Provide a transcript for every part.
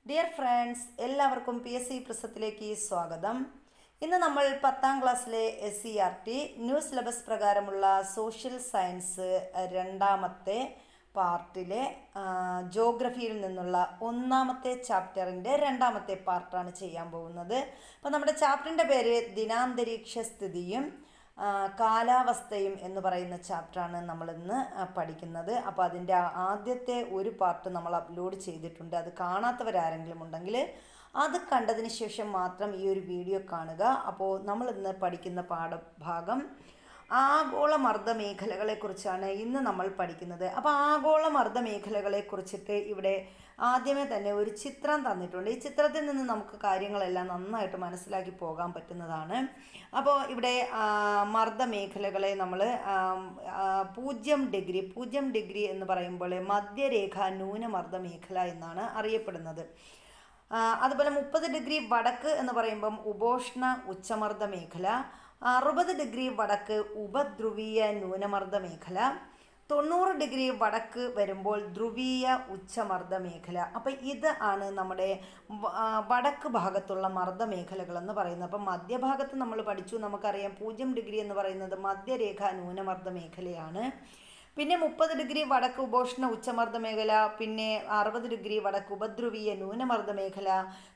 Dear friends, എല്ലാവർക്കും PSC പ്രസത്തിലേക്ക് സ്വാഗതം. ഇന്ന് നമ്മൾ 10ാം ക്ലാസ്സിലെ SCERT ന്യൂ സിലബസ് പ്രകാരമുള്ള സോഷ്യൽ സയൻസ് രണ്ടാമത്തെ പാർട്ടിലെ ജോഗ്രഫിയിൽ നിന്നുള്ള ഒന്നാമത്തെ ചാപ്റ്ററിൻ്റെ രണ്ടാമത്തെ പാർട്ടാണ് ചെയ്യാൻ പോകുന്നത്. അപ്പോൾ നമ്മുടെ ചാപ്റ്ററിൻ്റെ പേര് ദിനാന്തരീക്ഷ സ്ഥിതിയും കാലാവസ്ഥയും എന്ന് പറയുന്ന ചാപ്റ്ററാണ് നമ്മളിന്ന് പഠിക്കുന്നത്. അപ്പോൾ അതിൻ്റെ ആദ്യത്തെ ഒരു പാർട്ട് നമ്മൾ അപ്ലോഡ് ചെയ്തിട്ടുണ്ട്. അത് കാണാത്തവരാരെങ്കിലും ഉണ്ടെങ്കിൽ അത് കണ്ടതിന് ശേഷം മാത്രം ഈ ഒരു വീഡിയോ കാണുക. അപ്പോൾ നമ്മളിന്ന് പഠിക്കുന്ന പാഠഭാഗം ആഗോളമർദ്ദ മേഖലകളെക്കുറിച്ചാണ് ഇന്ന് നമ്മൾ പഠിക്കുന്നത്. അപ്പോൾ ആഗോളമർദ്ദ മേഖലകളെക്കുറിച്ചിട്ട് ഇവിടെ ആദ്യമേ തന്നെ ഒരു ചിത്രം തന്നിട്ടുണ്ട്. ഈ ചിത്രത്തിൽ നിന്ന് നമുക്ക് കാര്യങ്ങളെല്ലാം നന്നായിട്ട് മനസ്സിലാക്കി പോകാൻ പറ്റുന്നതാണ്. അപ്പോൾ ഇവിടെ മർദ്ദ മേഖലകളെ നമ്മൾ 0 ഡിഗ്രി എന്ന് പറയുമ്പോൾ മധ്യരേഖ ന്യൂനമർദ്ദ മേഖല എന്നാണ് അറിയപ്പെടുന്നത്. അതുപോലെ 30 ഡിഗ്രി വടക്ക് എന്ന് പറയുമ്പം ഉപോഷ്ണ ഉച്ചമർദ്ദ മേഖല, 60 ഡിഗ്രി വടക്ക് ഉപധ്രുവീയ ന്യൂനമർദ്ദ മേഖല, 90 ഡിഗ്രി വടക്ക് വരുമ്പോൾ ധ്രുവീയ ഉച്ചമർദ്ദ മേഖല. അപ്പം ഇത് ആണ് നമ്മുടെ വടക്ക് ഭാഗത്തുള്ള മർദ്ദ മേഖലകളെന്ന് പറയുന്നത്. അപ്പം മധ്യഭാഗത്ത് നമ്മൾ പഠിച്ചു, നമുക്കറിയാം 0 ഡിഗ്രി എന്ന് പറയുന്നത് മധ്യരേഖ ന്യൂനമർദ്ദ മേഖലയാണ്. പിന്നെ 30 ഡിഗ്രി വടക്ക് ഉപോഷ്ണ ഉച്ചമർദ്ദ മേഖല, പിന്നെ 60 ഡിഗ്രി വടക്ക് ഉപധ്രുവീയ ന്യൂനമർദ്ദ മേഖല,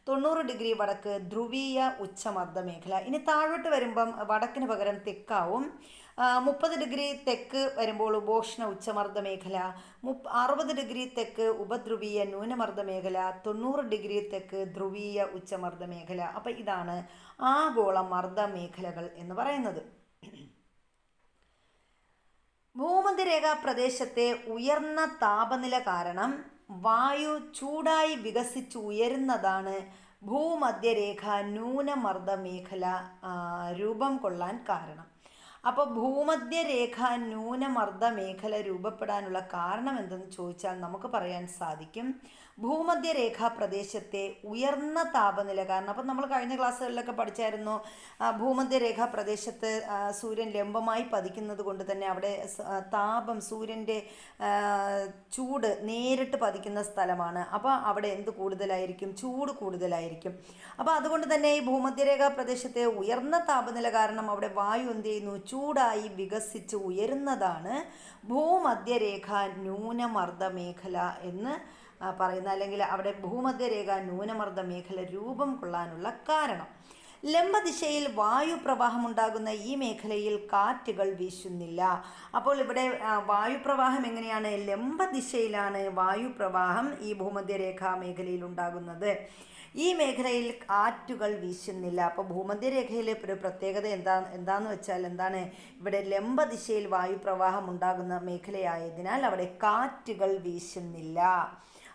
90 ഡിഗ്രി വടക്ക് ധ്രുവീയ ഉച്ചമർദ്ദ മേഖല. ഇനി താഴോട്ട് വരുമ്പം വടക്കിന് പകരം തെക്കാവും. 30 ഡിഗ്രി തെക്ക് വരുമ്പോൾ ഉപോഷ്ണ ഉച്ചമർദ്ദ മേഖല, 60 ഡിഗ്രി തെക്ക് ഉപധ്രുവീയ ന്യൂനമർദ്ദ മേഖല, 90 ഡിഗ്രി തെക്ക് ധ്രുവീയ ഉച്ചമർദ്ദ മേഖല. അപ്പം ഇതാണ് ആഗോള മർദ്ദ മേഖലകൾ എന്ന് പറയുന്നത്. ഭൂമധ്യരേഖാ പ്രദേശത്തെ ഉയർന്ന താപനില കാരണം വായു ചൂടായി വികസിച്ച് ഉയരുന്നതാണ് ഭൂമധ്യരേഖ ന്യൂനമർദ്ദ മേഖല രൂപം കൊള്ളാൻ കാരണം. അപ്പോൾ ഭൂമധ്യരേഖ ന്യൂനമർദ്ദ മേഖല രൂപപ്പെടാനുള്ള കാരണം എന്തെന്ന് ചോദിച്ചാൽ നമുക്ക് പറയാൻ സാധിക്കും ഭൂമധ്യരേഖാ പ്രദേശത്തെ ഉയർന്ന താപനില കാരണം. അപ്പം നമ്മൾ കഴിഞ്ഞ ക്ലാസ്സുകളിലൊക്കെ പഠിച്ചായിരുന്നു, ഭൂമധ്യരേഖാ പ്രദേശത്ത് സൂര്യൻ ലംബമായി പതിക്കുന്നത് കൊണ്ട് തന്നെ അവിടെ താപം, സൂര്യൻ്റെ ചൂട് നേരിട്ട് പതിക്കുന്ന സ്ഥലമാണ്. അപ്പോൾ അവിടെ എന്ത് കൂടുതലായിരിക്കും? ചൂട് കൂടുതലായിരിക്കും. അപ്പോൾ അതുകൊണ്ട് തന്നെ ഈ ഭൂമധ്യരേഖാ പ്രദേശത്തെ ഉയർന്ന താപനില കാരണം അവിടെ വായു എന്ത് ചെയ്യുന്നു? ചൂടായി വികസിച്ച് ഉയരുന്നതാണ് ഭൂമധ്യരേഖ ന്യൂനമർദ്ദ മേഖല എന്ന് പറയുന്ന, അല്ലെങ്കിൽ അവിടെ ഭൂമധ്യരേഖ ന്യൂനമർദ്ദ മേഖല രൂപം കൊള്ളാനുള്ള കാരണം. ലംബദിശയിൽ വായുപ്രവാഹം ഉണ്ടാകുന്ന ഈ മേഖലയിൽ കാറ്റുകൾ വീശുന്നില്ല. അപ്പോൾ ഇവിടെ വായുപ്രവാഹം എങ്ങനെയാണ്? ലംബദിശയിലാണ് വായുപ്രവാഹം ഈ ഭൂമധ്യരേഖാ മേഖലയിൽ ഉണ്ടാകുന്നത്. ഈ മേഖലയിൽ കാറ്റുകൾ വീശുന്നില്ല. അപ്പോൾ ഭൂമധ്യരേഖയിലെ ഒരു പ്രത്യേകത എന്താന്ന് വെച്ചാൽ എന്താണ്? ഇവിടെ ലംബദിശയിൽ വായുപ്രവാഹം ഉണ്ടാകുന്ന മേഖലയായതിനാൽ അവിടെ കാറ്റുകൾ വീശുന്നില്ല.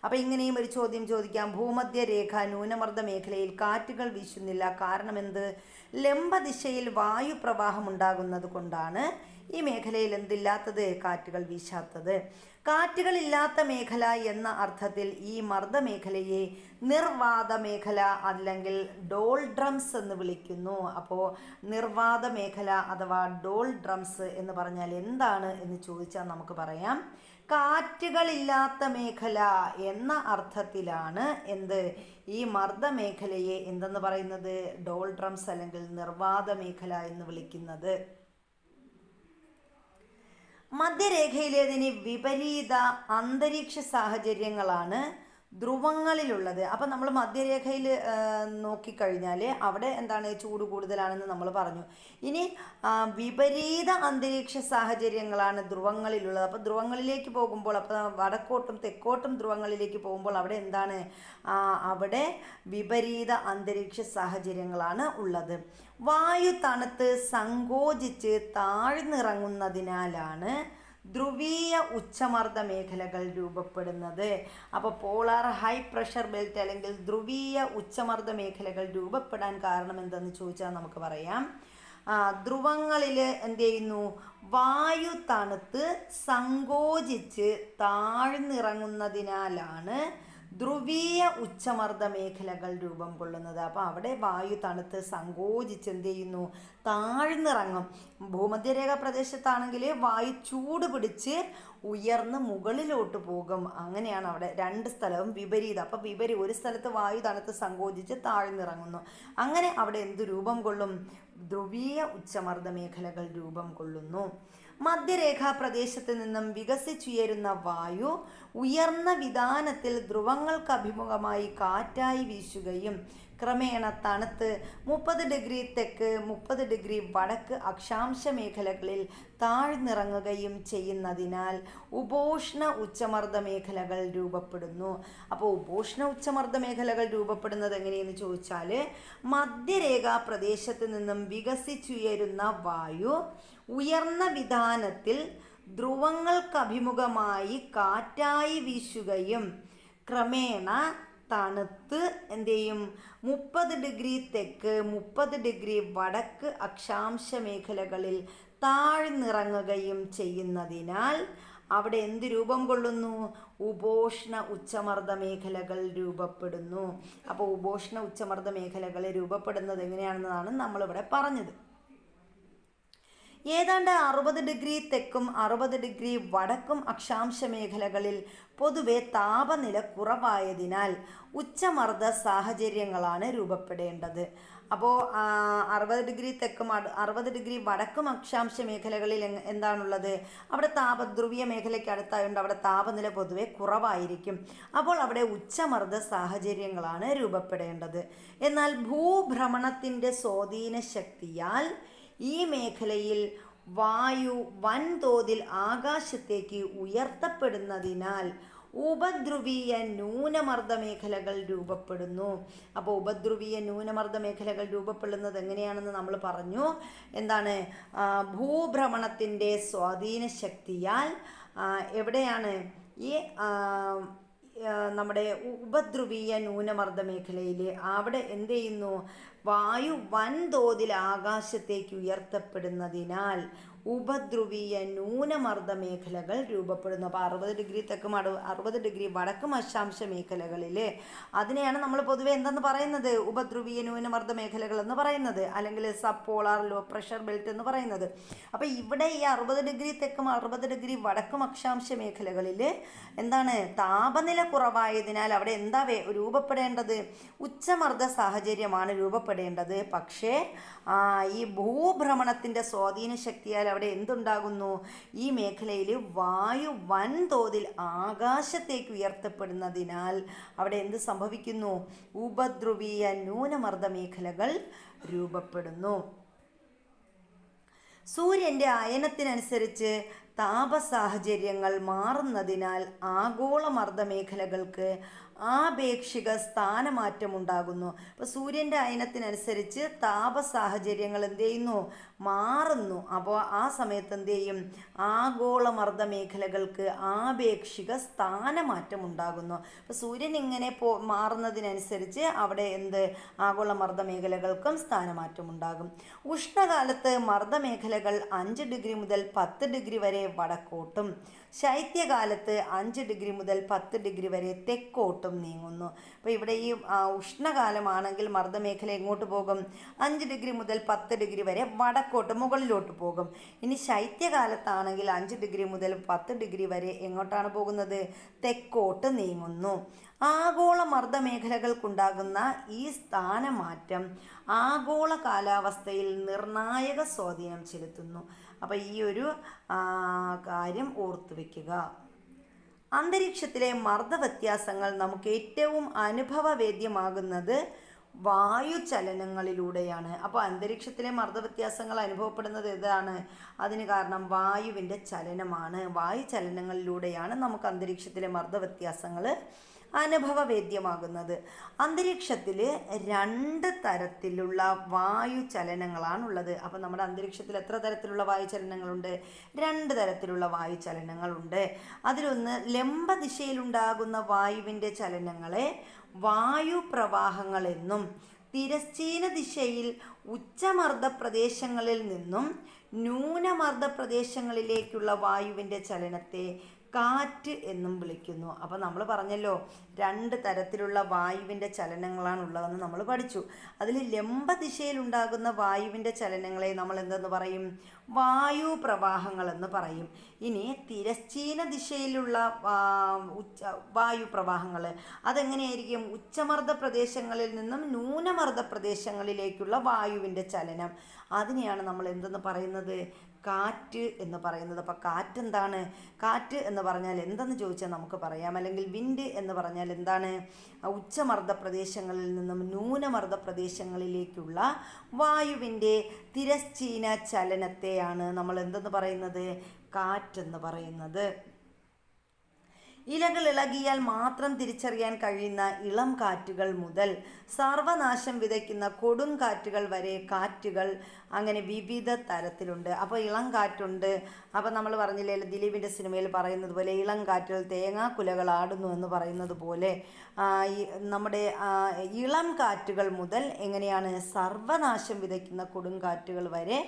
അപ്പോൾ ഇങ്ങനെയും ഒരു ചോദ്യം ചോദിക്കാം, ഭൂമധ്യരേഖ ന്യൂനമർദ്ദ മേഖലയിൽ കാറ്റുകൾ വീശുന്നില്ല, കാരണം എന്ത്? ലംബദിശയിൽ വായുപ്രവാഹം ഉണ്ടാകുന്നത് കൊണ്ടാണ് ഈ മേഖലയിൽ എന്തില്ലാത്തത്? കാറ്റുകൾ വീശാത്തത്. കാറ്റുകളില്ലാത്ത മേഖല എന്ന അർത്ഥത്തിൽ ഈ മർദ്ദമേഖലയെ നിർവാത മേഖല അല്ലെങ്കിൽ ഡോൾഡ്രംസ് എന്ന് വിളിക്കുന്നു. അപ്പോൾ നിർവാത മേഖല അഥവാ ഡോൾഡ്രംസ് എന്ന് പറഞ്ഞാൽ എന്താണ് എന്ന് ചോദിച്ചാൽ നമുക്ക് പറയാം, കാറ്റുകളില്ലാത്ത മേഖല എന്ന അർത്ഥത്തിലാണ് എന്ത്? ഈ മർദ്ദമേഖലയെ എന്തെന്ന് പറയുന്നത്? ഡോൾഡ്രംസ് അല്ലെങ്കിൽ നിർവാത മേഖല എന്ന് വിളിക്കുന്നത്. മധ്യരേഖയിലേതിന് വിപരീത അന്തരീക്ഷ സാഹചര്യങ്ങളാണ് ധ്രുവങ്ങളിലുള്ളത്. അപ്പം നമ്മൾ മധ്യരേഖയിൽ നോക്കിക്കഴിഞ്ഞാൽ അവിടെ എന്താണ്? ചൂട് കൂടുതലാണെന്ന് നമ്മൾ പറഞ്ഞു. ഇനി വിപരീത അന്തരീക്ഷ സാഹചര്യങ്ങളാണ് ധ്രുവങ്ങളിലുള്ളത്. അപ്പോൾ ധ്രുവങ്ങളിലേക്ക് പോകുമ്പോൾ, അപ്പോൾ വടക്കോട്ടും തെക്കോട്ടും ധ്രുവങ്ങളിലേക്ക് പോകുമ്പോൾ അവിടെ എന്താണ്? അവിടെ വിപരീത അന്തരീക്ഷ സാഹചര്യങ്ങളാണ് ഉള്ളത്. വായു തണുത്ത് സങ്കോചിച്ച് താഴ്ന്നിറങ്ങുന്നതിനാലാണ് ധ്രുവീയ ഉച്ചമർദ്ദ മേഖലകൾ രൂപപ്പെടുന്നത്. അപ്പോൾ പോളാർ ഹൈ പ്രഷർ ബെൽറ്റ് അല്ലെങ്കിൽ ധ്രുവീയ ഉച്ചമർദ്ദ മേഖലകൾ രൂപപ്പെടാൻ കാരണം എന്തെന്ന് ചോദിച്ചാൽ നമുക്ക് പറയാം, ധ്രുവങ്ങളിൽ എന്ത് ചെയ്യുന്നു? വായു തണുത്ത് സങ്കോചിച്ച് താഴ്ന്നിറങ്ങുന്നതിനാലാണ് ധ്രുവീയ ഉച്ചമർദ്ദ മേഖലകൾ രൂപം കൊള്ളുന്നത്. അപ്പോൾ അവിടെ വായു തണുത്ത് സങ്കോചിച്ച് എന്ത് ചെയ്യുന്നു, താഴ്ന്നിറങ്ങും. ഭൂമധ്യരേഖ പ്രദേശത്താണെങ്കിൽ വായു ചൂട് പിടിച്ച് ഉയർന്ന് മുകളിലോട്ട് പോകും. അങ്ങനെയാണ് അവിടെ രണ്ട് സ്ഥലവും വിപരീതം. അപ്പോൾ ഒരു സ്ഥലത്ത് വായു തണുത്ത് സങ്കോചിച്ച് താഴ്ന്നിറങ്ങുന്നു. അങ്ങനെ അവിടെ എന്ത് രൂപം കൊള്ളും, ധ്രുവീയ ഉച്ചമർദ്ദ മേഖലകൾ രൂപം കൊള്ളുന്നു. മധ്യരേഖാ പ്രദേശത്ത് നിന്നും വികസിച്ചുയരുന്ന വായു ഉയർന്ന വിതാനത്തിൽ ധ്രുവങ്ങൾക്ക് അഭിമുഖമായി കാറ്റായി വീശുകയും ക്രമേണ തണുത്ത് 30 ഡിഗ്രി തെക്ക് 30 ഡിഗ്രി വടക്ക് അക്ഷാംശ മേഖലകളിൽ താഴ്ന്നിറങ്ങുകയും ചെയ്യുന്നതിനാൽ ഉപോഷ്ണ ഉച്ചമർദ്ദ മേഖലകൾ രൂപപ്പെടുന്നു. അപ്പോൾ ഉപോഷ്ണ ഉച്ചമർദ്ദ മേഖലകൾ രൂപപ്പെടുന്നത് എങ്ങനെയെന്ന് ചോദിച്ചാൽ, മധ്യരേഖാ പ്രദേശത്ത് നിന്നും വികസിച്ചുയരുന്ന വായു ഉയർന്ന വിതാനത്തിൽ ധ്രുവങ്ങൾക്കഭിമുഖമായി കാറ്റായി വീശുകയും ക്രമേണ തണുത്ത് എന്ത് ചെയ്യും, 30 ഡിഗ്രി തെക്ക് 30 ഡിഗ്രി വടക്ക് അക്ഷാംശ മേഖലകളിൽ താഴ്ന്നിറങ്ങുകയും ചെയ്യുന്നതിനാൽ അവിടെ എന്ത് രൂപം കൊള്ളുന്നു, ഉപോഷ്ണ ഉച്ചമർദ്ദ മേഖലകൾ രൂപപ്പെടുന്നു. അപ്പോൾ ഉപോഷ്ണ ഉച്ചമർദ്ദ മേഖലകൾ രൂപപ്പെടുന്നത് എങ്ങനെയാണെന്നതാണ് നമ്മളിവിടെ പറഞ്ഞത്. ഏതാണ്ട് 60 ഡിഗ്രി തെക്കും 60 ഡിഗ്രി വടക്കും അക്ഷാംശ മേഖലകളിൽ പൊതുവെ താപനില കുറവായതിനാൽ ഉച്ചമർദ്ദ സാഹചര്യങ്ങളാണ് രൂപപ്പെടേണ്ടത്. അപ്പോൾ 60 ഡിഗ്രി തെക്കും 60 ഡിഗ്രി വടക്കും അക്ഷാംശ മേഖലകളിൽ എന്താണുള്ളത്, അവിടെ ധ്രുവീയ മേഖലയ്ക്ക് അടുത്തായതുകൊണ്ട് അവിടെ താപനില പൊതുവെ കുറവായിരിക്കും. അപ്പോൾ അവിടെ ഉച്ചമർദ്ദ സാഹചര്യങ്ങളാണ് രൂപപ്പെടേണ്ടത്. എന്നാൽ ഭൂഭ്രമണത്തിൻ്റെ സ്വാധീന ശക്തിയാൽ ഈ മേഖലയിൽ വായു വൻതോതിൽ ആകാശത്തേക്ക് ഉയർത്തപ്പെടുന്നതിനാൽ ഉപധ്രുവീയ ന്യൂനമർദ്ദ മേഖലകൾ രൂപപ്പെടുന്നു. അപ്പോൾ ഉപധ്രുവീയ ന്യൂനമർദ്ദ മേഖലകൾ രൂപപ്പെടുന്നത് എങ്ങനെയാണെന്ന് നമ്മൾ പറഞ്ഞു. എന്താണ്, ഭൂഭ്രമണത്തിൻ്റെ സ്വാധീന ശക്തിയാൽ എവിടെയാണ് ഈ നമ്മുടെ ഉപധ്രുവീയ ന്യൂനമർദ്ദ മേഖലയിൽ അവിടെ എന്ത് ചെയ്യുന്നു, വായു വൻതോതിൽ ആകാശത്തേക്ക് ഉയർത്തപ്പെടുന്നതിനാൽ ഉപധ്രുവീയ ന്യൂനമർദ്ദ മേഖലകൾ രൂപപ്പെടുന്നു. അപ്പോൾ 60 ഡിഗ്രി തെക്കും 60 ഡിഗ്രി വടക്കും അക്ഷാംശ മേഖലകളിൽ അതിനെയാണ് നമ്മൾ പൊതുവെ എന്തെന്ന് പറയുന്നത്, ഉപധ്രുവീയ ന്യൂനമർദ്ദ മേഖലകൾ എന്ന് പറയുന്നത്, അല്ലെങ്കിൽ sub polar low pressure belt എന്ന് പറയുന്നത്. അപ്പോൾ ഇവിടെ ഈ 60 ഡിഗ്രി തെക്കും 60 ഡിഗ്രി വടക്കും അക്ഷാംശ മേഖലകളിൽ എന്താണ്, താപനില കുറവായതിനാൽ അവിടെ എന്താ രൂപപ്പെടേണ്ടത്, ഉച്ചമർദ്ദ സാഹചര്യമാണ് രൂപപ്പെടേണ്ടത്. പക്ഷേ ഈ ഭൂഭ്രമണത്തിൻ്റെ സ്വാധീന ശക്തിയാൽ അവിടെ എന്തുണ്ടാകുന്നു, ഈ മേഖലയിൽ വായു വൻതോതിൽ ആകാശത്തേക്ക് ഉയർത്തപ്പെടുന്നതിനാൽ അവിടെ എന്ത് സംഭവിക്കുന്നു, ഉപധ്രുവീയ ന്യൂനമർദ്ദ മേഖലകൾ രൂപപ്പെടുന്നു. സൂര്യൻ്റെ അയനത്തിനനുസരിച്ച് താപസാഹചര്യങ്ങൾ മാറുന്നതിനാൽ ആഗോളമർദ്ദ മേഖലകൾക്ക് ആപേക്ഷിക സ്ഥാനമാറ്റമുണ്ടാകുന്നു. അപ്പോൾ സൂര്യൻ്റെ അയനത്തിനനുസരിച്ച് താപസാഹചര്യങ്ങൾ എന്ത് ചെയ്യുന്നു, മാറുന്നു. അപ്പോൾ ആ സമയത്ത് എന്ത് ചെയ്യും, ആഗോളമർദ്ദ മേഖലകൾക്ക് ആപേക്ഷിക സ്ഥാനമാറ്റം ഉണ്ടാകുന്നു. അപ്പോൾ സൂര്യൻ ഇങ്ങനെ മാറുന്നതിനനുസരിച്ച് അവിടെ ആഗോളമർദ്ദ മേഖലകൾക്കും സ്ഥാനമാറ്റം ഉണ്ടാകും. ഉഷ്ണകാലത്ത് മർദ്ദമേഖലകൾ 5 ഡിഗ്രി മുതൽ 10 ഡിഗ്രി വരെ വടക്കോട്ടും ശൈത്യകാലത്ത് 5 ഡിഗ്രി മുതൽ 10 ഡിഗ്രി വരെ തെക്കോട്ടും നീങ്ങുന്നു. അപ്പോൾ ഇവിടെ ഈ ഉഷ്ണകാലമാണെങ്കിൽ മർദ്ദമേഖല എങ്ങോട്ട് പോകും, 5 ഡിഗ്രി മുതൽ 10 ഡിഗ്രി വരെ വടക്കോട്ട് മുകളിലോട്ട് പോകും. ഇനി ശൈത്യകാലത്താണെങ്കിൽ 5 ഡിഗ്രി മുതൽ 10 ഡിഗ്രി വരെ എങ്ങോട്ടാണ് പോകുന്നത്, തെക്കോട്ട് നീങ്ങുന്നു. ആഗോള മർദ്ദമേഖലകൾക്കുണ്ടാകുന്ന ഈ സ്ഥാനമാറ്റം ആഗോള കാലാവസ്ഥയിൽ നിർണായക സ്വാധീനം ചെലുത്തുന്നു. അപ്പോൾ ഈ ഒരു കാര്യം ഓർത്തു വയ്ക്കുക. അന്തരീക്ഷത്തിലെ മർദ്ദവ്യത്യാസങ്ങൾ നമുക്ക് ഏറ്റവും അനുഭവവേദ്യമാകുന്നത് വായുചലനങ്ങളിലൂടെയാണ്. അപ്പോൾ അന്തരീക്ഷത്തിലെ മർദ്ദവ്യത്യാസങ്ങൾ അനുഭവപ്പെടുന്നത് ഏതാണ്, അതിന് കാരണം വായുവിൻ്റെ ചലനമാണ്. വായുചലനങ്ങളിലൂടെയാണ് നമുക്ക് അന്തരീക്ഷത്തിലെ മർദ്ദവ്യത്യാസങ്ങൾ അനുഭവവേദ്യമാകുന്നത്. അന്തരീക്ഷത്തിൽ 2 തരത്തിലുള്ള വായുചലനങ്ങളാണുള്ളത്. അപ്പോൾ നമ്മുടെ അന്തരീക്ഷത്തിൽ എത്ര തരത്തിലുള്ള വായുചലനങ്ങളുണ്ട്, 2 തരത്തിലുള്ള വായുചലനങ്ങളുണ്ട്. അതിലൊന്ന് ലംബ ദിശയിലുണ്ടാകുന്ന വായുവിൻ്റെ ചലനങ്ങളെ വായുപ്രവാഹങ്ങളെന്നും തിരശ്ചീന ദിശയിൽ ഉച്ചമർദ്ദ പ്രദേശങ്ങളിൽ നിന്നും ന്യൂനമർദ്ദ പ്രദേശങ്ങളിലേക്കുള്ള വായുവിൻ്റെ ചലനത്തെ കാറ്റ് എന്നും വിളിക്കുന്നു. അപ്പോൾ നമ്മൾ പറഞ്ഞല്ലോ 2 തരത്തിലുള്ള വായുവിൻ്റെ ചലനങ്ങളാണ് ഉള്ളതെന്ന് നമ്മൾ പഠിച്ചു. അതിൽ ലംബ ദിശയിലുണ്ടാകുന്ന വായുവിൻ്റെ ചലനങ്ങളെ നമ്മൾ എന്തെന്ന് പറയും? വായു പ്രവാഹങ്ങളെന്ന് പറയും. ഇനി തിരശ്ചീന ദിശയിലുള്ള വായു പ്രവാഹങ്ങൾ അതെങ്ങനെയായിരിക്കും? ഉച്ചമർദ്ദ പ്രദേശങ്ങളിൽ നിന്നും ന്യൂനമർദ്ദ പ്രദേശങ്ങളിലേക്കുള്ള വായുവിൻ്റെ ചലനം, അതിനെയാണ് നമ്മൾ എന്തെന്ന് പറയുന്നത്? കാറ്റ് എന്ന് പറയുന്നത്. അപ്പോൾ കാറ്റ് എന്താണ്? കാറ്റ് എന്ന് പറഞ്ഞാൽ എന്തെന്ന് ചോദിച്ചാൽ നമുക്ക് പറയാം. അല്ലെങ്കിൽ വിൻഡ് എന്ന് പറഞ്ഞാൽ എന്താണ്? ഉച്ചമർദ്ദ പ്രദേശങ്ങളിൽ നിന്നും ന്യൂനമർദ്ദ പ്രദേശങ്ങളിലേക്കുള്ള വായുവിൻ്റെ തിരശ്ചീന ചലനത്തെയാണ് നമ്മൾ എന്തെന്ന് പറയുന്നത്? കാറ്റെന്ന് പറയുന്നത്. ഇലകൾ ഇളകിയാൽ മാത്രം തിരിച്ചറിയാൻ കഴിയുന്ന ഇളം കാറ്റുകൾ മുതൽ സർവനാശം വിതയ്ക്കുന്ന കൊടുങ്കാറ്റുകൾ വരെ കാറ്റുകൾ അങ്ങനെ വിവിധ തരത്തിലുണ്ട്. അപ്പോൾ ഇളം കാറ്റുണ്ട്. അപ്പോൾ നമ്മൾ പറഞ്ഞില്ലേ ദിലീപിൻ്റെ സിനിമയിൽ പറയുന്നത് പോലെ ഇളം കാറ്റുകൾ തേങ്ങാക്കുലകൾ ആടുന്നു എന്ന് പറയുന്നത് പോലെ നമ്മുടെ ഇളം കാറ്റുകൾ മുതൽ എങ്ങനെയാണ് സർവനാശം വിതയ്ക്കുന്ന കൊടുങ്കാറ്റുകൾ വരെ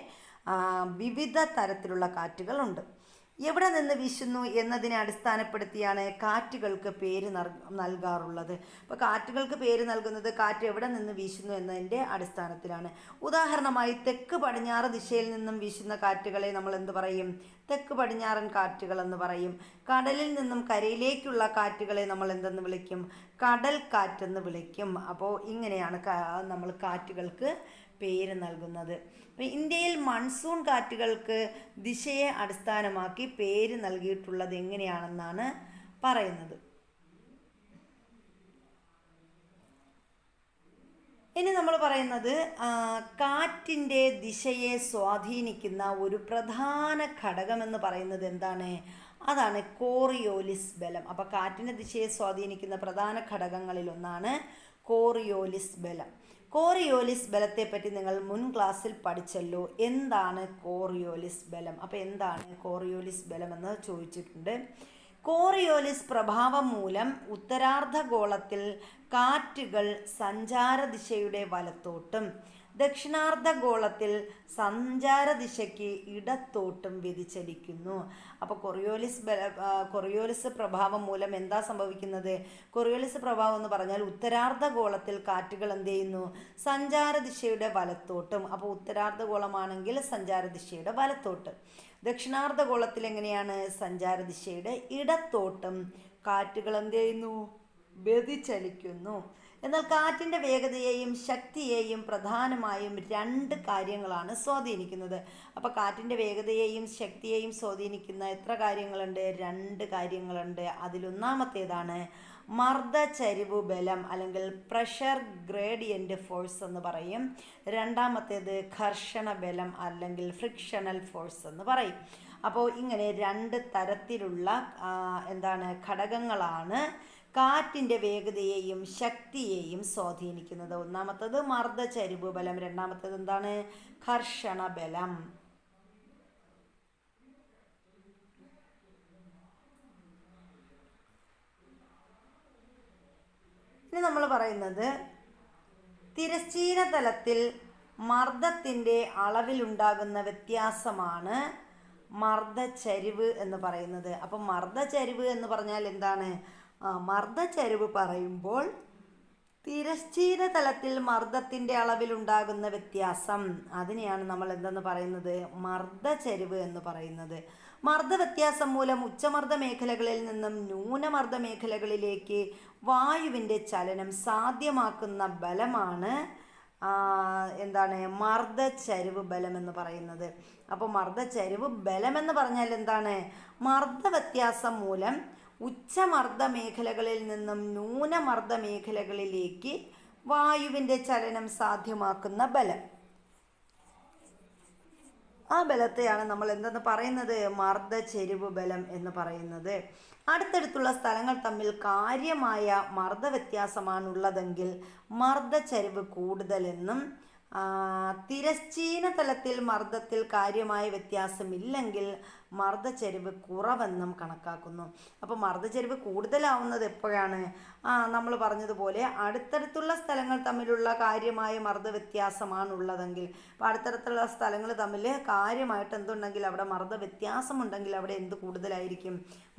വിവിധ തരത്തിലുള്ള കാറ്റുകളുണ്ട്. എവിടെ നിന്ന് വീശുന്നു എന്നതിനെ അടിസ്ഥാനപ്പെടുത്തിയാണ് കാറ്റുകൾക്ക് പേര് നൽകാറുള്ളത്. അപ്പോൾ കാറ്റുകൾക്ക് പേര് നൽകുന്നത് കാറ്റ് എവിടെ നിന്ന് വീശുന്നു എന്നതിൻ്റെ അടിസ്ഥാനത്തിലാണ്. ഉദാഹരണമായി തെക്ക് പടിഞ്ഞാറ് ദിശയിൽ നിന്നും വീശുന്ന കാറ്റുകളെ നമ്മൾ എന്ത് പറയും? തെക്ക് പടിഞ്ഞാറൻ കാറ്റുകൾ എന്ന് പറയും. കടലിൽ നിന്നും കരയിലേക്കുള്ള കാറ്റുകളെ നമ്മൾ എന്തെന്ന് വിളിക്കും? കടൽ കാറ്റെന്ന് വിളിക്കും. അപ്പോൾ ഇങ്ങനെയാണ് നമ്മൾ കാറ്റുകൾക്ക് പേര് നൽകുന്നത്. അപ്പോൾ ഇന്ത്യയിൽ മൺസൂൺ കാറ്റുകൾക്ക് ദിശയെ അടിസ്ഥാനമാക്കി പേര് നൽകിയിട്ടുള്ളത് എങ്ങനെയാണെന്നാണ് പറയുന്നത്. ഇനി നമ്മൾ പറയുന്നത് കാറ്റിൻ്റെ ദിശയെ സ്വാധീനിക്കുന്ന ഒരു പ്രധാന ഘടകമെന്ന് പറയുന്നത് എന്താണ്? അതാണ് കോറിയോലിസ് ബലം. അപ്പോൾ കാറ്റിൻ്റെ ദിശയെ സ്വാധീനിക്കുന്ന പ്രധാന ഘടകങ്ങളിലൊന്നാണ് കോറിയോലിസ് ബലം. കോറിയോലിസ് ബലത്തെപ്പറ്റി നിങ്ങൾ മുൻ ക്ലാസ്സിൽ പഠിച്ചല്ലോ. എന്താണ് കോറിയോലിസ് ബലം? അപ്പോൾ എന്താണ് കോറിയോലിസ് ബലം എന്ന് ചോദിച്ചിട്ടുണ്ട്. കോറിയോലിസ് പ്രഭാവം മൂലം ഉത്തരാർദ്ധഗോളത്തിൽ കാറ്റുകൾ സഞ്ചാരദിശയുടെ വലത്തോട്ടും ദക്ഷിണാർദ്ധഗോളത്തിൽ സഞ്ചാരദിശയ്ക്ക് ഇടത്തോട്ടും വ്യതിചലിക്കുന്നു. അപ്പോൾ കൊറിയോലിസ് പ്രഭാവം മൂലം എന്താ സംഭവിക്കുന്നത്? കൊറിയോലിസ് പ്രഭാവം എന്ന് പറഞ്ഞാൽ ഉത്തരാർദ്ധഗോളത്തിൽ കാറ്റുകൾ എന്ത് ചെയ്യുന്നു? സഞ്ചാരദിശയുടെ വലത്തോട്ടും. അപ്പോൾ ഉത്തരാർദ്ധഗോളമാണെങ്കിൽ സഞ്ചാരദിശയുടെ വലത്തോട്ട്. ദക്ഷിണാർദ്ധഗോളത്തിൽ എങ്ങനെയാണ്? സഞ്ചാരദിശയുടെ ഇടത്തോട്ടും കാറ്റുകൾ എന്ത് ചെയ്യുന്നു? വ്യതിചലിക്കുന്നു. എന്നാൽ കാറ്റിൻ്റെ വേഗതയെയും ശക്തിയെയും പ്രധാനമായും 2 കാര്യങ്ങളാണ് സ്വാധീനിക്കുന്നത്. അപ്പോൾ കാറ്റിൻ്റെ വേഗതയെയും ശക്തിയെയും സ്വാധീനിക്കുന്ന എത്ര കാര്യങ്ങളുണ്ട്? 2 കാര്യങ്ങളുണ്ട്. അതിലൊന്നാമത്തേതാണ് മർദ്ദചരിവ് ബലം അല്ലെങ്കിൽ പ്രഷർ ഗ്രേഡിയൻ്റ് ഫോഴ്സ് എന്ന് പറയും. രണ്ടാമത്തേത് ഘർഷണ ബലം അല്ലെങ്കിൽ ഫ്രിക്ഷണൽ ഫോഴ്സ് എന്ന് പറയും. അപ്പോൾ ഇങ്ങനെ 2 തരത്തിലുള്ള ഘടകങ്ങളാണ് കാറ്റിൻ്റെ വേഗതയെയും ശക്തിയെയും സ്വാധീനിക്കുന്നത്. ഒന്നാമത്തത് മർദ്ദചരിവ് ബലം, രണ്ടാമത്തത് എന്താണ്? ഘർഷണ ബലം. ഇനി നമ്മൾ പറയുന്നത് തിരശ്ചീന തലത്തിൽ മർദ്ദത്തിൻ്റെ അളവിലുണ്ടാകുന്ന വ്യത്യാസമാണ് മർദ്ദചരിവ് എന്ന് പറയുന്നത്. അപ്പം മർദ്ദചരിവ് എന്ന് പറഞ്ഞാൽ എന്താണ്? മർദ്ദചരിവ് പറയുമ്പോൾ തിരശ്ചീന തലത്തിൽ മർദ്ദത്തിൻ്റെ അളവിലുണ്ടാകുന്ന വ്യത്യാസം, അതിനെയാണ് നമ്മൾ എന്തെന്ന് പറയുന്നത്? മർദ്ദചരിവ് എന്ന് പറയുന്നത്. മർദ്ദവ്യത്യാസം മൂലം ഉച്ചമർദ്ദ മേഖലകളിൽ നിന്നും ന്യൂനമർദ്ദ മേഖലകളിലേക്ക് വായുവിൻ്റെ ചലനം സാധ്യമാക്കുന്ന ബലമാണ് മർദ്ദചരിവ് ബലം എന്ന് പറയുന്നത്. അപ്പോൾ മർദ്ദചരിവ് ബലം എന്ന് പറഞ്ഞാൽ എന്താണ്? മർദ്ദവ്യത്യാസം മൂലം ഉച്ചമർദ്ദ മേഖലകളിൽ നിന്നും ന്യൂനമർദ്ദ മേഖലകളിലേക്ക് വായുവിൻ്റെ ചലനം സാധ്യമാക്കുന്ന ബലം. ആ ബലത്തെയാണ് നമ്മൾ എന്തെന്ന് പറയുന്നത്? മർദ്ദചരിവ് ബലം എന്ന് പറയുന്നത്. അടുത്തടുത്തുള്ള സ്ഥലങ്ങൾ തമ്മിൽ കാര്യമായ മർദ്ദവ്യത്യാസമാണുള്ളതെങ്കിൽ മർദ്ദചരിവ് കൂടുതലെന്നും, തിരശ്ചീന തലത്തിൽ മർദ്ദത്തിൽ കാര്യമായ വ്യത്യാസമില്ലെങ്കിൽ മർദ്ദച്ചരിവ് കുറവെന്നും കണക്കാക്കുന്നു. അപ്പോൾ മർദ്ദച്ചരിവ് കൂടുതലാവുന്നത് എപ്പോഴാണ്? നമ്മൾ പറഞ്ഞതുപോലെ അടുത്തടുത്തുള്ള സ്ഥലങ്ങൾ തമ്മിലുള്ള കാര്യമായ മർദ്ദ വ്യത്യാസമാണുള്ളതെങ്കിൽ, അപ്പോൾ അടുത്തടുത്തുള്ള സ്ഥലങ്ങൾ തമ്മിൽ കാര്യമായിട്ട് എന്തുണ്ടെങ്കിൽ അവിടെ മർദ്ദ വ്യത്യാസമുണ്ടെങ്കിൽ അവിടെ എന്ത് കൂടുതലായിരിക്കും?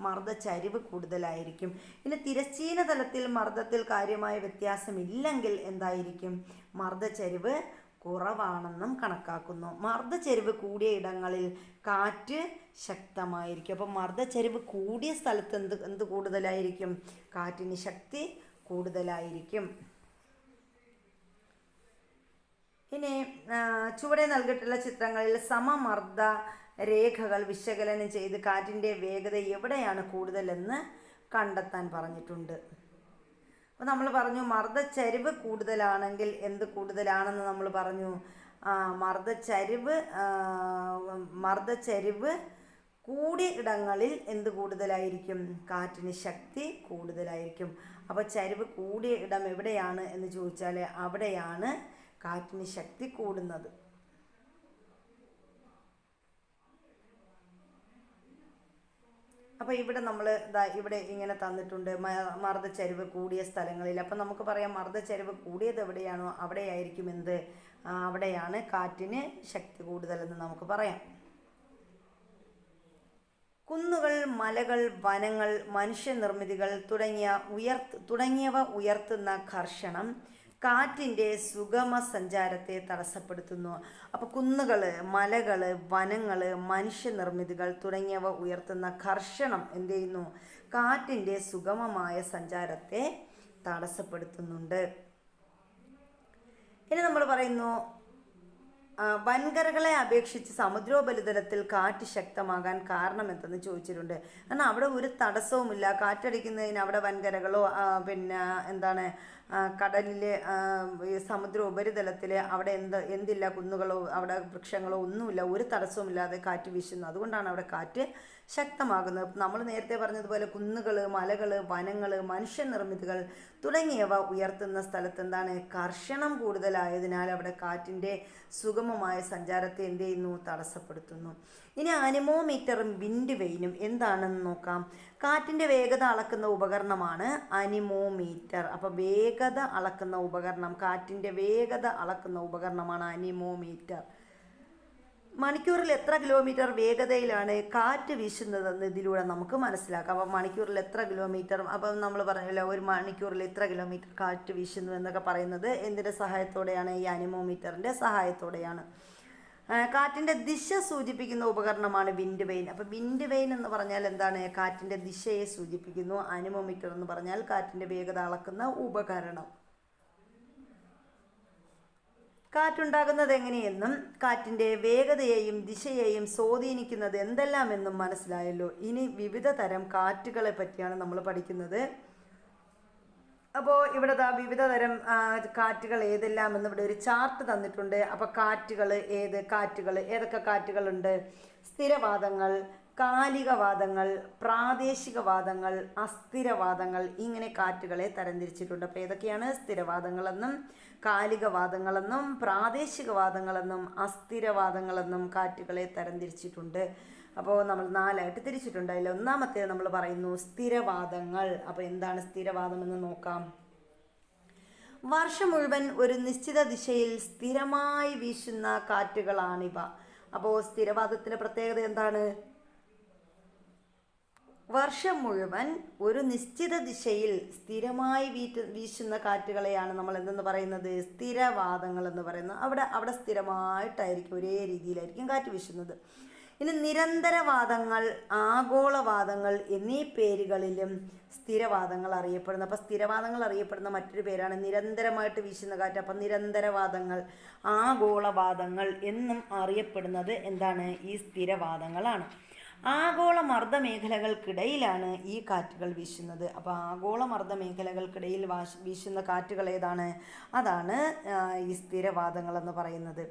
മർദ്ദച്ചരിവ് കൂടുതലായിരിക്കും. ഇനി തിരശ്ചീന തലത്തിൽ മർദ്ദത്തിൽ കാര്യമായ വ്യത്യാസമില്ലെങ്കിൽ എന്തായിരിക്കും? മർദ്ദച്ചരിവ് കുറവാണെന്നും കണക്കാക്കുന്നു. മർദ്ദച്ചരിവ് കൂടിയ ഇടങ്ങളിൽ കാറ്റ് ശക്തമായിരിക്കും. അപ്പം മർദ്ദച്ചരിവ് കൂടിയ സ്ഥലത്ത് എന്ത് കൂടുതലായിരിക്കും? കാറ്റിന് ശക്തി കൂടുതലായിരിക്കും. ഇനി ചുവടെ നൽകിയിട്ടുള്ള ചിത്രങ്ങളിൽ സമമർദ്ദ രേഖകൾ വിശകലനം ചെയ്ത് കാറ്റിൻ്റെ വേഗത എവിടെയാണ് കൂടുതലെന്ന് കണ്ടെത്താൻ പറഞ്ഞിട്ടുണ്ട്. അപ്പോൾ നമ്മൾ പറഞ്ഞു മർദ്ദച്ചരിവ് കൂടുതലാണെങ്കിൽ എന്ത് കൂടുതലാണെന്ന് നമ്മൾ പറഞ്ഞു. മർദ്ദച്ചരിവ് കൂടിയ ഇടങ്ങളിൽ എന്ത് കൂടുതലായിരിക്കും? കാറ്റിന് ശക്തി കൂടുതലായിരിക്കും. അപ്പോൾ ചരിവ് കൂടിയ ഇടം എവിടെയാണ് എന്ന് ചോദിച്ചാൽ അവിടെയാണ് കാറ്റിന് ശക്തി കൂടുന്നത്. അപ്പോൾ ഇവിടെ നമ്മൾ ഇവിടെ ഇങ്ങനെ തന്നിട്ടുണ്ട് മർദ്ദച്ചരിവ് കൂടിയ സ്ഥലങ്ങളിൽ. അപ്പം നമുക്ക് പറയാം മർദ്ദച്ചരിവ് കൂടിയത് എവിടെയാണോ അവിടെയായിരിക്കും എന്ത്? അവിടെയാണ് കാറ്റിന് ശക്തി കൂടുതലെന്ന് നമുക്ക് പറയാം. കുന്നുകൾ, മലകൾ, വനങ്ങൾ, മനുഷ്യനിർമ്മിതികൾ തുടങ്ങിയവ ഉയർത്തുന്ന ഘർഷണം കാറ്റിൻ്റെ സുഗമ സഞ്ചാരത്തെ തടസ്സപ്പെടുത്തുന്നു. അപ്പോൾ കുന്നുകൾ, മലകൾ, വനങ്ങൾ, മനുഷ്യനിർമ്മിതികൾ തുടങ്ങിയവ ഉയർത്തുന്ന ഘർഷണം എന്ത് ചെയ്യുന്നു? കാറ്റിൻ്റെ സുഗമമായ സഞ്ചാരത്തെ തടസ്സപ്പെടുത്തുന്നുണ്ട്. ഇനി നമ്മൾ പറയുന്നു വൻകരകളെ അപേക്ഷിച്ച് സമുദ്രോപരിതലത്തിൽ കാറ്റ് ശക്തമാകാൻ കാരണം എന്തെന്ന് ചോദിച്ചിട്ടുണ്ട്. കാരണം അവിടെ ഒരു തടസ്സവുമില്ല. കാറ്റടിക്കുന്നതിന് അവിടെ വൻകരകളോ എന്താണ് കടലിൽ സമുദ്ര ഉപരിതലത്തിൽ അവിടെ എന്തില്ല? കുന്നുകളോ അവിടെ വൃക്ഷങ്ങളോ ഒന്നുമില്ല. ഒരു തടസ്സവുമില്ലാതെ കാറ്റ് വീശുന്നു. അതുകൊണ്ടാണ് അവിടെ കാറ്റ് ശക്തമാകുന്നത്. നമ്മൾ നേരത്തെ പറഞ്ഞതുപോലെ കുന്നുകൾ, മലകൾ, വനങ്ങൾ, മനുഷ്യനിർമ്മിതികൾ തുടങ്ങിയവ ഉയർത്തുന്ന സ്ഥലത്ത് എന്താണ്? കർഷണം കൂടുതലായതിനാൽ അവിടെ കാറ്റിൻ്റെ സുഗമമായ സഞ്ചാരത്തെ എന്ത് ചെയ്യുന്നു? തടസ്സപ്പെടുത്തുന്നു. ഇനി അനിമോമീറ്ററും വിൻഡ് വെയിനും എന്താണെന്ന് നോക്കാം. കാറ്റിൻ്റെ വേഗത അളക്കുന്ന ഉപകരണമാണ് അനിമോമീറ്റർ. അപ്പോൾ വേഗത അളക്കുന്ന ഉപകരണം, കാറ്റിൻ്റെ വേഗത അളക്കുന്ന ഉപകരണമാണ് അനിമോമീറ്റർ. മണിക്കൂറിൽ എത്ര കിലോമീറ്റർ വേഗതയിലാണ് കാറ്റ് വീശുന്നതെന്ന് ഇതിലൂടെ നമുക്ക് മനസ്സിലാക്കാം. അപ്പം മണിക്കൂറിൽ എത്ര കിലോമീറ്റർ, അപ്പം നമ്മൾ പറഞ്ഞല്ലോ ഒരു മണിക്കൂറിൽ എത്ര കിലോമീറ്റർ കാറ്റ് വീശുന്നു എന്നൊക്കെ പറയുന്നത് എന്തിൻ്റെ സഹായത്തോടെയാണ്? ഈ അനിമോമീറ്ററിൻ്റെ സഹായത്തോടെയാണ്. കാറ്റിൻ്റെ ദിശ സൂചിപ്പിക്കുന്ന ഉപകരണമാണ് വിൻഡ് വെയിൻ. അപ്പോൾ വിൻഡ് വെയിൻ എന്ന് പറഞ്ഞാൽ എന്താണ്? കാറ്റിൻ്റെ ദിശയെ സൂചിപ്പിക്കുന്നു. അനിമോമീറ്റർ എന്ന് പറഞ്ഞാൽ കാറ്റിൻ്റെ വേഗത അളക്കുന്ന ഉപകരണം. കാറ്റുണ്ടാകുന്നത് എങ്ങനെയെന്നും കാറ്റിൻ്റെ വേഗതയെയും ദിശയെയും സ്വാധീനിക്കുന്നത് എന്തെല്ലാമെന്നും മനസ്സിലായല്ലോ. ഇനി വിവിധ തരം കാറ്റുകളെ പറ്റിയാണ് നമ്മൾ പഠിക്കുന്നത്. അപ്പോൾ ഇവിടെ വിവിധ തരം കാറ്റുകൾ ഏതെല്ലാമെന്ന് ഇവിടെ ഒരു ചാർട്ട് തന്നിട്ടുണ്ട്. അപ്പോൾ ഏതൊക്കെ കാറ്റുകളുണ്ട്? സ്ഥിരവാദങ്ങൾ, കാലികവാദങ്ങൾ, പ്രാദേശികവാദങ്ങൾ, അസ്ഥിരവാദങ്ങൾ, ഇങ്ങനെ കാറ്റുകളെ തരംതിരിച്ചിട്ടുണ്ട്. അപ്പോൾ ഏതൊക്കെയാണ്? സ്ഥിരവാദങ്ങളെന്നും കാലികവാദങ്ങളെന്നും പ്രാദേശികവാദങ്ങളെന്നും അസ്ഥിരവാദങ്ങളെന്നും കാറ്റുകളെ തരംതിരിച്ചിട്ടുണ്ട്. അപ്പോൾ നമ്മൾ 4ആയിട്ട് തിരിച്ചിട്ടുണ്ട്. അതിൽ ഒന്നാമത്തേത് നമ്മൾ പറയുന്നു സ്ഥിരവാദങ്ങൾ. അപ്പോൾ എന്താണ് സ്ഥിരവാദം എന്ന് നോക്കാം. വർഷം മുഴുവൻ ഒരു നിശ്ചിത ദിശയിൽ സ്ഥിരമായി വീശുന്ന കാറ്റുകളാണിവ. അപ്പോൾ സ്ഥിരവാദത്തിൻ്റെ പ്രത്യേകത എന്താണ്? വർഷം മുഴുവൻ ഒരു നിശ്ചിത ദിശയിൽ സ്ഥിരമായി വീശുന്ന കാറ്റുകളെയാണ് നമ്മൾ എന്തെന്ന് പറയുന്നത്? സ്ഥിരവാദങ്ങൾ എന്ന് പറയുന്നത്. അവിടെ സ്ഥിരമായിട്ടായിരിക്കും, ഒരേ രീതിയിലായിരിക്കും കാറ്റ് വീശുന്നത്. ഇനി നിരന്തരവാദങ്ങൾ, ആഗോളവാദങ്ങൾ എന്നീ പേരുകളിലും സ്ഥിരവാദങ്ങൾ അറിയപ്പെടുന്നു. അപ്പോൾ സ്ഥിരവാദങ്ങൾ അറിയപ്പെടുന്ന മറ്റൊരു പേരാണ് നിരന്തരമായിട്ട് വീശുന്ന കാറ്റ്. അപ്പം നിരന്തരവാദങ്ങൾ, ആഗോളവാദങ്ങൾ എന്നും അറിയപ്പെടുന്നത് എന്താണ്? ഈ സ്ഥിരവാദങ്ങളാണ്. ആഗോള മർദ്ദ മേഖലകൾക്കിടയിലാണ് ഈ കാറ്റുകൾ വീശുന്നത്. അപ്പോൾ ആഗോള മർദ്ദ മേഖലകൾക്കിടയിൽ വീശുന്ന കാറ്റുകൾ ഏതാണ്? അതാണ് ഈ സ്ഥിരവാദങ്ങൾ എന്ന് പറയുന്നത്.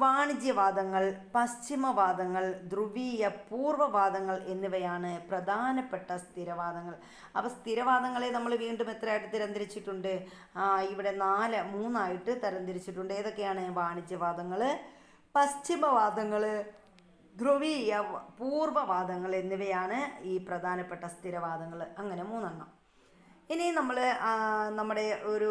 വാണിജ്യവാദങ്ങൾ, പശ്ചിമവാദങ്ങൾ, ധ്രുവീയ പൂർവ്വവാദങ്ങൾ എന്നിവയാണ് പ്രധാനപ്പെട്ട സ്ഥിരവാദങ്ങൾ. അപ്പോൾ സ്ഥിരവാദങ്ങളെ നമ്മൾ വീണ്ടും എത്രയായിട്ട് തരംതിരിച്ചിട്ടുണ്ട്? ഇവിടെ 3ആയിട്ട് തരംതിരിച്ചിട്ടുണ്ട്. ഏതൊക്കെയാണ്? വാണിജ്യവാദങ്ങൾ, പശ്ചിമവാദങ്ങൾ, ധ്രുവീയ പൂർവ്വവാദങ്ങൾ എന്നിവയാണ് ഈ പ്രധാനപ്പെട്ട സ്ഥിരവാദങ്ങൾ. അങ്ങനെ 3 ഇനി നമ്മൾ നമ്മുടെ ഒരു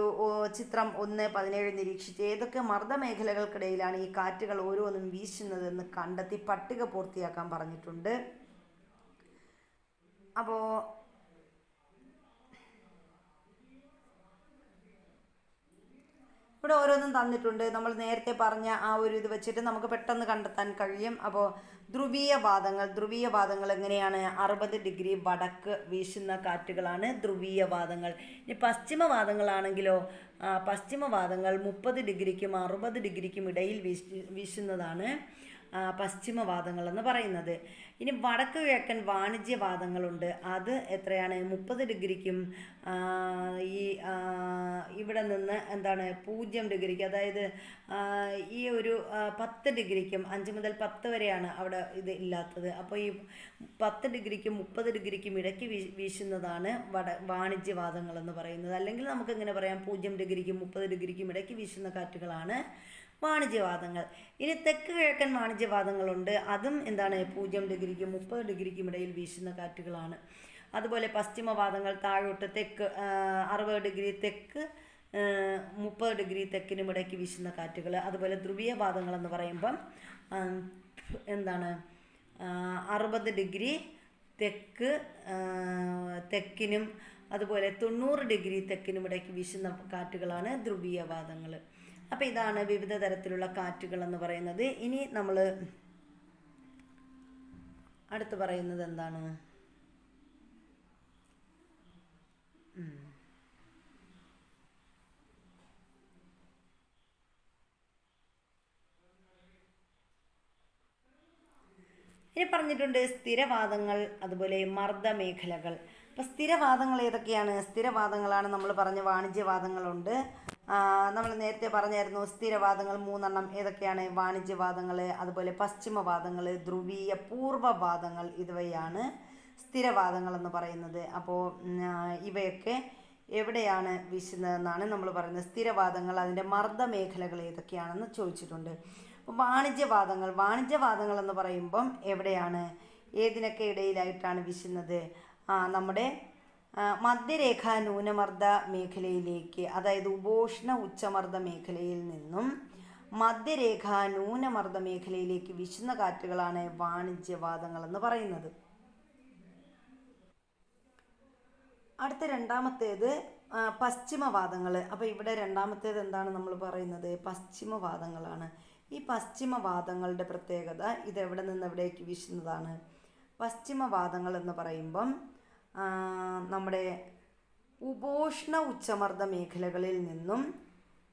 ചിത്രം 1.17 നിരീക്ഷിച്ച് ഏതൊക്കെ മർദ്ദമേഖലകൾക്കിടയിലാണ് ഈ കാറ്റുകൾ ഓരോന്നും വീശുന്നതെന്ന് കണ്ടെത്തി പട്ടിക പൂർത്തിയാക്കാൻ പറഞ്ഞിട്ടുണ്ട്. അപ്പോൾ ഇവിടെ ഓരോന്നും തന്നിട്ടുണ്ട്. നമ്മൾ നേരത്തെ പറഞ്ഞ ആ ഒരു ഇത് വെച്ചിട്ട് നമുക്ക് പെട്ടെന്ന് കണ്ടെത്താൻ കഴിയും. അപ്പോൾ ധ്രുവീയവാദങ്ങൾ എങ്ങനെയാണ്? 60 ഡിഗ്രി വടക്ക് വീശുന്ന കാറ്റുകളാണ് ധ്രുവീയവാദങ്ങൾ. ഇനി പശ്ചിമവാദങ്ങളാണെങ്കിലോ, പശ്ചിമവാദങ്ങൾ 30 ഡിഗ്രിക്കും 60 ഡിഗ്രിക്കും ഇടയിൽ വീശുന്നതാണ് പശ്ചിമവാദങ്ങൾ എന്ന് പറയുന്നത്. ഇനി വടക്ക് കിഴക്കൻ വാണിജ്യവാദങ്ങളുണ്ട്. അത് എത്രയാണ്? 30 ഡിഗ്രിക്കും ഇവിടെ നിന്ന് 0 ഡിഗ്രിക്ക്, അതായത് ഈ ഒരു 10 ഡിഗ്രിക്കും 5 മുതൽ 10 വരെയാണ് അവിടെ ഇത് ഇല്ലാത്തത്. അപ്പോൾ ഈ 10 ഡിഗ്രിക്കും 30 ഡിഗ്രിക്കും ഇടയ്ക്ക് വീശുന്നതാണ് വാണിജ്യവാദങ്ങൾ എന്ന് പറയുന്നത്. അല്ലെങ്കിൽ നമുക്ക് എങ്ങനെ പറയാം? 0 ഡിഗ്രിക്കും 30 ഡിഗ്രിക്കും ഇടയ്ക്ക് വീശുന്ന കാറ്റുകളാണ് വാണിജ്യവാദങ്ങൾ. ഇനി തെക്ക് കിഴക്കൻ വാണിജ്യവാദങ്ങളുണ്ട്. അതും 0 ഡിഗ്രിക്കും 30 ഡിഗ്രിക്കും ഇടയിൽ വീശുന്ന കാറ്റുകളാണ്. അതുപോലെ പശ്ചിമവാദങ്ങൾ താഴോട്ട് തെക്ക് 60 ഡിഗ്രി തെക്ക് 30 ഡിഗ്രി തെക്കിനും ഇടയ്ക്ക് വീശുന്ന കാറ്റുകൾ. അതുപോലെ ധ്രുവീയവാദങ്ങൾ എന്ന് പറയുമ്പം 60 ഡിഗ്രി തെക്കിനും അതുപോലെ 90 ഡിഗ്രി തെക്കിനും ഇടയ്ക്ക് വീശുന്ന കാറ്റുകളാണ് ധ്രുവീയവാദങ്ങൾ. അപ്പോൾ ഇതാണ് വിവിധ തരത്തിലുള്ള കാറ്റുകൾ എന്ന് പറയുന്നത്. ഇനി നമ്മൾ അടുത്ത് പറയുന്നത് എന്താണ്? ഇനി പറഞ്ഞിട്ടുണ്ട് സ്ഥിരവാദങ്ങൾ, അതുപോലെ മർദ്ദമേഖലകൾ. അപ്പോൾ സ്ഥിരവാദങ്ങൾ ഏതൊക്കെയാണ്? സ്ഥിരവാദങ്ങളാണ് നമ്മൾ പറഞ്ഞ വാണിജ്യവാദങ്ങളുണ്ട്. നമ്മൾ നേരത്തെ പറഞ്ഞായിരുന്നു സ്ഥിരവാദങ്ങൾ 3 ഏതൊക്കെയാണ്? വാണിജ്യവാദങ്ങൾ, അതുപോലെ പശ്ചിമവാദങ്ങൾ, ധ്രുവീയ പൂർവ്വവാദങ്ങൾ, ഇവയാണ് സ്ഥിരവാദങ്ങൾ എന്ന് പറയുന്നത്. അപ്പോൾ ഇവയൊക്കെ എവിടെയാണ് വീശുന്നതെന്നാണ് നമ്മൾ പറയുന്നത്. സ്ഥിരവാദങ്ങൾ അതിൻ്റെ മർദ്ദമേഖലകൾ ഏതൊക്കെയാണെന്ന് ചോദിച്ചിട്ടുണ്ട്. അപ്പോൾ വാണിജ്യവാദങ്ങൾ എന്ന് പറയുമ്പം എവിടെയാണ്, ഏതിനൊക്കെ ഇടയിലായിട്ടാണ് വീശുന്നത്? നമ്മുടെ മധ്യരേഖ ന്യൂനമർദ്ദ മേഖലയിലേക്ക്, അതായത് ഉപോഷ്ണ ഉച്ചമർദ്ദ മേഖലയിൽ നിന്നും മധ്യരേഖ ന്യൂനമർദ്ദ മേഖലയിലേക്ക് വീശുന്ന കാറ്റുകളാണ് വാണിജ്യവാദങ്ങൾ എന്ന് പറയുന്നത്. അടുത്ത രണ്ടാമത്തേത് പശ്ചിമവാദങ്ങൾ. അപ്പോൾ ഇവിടെ രണ്ടാമത്തേത് എന്താണ് നമ്മൾ പറയുന്നത്? പശ്ചിമവാദങ്ങളാണ്. ഈ പശ്ചിമവാദങ്ങളുടെ പ്രത്യേകത ഇതെവിടെ നിന്ന് എവിടേക്ക് വീശുന്നതാണ്? പശ്ചിമവാദങ്ങൾ എന്ന് പറയുമ്പം നമ്മുടെ ഉപോഷ്ണ ഉച്ചമർദ്ദ മേഖലകളിൽ നിന്നും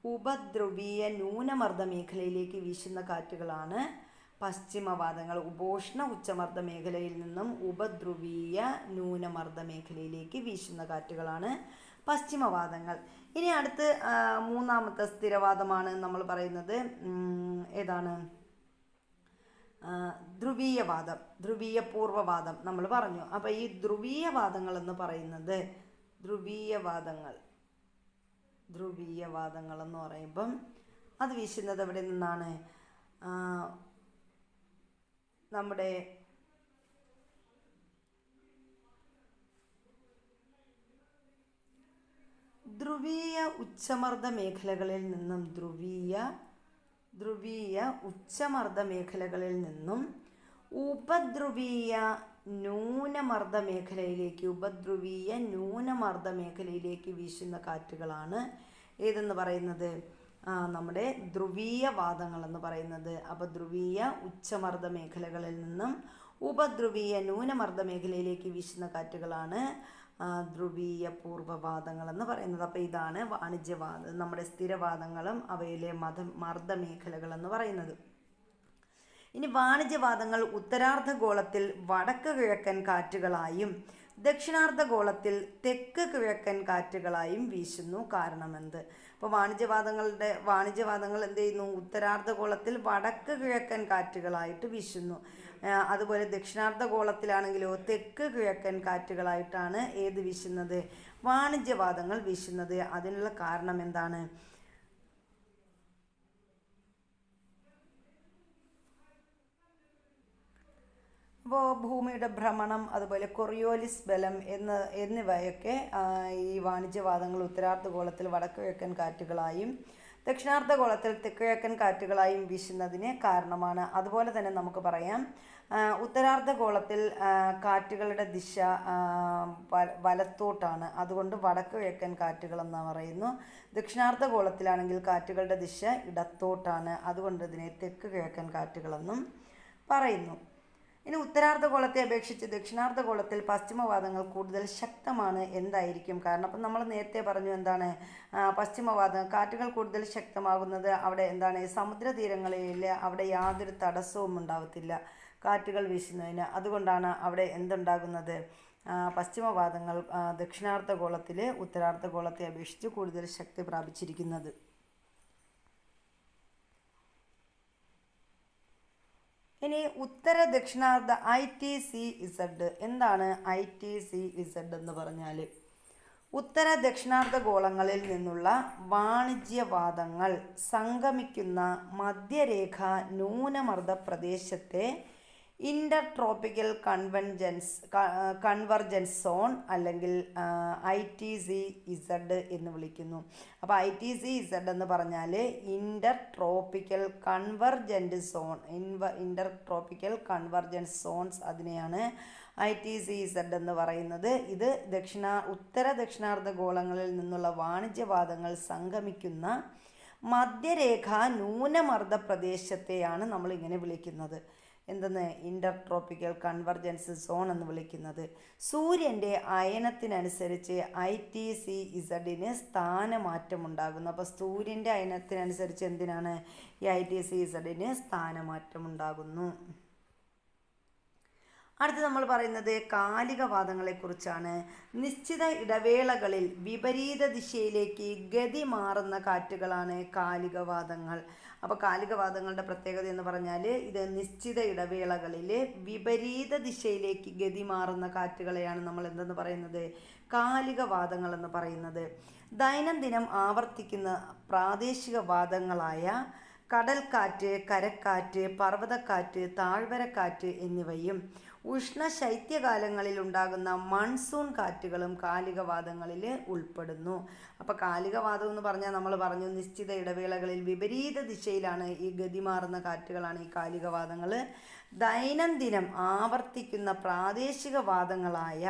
ഉപദ്രവീയ ന്യൂനമർദ്ദ മേഖലയിലേക്ക് വീശുന്ന കാറ്റുകളാണ് പശ്ചിമവാദങ്ങൾ. ഉപോഷ്ണ ഉച്ചമർദ്ദ മേഖലയിൽ നിന്നും ഉപദ്രവീയ ന്യൂനമർദ്ദ മേഖലയിലേക്ക് വീശുന്ന കാറ്റുകളാണ് പശ്ചിമവാദങ്ങൾ. ഇനി അടുത്ത് മൂന്നാമത്തെ സ്ഥിരവാദമാണ് നമ്മൾ പറയുന്നത്. ഏതാണ്? ധ്രുവീയവാദം, ധ്രുവീയ പൂർവ്വവാദം നമ്മൾ പറഞ്ഞു. അപ്പോൾ ഈ ധ്രുവീയവാദങ്ങൾ എന്ന് പറയുന്നത് ധ്രുവീയവാദങ്ങൾ എന്ന് പറയുമ്പം അത് വീശുന്നത് എവിടെ നിന്നാണ്? നമ്മുടെ ധ്രുവീയ ഉച്ചമർദ്ദ മേഖലകളിൽ നിന്നും ധ്രുവീയ ഉച്ചമർദ്ദ മേഖലകളിൽ നിന്നും ഉപദ്രവീയ ന്യൂനമർദ്ദ മേഖലയിലേക്ക് വീശുന്ന കാറ്റുകളാണ് ഏതെന്ന് പറയുന്നത്? നമ്മുടെ ധ്രുവീയവാദങ്ങൾ എന്ന് പറയുന്നത്. അപ്പോൾ ധ്രുവീയ ഉച്ചമർദ്ദ മേഖലകളിൽ നിന്നും ഉപദ്രവീയ ന്യൂനമർദ്ദ മേഖലയിലേക്ക് വീശുന്ന കാറ്റുകളാണ് ധ്രുവീയ പൂർവ്വവാദങ്ങൾ എന്ന് പറയുന്നത്. അപ്പോൾ ഇതാണ് വാണിജ്യവാദം, നമ്മുടെ സ്ഥിരവാദങ്ങളും അവയിലെ മർദ്ദമേഖലകൾ എന്ന് പറയുന്നത്. ഇനി വാണിജ്യവാദങ്ങൾ ഉത്തരാർദ്ധഗോളത്തിൽ വടക്ക് കിഴക്കൻ കാറ്റുകളായും ദക്ഷിണാർദ്ധഗോളത്തിൽ തെക്ക് കിഴക്കൻ കാറ്റുകളായും വീശുന്നു. കാരണമെന്ത്? അപ്പോൾ വാണിജ്യവാദങ്ങൾ എന്ത് ചെയ്യുന്നു? ഉത്തരാർദ്ധഗോളത്തിൽ വടക്ക് കിഴക്കൻ കാറ്റുകളായിട്ട് വീശുന്നു. അതുപോലെ ദക്ഷിണാർദ്ധഗോളത്തിലാണെങ്കിലോ തെക്ക് കിഴക്കൻ കാറ്റുകളായിട്ടാണ് ഏത് വീശുന്നത്? വാണിജ്യവാദങ്ങൾ വീശുന്നത്. അതിനുള്ള കാരണം എന്താണ്? അപ്പോൾ ഭൂമിയുടെ ഭ്രമണം, അതുപോലെ കൊറിയോലിസ് ബലം എന്നിവയൊക്കെ ഈ വാണിജ്യവാദങ്ങൾ ഉത്തരാർദ്ധഗോളത്തിൽ വടക്ക് കിഴക്കൻ കാറ്റുകളായും ദക്ഷിണാർദ്ധഗോളത്തിൽ തെക്കുകിഴക്കൻ കാറ്റുകളായും വീശുന്നതിന് കാരണമാണ്. അതുപോലെ തന്നെ നമുക്ക് പറയാം, ഉത്തരാർദ്ധഗോളത്തിൽ കാറ്റുകളുടെ ദിശ വലത്തോട്ടാണ്, അതുകൊണ്ട് വടക്ക് കിഴക്കൻ കാറ്റുകളെന്ന് പറയുന്നു. ദക്ഷിണാർദ്ധഗോളത്തിലാണെങ്കിൽ കാറ്റുകളുടെ ദിശ ഇടത്തോട്ടാണ്, അതുകൊണ്ട് ഇതിനെ തെക്ക് കിഴക്കൻ കാറ്റുകളെന്നും പറയുന്നു. ഇനി ഉത്തരാർദ്ധഗോളത്തെ അപേക്ഷിച്ച് ദക്ഷിണാർദ്ധഗോളത്തിൽ പശ്ചിമവാദങ്ങൾ കൂടുതൽ ശക്തമാണ്. എന്തായിരിക്കും കാരണം? അപ്പം നമ്മൾ നേരത്തെ പറഞ്ഞു എന്താണ്, പശ്ചിമവാദം കാറ്റുകൾ കൂടുതൽ ശക്തമാകുന്നത് അവിടെ എന്താണ്, സമുദ്രതീരങ്ങളിൽ അവിടെ യാതൊരു തടസ്സവും ഉണ്ടാവത്തില്ല കാറ്റുകൾ വീശുന്നതിന്. അതുകൊണ്ടാണ് അവിടെ എന്തുണ്ടാകുന്നത്, പശ്ചിമവാദങ്ങൾ ദക്ഷിണാർദ്ധഗോളത്തിൽ ഉത്തരാർദ്ധഗോളത്തെ അപേക്ഷിച്ച് കൂടുതൽ ശക്തി പ്രാപിച്ചിരിക്കുന്നത്. ഇനി ഉത്തര ദക്ഷിണാർദ്ധ ITCZ. എന്താണ് ITCZ എന്ന് പറഞ്ഞാൽ? ഉത്തര ദക്ഷിണാർദ്ധഗോളങ്ങളിൽ നിന്നുള്ള വാണിജ്യവാദങ്ങൾ സംഗമിക്കുന്ന മധ്യരേഖ ന്യൂനമർദ്ദ പ്രദേശത്തെ ഇൻ്റർ ട്രോപ്പിക്കൽ കൺവർജൻസ് സോൺ അല്ലെങ്കിൽ ITCZ എന്ന് വിളിക്കുന്നു. അപ്പോൾ ITCZ എന്ന് പറഞ്ഞാൽ ഇൻ്റർ ട്രോപ്പിക്കൽ കൺവർജൻറ്റ് സോൺ, ഇൻ്റർ ട്രോപ്പിക്കൽ കൺവർജൻസ് സോൺസ്, അതിനെയാണ് ITCZ എന്ന് പറയുന്നത്. ഇത് ഉത്തര ദക്ഷിണാർദ്ധഗോളങ്ങളിൽ നിന്നുള്ള വാണിജ്യവാദങ്ങൾ സംഗമിക്കുന്ന മധ്യരേഖ ന്യൂനമർദ്ദ പ്രദേശത്തെയാണ് നമ്മളിങ്ങനെ വിളിക്കുന്നത്. എന്തെന്ന്? ഇൻ്റർ ട്രോപ്പിക്കൽ കൺവർജൻസ് സോൺ എന്ന് വിളിക്കുന്നത്. സൂര്യൻ്റെ അയനത്തിനനുസരിച്ച് ITCZ സ്ഥാനമാറ്റം ഉണ്ടാകുന്നു. അപ്പോൾ സൂര്യൻ്റെ അയനത്തിനനുസരിച്ച് എന്തിനാണ് ഈ ITCZ സ്ഥാനമാറ്റം ഉണ്ടാകുന്നു. അടുത്ത് നമ്മൾ പറയുന്നത് കാലികവാദങ്ങളെക്കുറിച്ചാണ്. നിശ്ചിത ഇടവേളകളിൽ വിപരീത ദിശയിലേക്ക് ഗതി മാറുന്ന കാറ്റുകളാണ് കാലികവാദങ്ങൾ. അപ്പോൾ കാലികവാദങ്ങളുടെ പ്രത്യേകത എന്ന് പറഞ്ഞാൽ ഇത് നിശ്ചിത ഇടവേളകളിൽ വിപരീത ദിശയിലേക്ക് ഗതി മാറുന്ന കാറ്റുകളെയാണ് നമ്മൾ എന്തെന്ന് പറയുന്നത്, കാലികവാദങ്ങൾ എന്ന് പറയുന്നത്. ദൈനംദിനം ആവർത്തിക്കുന്ന പ്രാദേശിക വാദങ്ങളായ കടൽക്കാറ്റ്, കരക്കാറ്റ്, പർവ്വതക്കാറ്റ്, താഴ്വരക്കാറ്റ് എന്നിവയും ഉഷ്ണശൈത്യകാലങ്ങളിൽ ഉണ്ടാകുന്ന മൺസൂൺ കാറ്റുകളും കാലികവാദങ്ങളിൽ ഉൾപ്പെടുന്നു. അപ്പോൾ കാലികവാദം എന്ന് പറഞ്ഞാൽ നമ്മൾ പറഞ്ഞു നിശ്ചിത ഇടവേളകളിൽ വിപരീത ദിശയിലാണ് ഈ ഗതിമാറുന്ന കാറ്റുകളാണ് ഈ കാലികവാദങ്ങൾ. ദൈനംദിനം ആവർത്തിക്കുന്ന പ്രാദേശിക വാദങ്ങളായ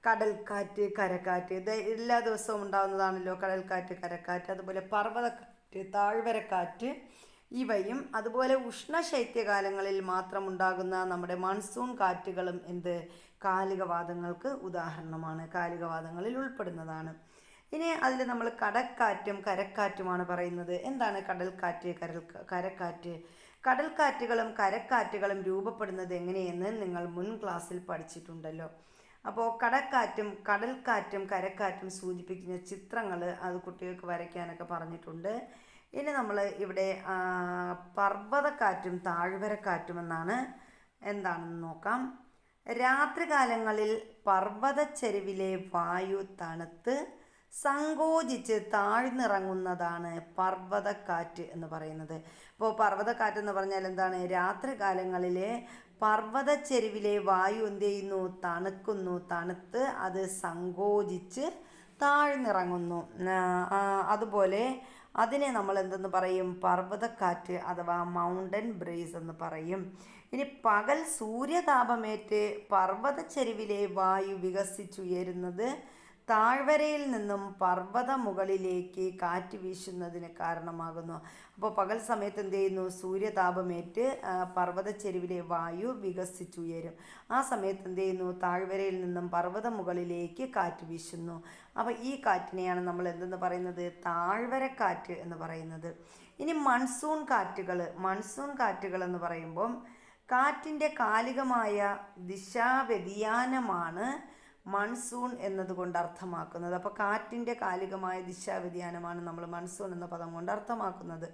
കടൽക്കാറ്റ്, കരക്കാറ്റ്, ഇത് എല്ലാ ദിവസവും ഉണ്ടാകുന്നതാണല്ലോ കടൽക്കാറ്റ്, കരക്കാറ്റ്, അതുപോലെ പർവ്വതക്കാറ്റ്, താഴ്വരക്കാറ്റ് ഇവയും അതുപോലെ ഉഷ്ണശൈത്യകാലങ്ങളിൽ മാത്രം ഉണ്ടാകുന്ന നമ്മുടെ മൺസൂൺ കാറ്റുകളും കാലികവാദങ്ങൾക്ക് ഉദാഹരണമാണ്, കാലികവാദങ്ങളിൽ ഉൾപ്പെടുന്നതാണ്. ഇനി അതിൽ നമ്മൾ കടൽക്കാറ്റും കരക്കാറ്റുമാണ് പറയുന്നത്. എന്താണ് കടൽക്കാറ്റ്, കരക്കാറ്റ്? കടൽക്കാറ്റുകളും കരക്കാറ്റുകളും രൂപപ്പെടുന്നത് എങ്ങനെയെന്ന് നിങ്ങൾ മുൻ ക്ലാസ്സിൽ പഠിച്ചിട്ടുണ്ടല്ലോ. അപ്പോൾ കടൽക്കാറ്റും കരക്കാറ്റും സൂചിപ്പിക്കുന്ന ചിത്രങ്ങൾ അത് കുട്ടികൾക്ക് വരയ്ക്കാനൊക്കെ പറഞ്ഞിട്ടുണ്ട്. ഇനി നമ്മൾ ഇവിടെ പർവ്വതക്കാറ്റും താഴ്വരക്കാറ്റും എന്താണെന്ന് നോക്കാം. രാത്രികാലങ്ങളിൽ പർവ്വതച്ചെരുവിലെ വായു തണുത്ത് സങ്കോചിച്ച് താഴ്ന്നിറങ്ങുന്നതാണ് പർവ്വതക്കാറ്റ് എന്ന് പറയുന്നത്. അപ്പോൾ പർവ്വതക്കാറ്റ് എന്ന് പറഞ്ഞാൽ എന്താണ്? രാത്രികാലങ്ങളിലെ പർവ്വതച്ചെരുവിലെ വായു എന്ത് ചെയ്യുന്നു? തണുത്ത് അത് സങ്കോചിച്ച് താഴ്ന്നിറങ്ങുന്നു. അതുപോലെ അതിനെ നമ്മൾ എന്തെന്ന് പറയും? പർവ്വതക്കാറ്റ് അഥവാ മൗണ്ടൻ ബ്രീസ് എന്ന് പറയും. ഇനി പകൽ സൂര്യതാപമേറ്റ് പർവ്വതച്ചെരുവിലെ വായു വികസിച്ചുയരുന്നത് താഴ്വരയിൽ നിന്നും പർവ്വത മുകളിലേക്ക് കാറ്റ് വീശുന്നതിന് കാരണമാകുന്നു. അപ്പോൾ പകൽ സമയത്ത് എന്ത് ചെയ്യുന്നു? സൂര്യതാപമേറ്റ് പർവ്വതച്ചെരുവിലെ വായു വികസിച്ചുയരും. ആ സമയത്ത് എന്ത് ചെയ്യുന്നു? താഴ്വരയിൽ നിന്നും പർവ്വത മുകളിലേക്ക് കാറ്റ് വീശുന്നു. അപ്പോൾ ഈ കാറ്റിനെയാണ് നമ്മൾ എന്തെന്ന് പറയുന്നത്? താഴ്വരക്കാറ്റ് എന്ന് പറയുന്നത്. ഇനി മൺസൂൺ കാറ്റുകൾ എന്ന് പറയുമ്പം കാറ്റിൻ്റെ കാലികമായ ദിശാവ്യതിയാനമാണ് മൺസൂൺ എന്നതുകൊണ്ട് അർത്ഥമാക്കുന്നത്. അപ്പോൾ കാറ്റിൻ്റെ കാലികമായ ദിശാവ്യതിയാനമാണ് നമ്മൾ മൺസൂൺ എന്ന പദം കൊണ്ട് അർത്ഥമാക്കുന്നത്.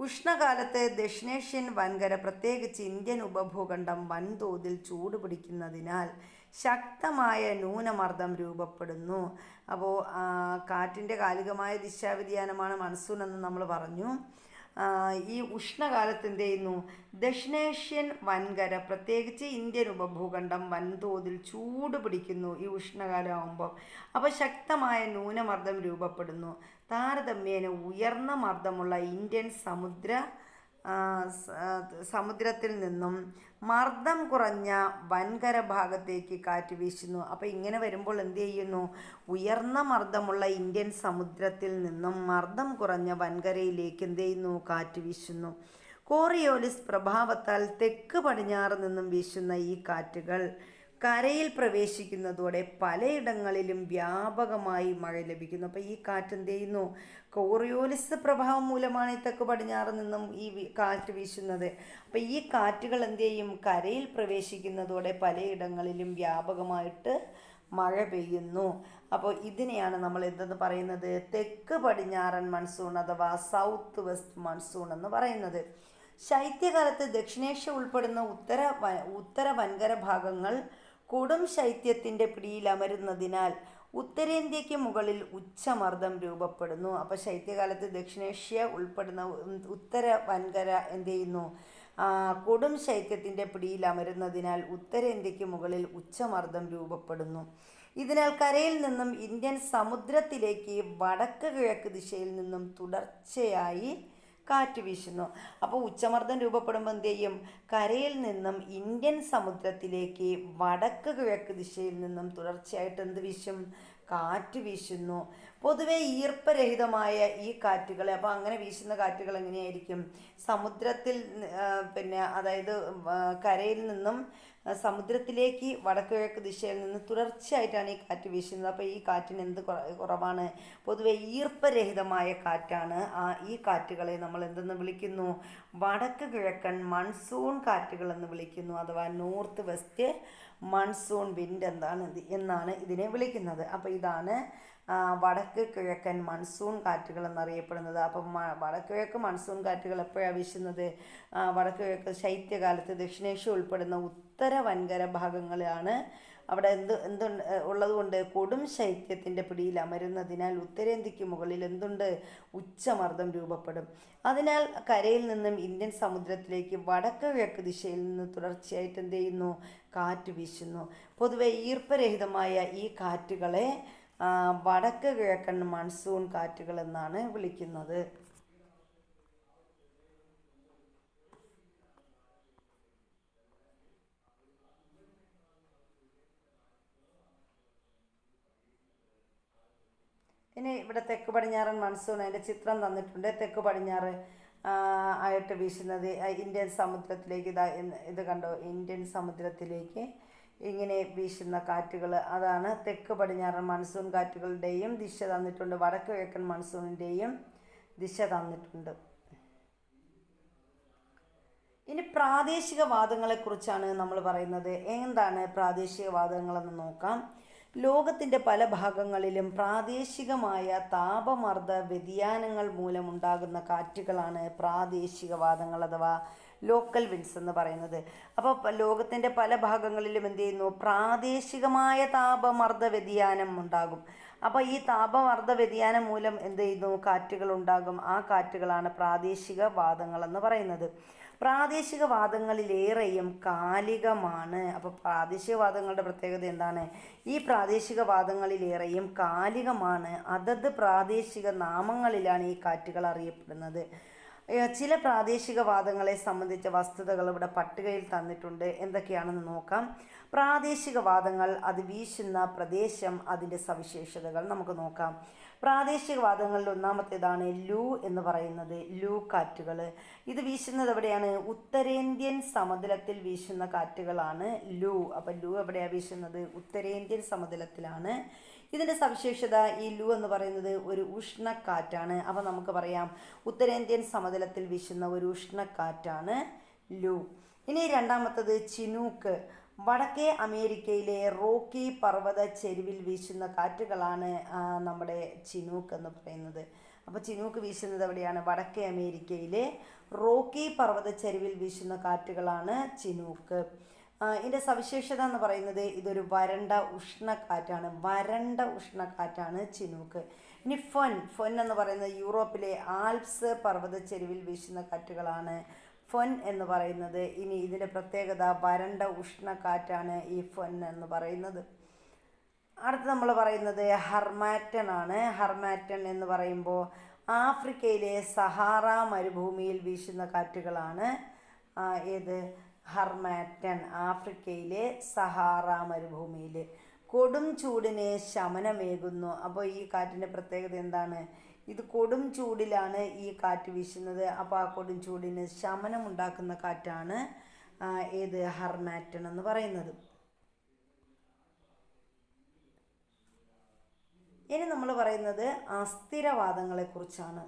ഉഷ്ണകാലത്ത് ദക്ഷിണേഷ്യൻ വൻകര പ്രത്യേകിച്ച് ഇന്ത്യൻ ഉപഭൂഖണ്ഡം വൻതോതിൽ ചൂട് പിടിക്കുന്നതിനാൽ ശക്തമായ ന്യൂനമർദ്ദം രൂപപ്പെടുന്നു. അപ്പോൾ കാറ്റിൻ്റെ കാലികമായ ദിശാവ്യതിയാനമാണ് മൺസൂൺ എന്ന് നമ്മൾ പറഞ്ഞു. ഈ ഉഷ്ണകാലത്ത് എന്ത് ചെയ്യുന്നു, ദക്ഷിണേഷ്യൻ വൻകര പ്രത്യേകിച്ച് ഇന്ത്യൻ ഉപഭൂഖണ്ഡം വൻതോതിൽ ചൂട് പിടിക്കുന്നു ഈ ഉഷ്ണകാലം ആകുമ്പോൾ. അപ്പോൾ ശക്തമായ ന്യൂനമർദ്ദം രൂപപ്പെടുന്നു. താരതമ്യേന ഉയർന്ന മർദ്ദമുള്ള ഇന്ത്യൻ സമുദ്രത്തിൽ നിന്നും മർദ്ദം കുറഞ്ഞ വൻകര ഭാഗത്തേക്ക് കാറ്റ് വീശുന്നു. അപ്പോൾ ഇങ്ങനെ വരുമ്പോൾ എന്ത് ചെയ്യുന്നു, ഉയർന്ന മർദ്ദമുള്ള ഇന്ത്യൻ സമുദ്രത്തിൽ നിന്നും മർദ്ദം കുറഞ്ഞ വൻകരയിലേക്ക് എന്ത് ചെയ്യുന്നു, കാറ്റ് വീശുന്നു. കോറിയോലിസ് പ്രഭാവത്താൽ തെക്ക് പടിഞ്ഞാറ് നിന്നും വീശുന്ന ഈ കാറ്റുകൾ കരയിൽ പ്രവേശിക്കുന്നതോടെ പലയിടങ്ങളിലും വ്യാപകമായി മഴ ലഭിക്കുന്നു. അപ്പോൾ ഈ കാറ്റ് എന്ത് ചെയ്യുന്നു, കോറിയോലിസ് പ്രഭാവം മൂലമാണ് ഈ തെക്ക് പടിഞ്ഞാറ് നിന്നും ഈ കാറ്റ് വീശുന്നത്. അപ്പോൾ ഈ കാറ്റുകൾ എന്ത് ചെയ്യും, കരയിൽ പ്രവേശിക്കുന്നതോടെ പലയിടങ്ങളിലും വ്യാപകമായിട്ട് മഴ പെയ്യുന്നു. അപ്പോൾ ഇതിനെയാണ് നമ്മൾ എന്തെന്ന് പറയുന്നത്, തെക്ക് പടിഞ്ഞാറൻ മൺസൂൺ അഥവാ സൗത്ത് വെസ്റ്റ് മൺസൂൺ എന്ന് പറയുന്നത്. ശൈത്യകാലത്ത് ദക്ഷിണേഷ്യ ഉൾപ്പെടുന്ന ഉത്തര വൻകര ഭാഗങ്ങൾ കൊടും ശൈത്യത്തിൻ്റെ പിടിയിലമരുന്നതിനാൽ ഉത്തരേന്ത്യക്ക് മുകളിൽ ഉച്ചമർദ്ദം രൂപപ്പെടുന്നു. അപ്പോൾ ശൈത്യകാലത്ത് ദക്ഷിണേഷ്യ ഉൾപ്പെടുന്ന ഉത്തര വൻകര എന്ത് ചെയ്യുന്നു, കൊടും ശൈത്യത്തിൻ്റെ പിടിയിലമരുന്നതിനാൽ ഉത്തരേന്ത്യക്ക് മുകളിൽ ഉച്ചമർദ്ദം രൂപപ്പെടുന്നു. ഇതിനാൽ കരയിൽ നിന്നും ഇന്ത്യൻ സമുദ്രത്തിലേക്ക് വടക്ക് കിഴക്ക് ദിശയിൽ നിന്നും തുടർച്ചയായി കാറ്റ് വീശുന്നു. അപ്പോൾ ഉച്ചമർദ്ദം രൂപപ്പെടുമ്പോൾ എന്ത് ചെയ്യും, കരയിൽ നിന്നും ഇന്ത്യൻ സമുദ്രത്തിലേക്ക് വടക്ക് കിഴക്ക് ദിശയിൽ നിന്നും തുടർച്ചയായിട്ട് എന്ത് വീശും, കാറ്റ് വീശുന്നു. പൊതുവെ ഈർപ്പരഹിതമായ ഈ കാറ്റുകൾ, അപ്പോൾ അങ്ങനെ വീശുന്ന കാറ്റുകൾ എങ്ങനെയായിരിക്കും, സമുദ്രത്തിൽ അതായത് കരയിൽ നിന്നും സമുദ്രത്തിലേക്ക് വടക്ക് കിഴക്ക് ദിശയിൽ നിന്ന് തുടർച്ചയായിട്ടാണ് ഈ കാറ്റ് വീശുന്നത്. അപ്പോൾ ഈ കാറ്റിന് എന്ത് കുറവാണ്, പൊതുവെ ഈർപ്പരഹിതമായ കാറ്റാണ്. ഈ കാറ്റുകളെ നമ്മൾ എന്തെന്ന് വിളിക്കുന്നു, വടക്ക് കിഴക്കൻ മൺസൂൺ കാറ്റുകൾ എന്ന് വിളിക്കുന്നു, അഥവാ നോർത്ത് വെസ്റ്റ് മൺസൂൺ വിൻഡ് എന്നാണ് ഇതിനെ വിളിക്കുന്നത്. അപ്പോൾ ഇതാണ് വടക്ക് കിഴക്കൻ മൺസൂൺ കാറ്റുകൾ എന്നറിയപ്പെടുന്നത്. അപ്പം വടക്ക് കിഴക്ക് മൺസൂൺ കാറ്റുകൾ എപ്പോഴാണ് വീശുന്നത്, വടക്ക് കിഴക്ക് ശൈത്യകാലത്ത് ദക്ഷിണേഷ്യ ഉൾപ്പെടുന്ന ഉത്തര വൻകര ഭാഗങ്ങളാണ്. അവിടെ എന്തുണ്ട് ഉള്ളതുകൊണ്ട് കൊടും ശൈത്യത്തിൻ്റെ പിടിയിൽ അമരുന്നതിനാൽ ഉത്തരേന്ത്യക്ക് മുകളിൽ എന്തുണ്ട്, ഉച്ചമർദ്ദം രൂപപ്പെടും. അതിനാൽ കരയിൽ നിന്നും ഇന്ത്യൻ സമുദ്രത്തിലേക്ക് വടക്ക് കിഴക്ക് ദിശയിൽ നിന്ന് തുടർച്ചയായിട്ട് എന്ത് ചെയ്യുന്നു, കാറ്റ് വീശുന്നു. പൊതുവെ ഈർപ്പരഹിതമായ ഈ കാറ്റുകളെ വടക്ക് കിഴക്കൻ മൺസൂൺ കാറ്റുകൾ എന്നാണ് വിളിക്കുന്നത്. ഇനി ഇവിടെ തെക്ക് പടിഞ്ഞാറൻ മൺസൂൺ അതിൻ്റെ ചിത്രം തന്നിട്ടുണ്ട്. തെക്ക് പടിഞ്ഞാറ് ആയിട്ട് വീശുന്നത് ഇന്ത്യൻ സമുദ്രത്തിലേക്ക്, ഇത് കണ്ടോ, ഇന്ത്യൻ സമുദ്രത്തിലേക്ക് ഇങ്ങനെ വീശുന്ന കാറ്റുകൾ, അതാണ് തെക്ക് പടിഞ്ഞാറൻ മൺസൂൺ കാറ്റുകളുടെയും ദിശ തന്നിട്ടുണ്ട്. വടക്ക് കിഴക്കൻ മൺസൂണിൻ്റെയും ദിശ തന്നിട്ടുണ്ട്. ഇനി പ്രാദേശികവാദങ്ങളെക്കുറിച്ചാണ് നമ്മൾ പറയുന്നത്. എന്താണ് പ്രാദേശികവാദങ്ങളെന്ന് നോക്കാം. ലോകത്തിൻ്റെ പല ഭാഗങ്ങളിലും പ്രാദേശികമായ താപമർദ്ദ വ്യതിയാനങ്ങൾ മൂലമുണ്ടാകുന്ന കാറ്റുകളാണ് പ്രാദേശികവാദങ്ങൾ അഥവാ ലോക്കൽ വിൻഡ്സ് എന്ന് പറയുന്നത്. അപ്പോൾ ലോകത്തിൻ്റെ പല ഭാഗങ്ങളിലും എന്ത് ചെയ്യുന്നു, പ്രാദേശികമായ താപമർദ്ദ വ്യതിയാനം ഉണ്ടാകും. അപ്പോൾ ഈ താപമർദ്ദ വ്യതിയാനം മൂലം എന്ത് ചെയ്യുന്നു, കാറ്റുകൾ ഉണ്ടാകും. ആ കാറ്റുകളാണ് പ്രാദേശികവാദങ്ങൾ എന്ന് പറയുന്നത്. പ്രാദേശികവാദങ്ങളിലേറെയും കാലികമാണ്. അപ്പോൾ പ്രാദേശികവാദങ്ങളുടെ പ്രത്യേകത എന്താണ്, ഈ പ്രാദേശികവാദങ്ങളിലേറെയും കാലികമാണ്. അതത് പ്രാദേശിക നാമങ്ങളിലാണ് ഈ കാറ്റുകൾ അറിയപ്പെടുന്നത്. ചില പ്രാദേശികവാദങ്ങളെ സംബന്ധിച്ച വസ്തുതകൾ ഇവിടെ പട്ടികയിൽ തന്നിട്ടുണ്ട്. എന്തൊക്കെയാണെന്ന് നോക്കാം. പ്രാദേശികവാദങ്ങൾ, അത് വീശുന്ന പ്രദേശം, അതിൻ്റെ സവിശേഷതകൾ നമുക്ക് നോക്കാം. പ്രാദേശികവാദങ്ങളിൽ ഒന്നാമത്തേതാണ് ലൂ എന്ന് പറയുന്നത്. ലൂ കാറ്റുകൾ ഇത് വീശുന്നത് എവിടെയാണ്, ഉത്തരേന്ത്യൻ സമതലത്തിൽ വീശുന്ന കാറ്റുകളാണ് ലൂ. അപ്പം ലൂ എവിടെയാണ് വീശുന്നത്, ഉത്തരേന്ത്യൻ സമതലത്തിലാണ്. ഇതിൻ്റെ സവിശേഷത, ഈ ലൂ എന്ന് പറയുന്നത് ഒരു ഉഷ്ണക്കാറ്റാണ്. അപ്പോൾ നമുക്ക് പറയാം ഉത്തരേന്ത്യൻ സമതലത്തിൽ വീശുന്ന ഒരു ഉഷ്ണക്കാറ്റാണ് ലൂ. ഇനി രണ്ടാമത്തത് ചിനൂക്ക്. വടക്കേ അമേരിക്കയിലെ റോക്കി പർവ്വത ചെരുവിൽ വീശുന്ന കാറ്റുകളാണ് നമ്മുടെ ചിനൂക്ക് എന്ന് പറയുന്നത്. അപ്പോൾ ചിനൂക്ക് വീശുന്നത് എവിടെയാണ്, വടക്കേ അമേരിക്കയിലെ റോക്കി പർവ്വത ചെരുവിൽ വീശുന്ന കാറ്റുകളാണ് ചിനൂക്ക്. ഇതിൻ്റെ സവിശേഷത എന്ന് പറയുന്നത് ഇതൊരു വരണ്ട ഉഷ്ണക്കാറ്റാണ് ചിനൂക്ക്. ഇനി ഫൊൻ എന്ന് പറയുന്നത് യൂറോപ്പിലെ ആൽപ്സ് പർവ്വതച്ചെരുവിൽ വീശുന്ന കാറ്റുകളാണ് ഫൊൻ എന്ന് പറയുന്നത്. ഇനി ഇതിൻ്റെ പ്രത്യേകത വരണ്ട ഉഷ്ണക്കാറ്റാണ് ഈ ഫൊൻ എന്ന് പറയുന്നത്. അടുത്ത് നമ്മൾ പറയുന്നത് ഹർമാറ്റൻ ആണ്. ഹർമാറ്റൻ എന്ന് പറയുമ്പോൾ ആഫ്രിക്കയിലെ സഹാറ മരുഭൂമിയിൽ വീശുന്ന കാറ്റുകളാണ് ഏത് ഹർമാറ്റൻ. ആഫ്രിക്കയിലെ സഹാറ മരുഭൂമിയിൽ കൊടും ചൂടിന് ശമനമേകുന്നു. അപ്പോൾ ഈ കാറ്റിൻ്റെ പ്രത്യേകത എന്താണ്? ഇത് കൊടും ചൂടിലാണ് ഈ കാറ്റ് വീശുന്നത്. അപ്പോൾ ആ കൊടും ചൂടിന് ശമനമുണ്ടാക്കുന്ന കാറ്റാണ് ഏത് ഹർമാറ്റൻ എന്ന് പറയുന്നത്. ഇനി നമ്മൾ പറയുന്നത് അസ്ഥിരവാദങ്ങളെക്കുറിച്ചാണ്.